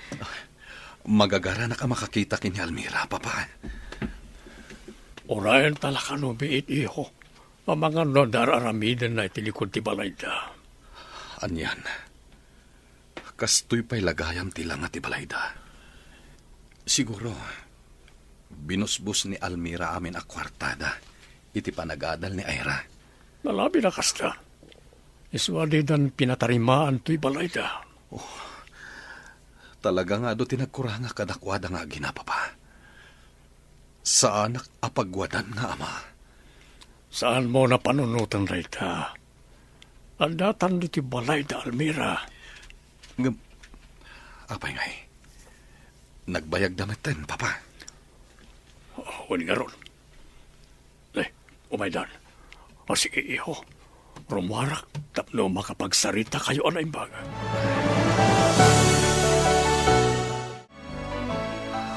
Magagara na ka makakita kini Almira, papa. Orayan talaka no biit iho. Ang mga nadararamidan na itilikod ti balayda. Anyan. Kastoy pa'y lagayam ti lang at ti balayda. Siguro, binusbus ni Almira amin a kwartada. Iti panagadal ni Ira. Nalabi na kasta. Iswadidan pinatarimaan to'y balayda. Talaga nga do tinagkuranga kadakwada nga ginapapa. Sa anak apagwadan nga ama. Saan mo na panunutan rayta? Andatan do ti balayda, Almira. Apay ngay. Nagbayag damitin, Papa. Huwag nga ron. Umaydan. O sige, iho. Rumarak, tapno makapagsarita kayo anay baga.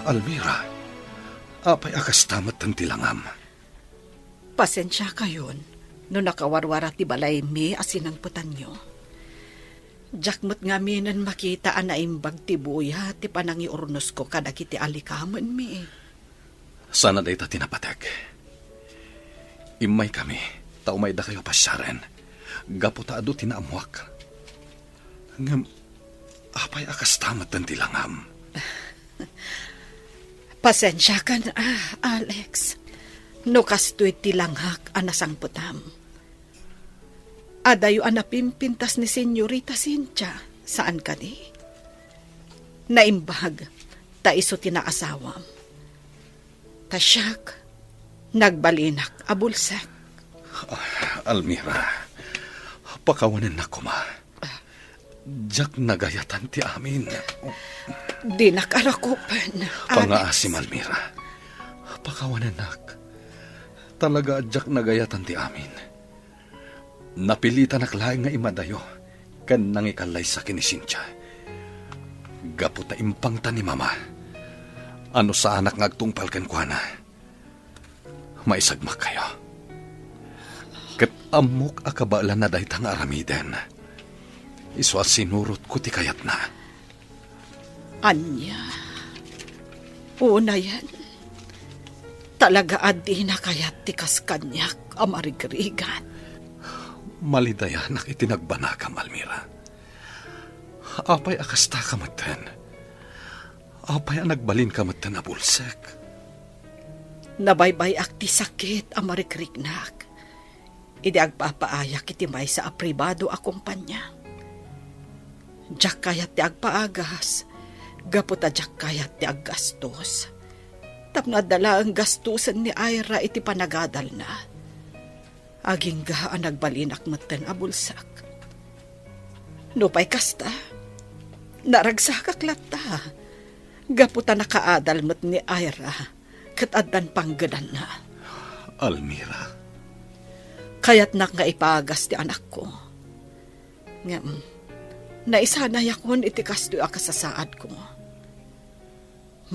Almira, apay akas tamat ng tilangam. Pasensya kayon, no nakawarwara ti balay mi asinang putan nyo. Jakmut nga minan makita ana imbag ti buya ti panangi urnos ko kadagiti alikaman mi. Sana day ta tinapatek. Imay kami, taumay da kayo pasyaren. Gaputa ado tinaamuak. Ngam, apay akas tamat ng tilangam. Pasensya ka na, Alex. No kastoy tilanghak anasang putam. Adayo anapimpintas ni Senyorita Cynthia. Saan ka ni? Naimbag, ta iso tinaasawam. Tasyak, nagbalinak abulsak. Almira, pakawanan na kuma. Jak nagayatan ti amin. Di nakarakupan, Pangaasim, Almira. Pakawanan nak. Talaga jak nagayatan ti amin. Napilitan naklaing nga imadayo. Kan nangikalay sa kinisincha. Gaputa impang ta ni Mama. Ano sa anak ngagtungpal ken kuana. Maisagmak kayo. Ket amok akabala na daytang aramiden. Iswa sinurot ko ti kayat na. Anya. Una yan. Talaga adi na kayat ti kaskanyak amarigrigan. Malidaya nak itinagbanakam, Almira. Apay akasta kamaten. Apay ang nagbalin kamaten abulsek. Nabaybay ak ti sakit amarigrig-nak. Idi agpapaayak iti may sa apribado akumpanya. Diyak kayat ti agpaagas. Gaputa diyak kayat ti aggastos. Tapno dala ang gastusan ni Ira iti panagadal na. Aging gaan nagbalinak matan abulsak. Nupay kasta. Naragsakak lata. Gaputa nakaadal mat ni Ira. Katadan panggadan na. Almira. Kaya't nak nga ipagas ti anak ko. Ngam, naisanay akon iti kastoy akasasaad ko.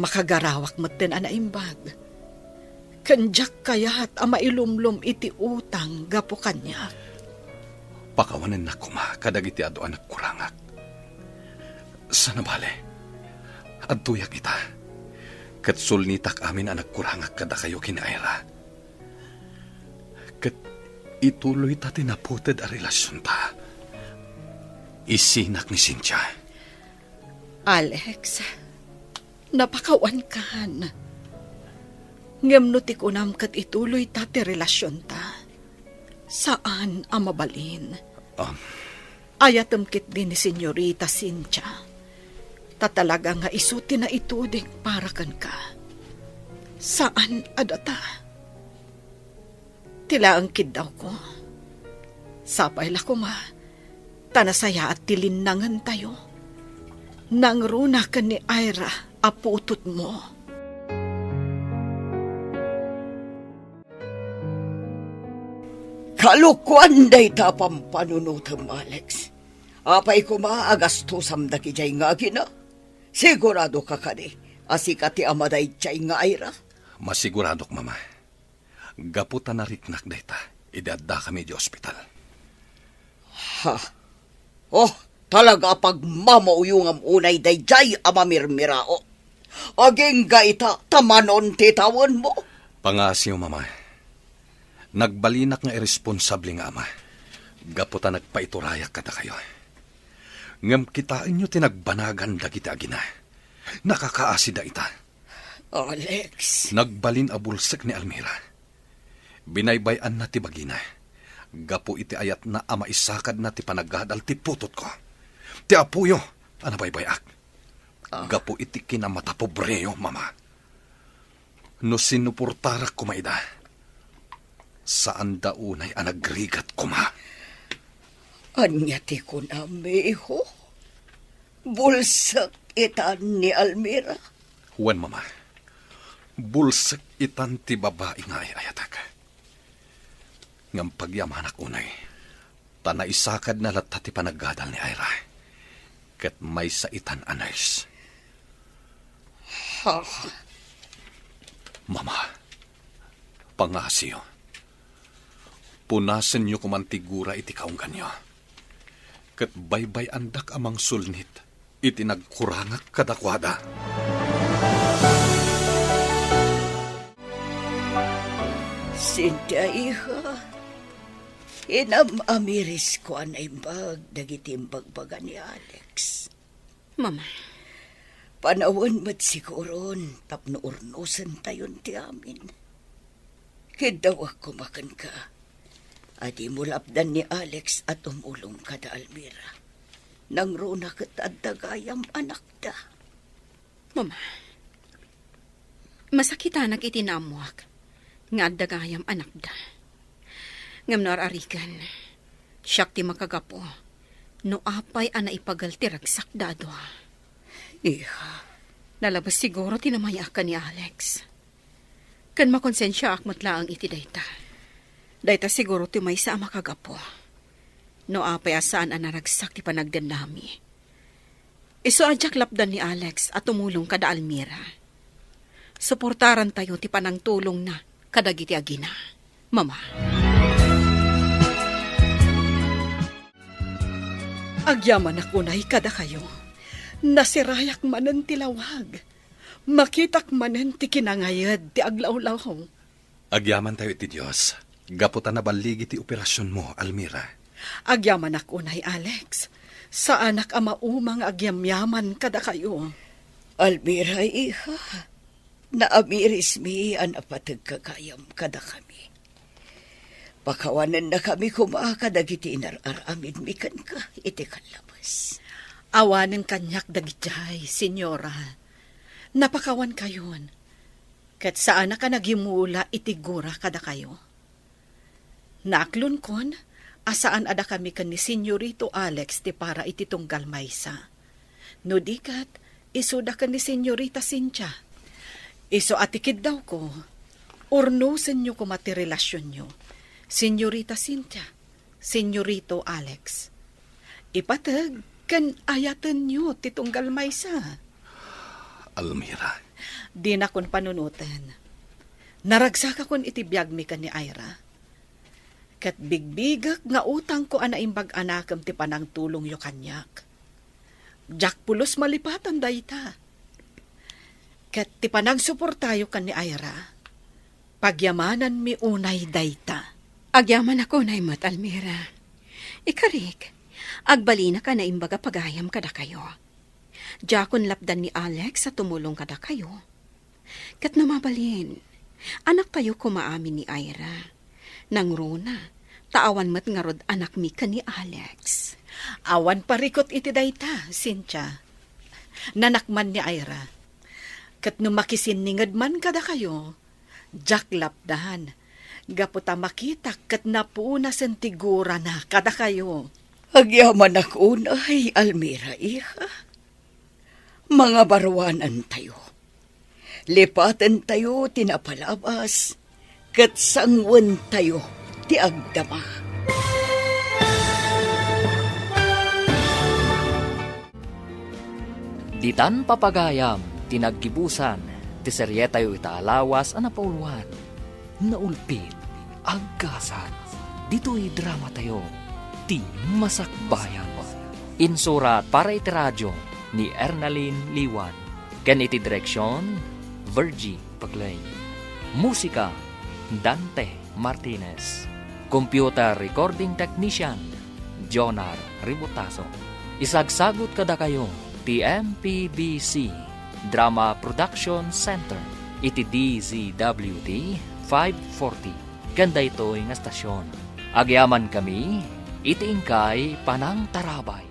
Makagarawak maten anaimbag. Kanjak kayat ama ilumlum iti utang gapo kanya. Pakawanan na kuma kadagiti ado anak kurangak. Sana bale. Adtuyak kita. Kat sulnitak amin anak kurangak kada kayo kinaira. Kat ituloy ta tinaputed a relasyon ta. Isinak ni Cynthia. Alex, napakawan kan. Ngemno ti kunam kat ituloy ta ti relasyon ta. Saan ang mabalin? Ayatem kit din ni Senyorita Cynthia. Tatalaga nga isuti na itudig para kan ka. Saan adata? Tila ang kid daw ko. Sapay la ko ma. Tanasaya at tilinangan tayo. Nangruna ka ni Ira, aputot mo. Kalukuan day tapang panunutam, Alex. Apay ko maagastusam da kijay nga gina. Sigurado ka kani, asikati amaday chay nga Ira. Masiguradok, Mama. Gaputa na ritnak dayta. Idadda kami di ospital. Ha? Oh, talaga pag mamauyong am unay day jay amamirmirao. Aging gaita tamanon titawan mo. Pangasiw, Mama. Nagbalinak nga irresponsable nga ama. Gaputa nagpaiturayak kada kayo. Ngam kitain nyo tinagbanagan dagiti agina. Nakakaasida ita. Alex. Nagbalin abulsek ni Almira. Binaybayan na ti bagina. Gapo iti ayat na ama isakad na ti panagadal ti putot ko. Ti apuyo, anabaybayak. Gapo iti kinamata pobreyo, Mama. No sinupurtarak kumaida. Saan daunay anagrigat kuma? Anya ti ko na meho. Bulsak itan ni Almira. Wan mama, bulsak itan ti babae nga ay ayatak. Ngam pagyamanak unay, tanaisakad na latta ti panaggadal ni Ira. Kat may sa itan anays. Mama, pangasiyo. Punasan niyo kumantigura iti kaunggan niyo. Kat baybay andak amang sulnit, iti nagkurangak kadakwada. Sinta iha, inam-amiris ko ang imbag, dagiti imbagbaga ni Alex. Mama, Panawan mat siguron, tapno urnusan tayon ti amin. Kidawak kumakan ka. Adi mo lapdan ni Alex at umulong ka da Almira. Nang runa kat adagayam anak da. Mama, masakitan itinamuak nga dagayam anak da. Ngam nararikan, siyak ti makagapo, no apay ana ipagalti ragsak dado. Iha, Nalabas siguro tinamayakan ni Alex. Kan makonsensya akmat laang iti dayta. Dayta siguro ti may sa makagapo. No apay asaan ang naragsak ti panagdan nami. Iso adyak lapdan ni Alex at tumulong kada Almira. Suportaran tayo ti panang tulong na kadagiti agina. Mama. Agyaman ako na kada kayo. Nasirayak manen ti lawag. Makitak manen ti kinangayad ti aglaw-law. Agyaman tayo iti Diyos. Gaputan na baligi ti operasyon mo, Almira. Agyaman ako na Alex. Sa anak ama umang agyamyaman kada kayo. Almira iha, naamiris mi ang apatag kakayam kada kami. Pakawanan na kami kumakadagiti inararamid mi kan ka, iti kalabas. Awanen kanyak dagitay, senyora. Napakawan kayon. Kat saan ka nagimula itigura kada kayo. Naklon kon, asaan ada kami kan ni Senyorito Alex ti para ititunggal maysa. No dikat, isuda kan ni Senyorita Cynthia. Iso atikid daw ko, urnusen nyo kumati relasyon nyo. Senyorita Cynthia, Senyorito Alex. Ipatag, kan ayatan nyo titunggal maysa. Almira. Di na kon panunutan. Naragsaka kon itibiyag mi kan ni Ira. Kat bigbigak nga utang ko anaimbag anakam ti panang tulong yo kanyak. Jak pulos malipatan dayta. Kat ti panang suportayo kan ni Ira. Pagyamanan mi unay dayta. Agyaman ako na imat, Almira. Ikarik, agbalina ka na imbaga pagayam kada kayo. Jakon lapdan ni Alex sa tumulong kada kayo. Kat namabalin, anak tayo kumaamin ni Ira. Nang runa, taawan mat nga rod anak mi ka ni Alex. Awan parikot iti dayta, Cynthia. Nanakman ni Ira. Kat no makisiningad man kada kayo, jak lapdan. Gaputa makita kat napuna sentigura na kada kayo. Agyaman ako unay, Almira iha. Mga barwanan tayo. Lipatan tayo tinapalabas. Kat sangwan tayo ti agdama. Ditan papagayam, tinaggibusan, ti seryetayo itaalawas anapauluan. Naulpit, aggasat, dito'y drama tayo, ti masakbayan. Insurat para iti radyo ni Ernalyn Liwan. Ken iti direksyon, Virgie Paglay. Musika, Dante Martinez. Computer recording technician, Jonar Ributaso. Isagsagot kada kayo, ti MPBC Drama Production Center. Iti DZWD 540. Ganda ito'y nga stasyon. Agyaman kami, iti ingkay panang tarabay.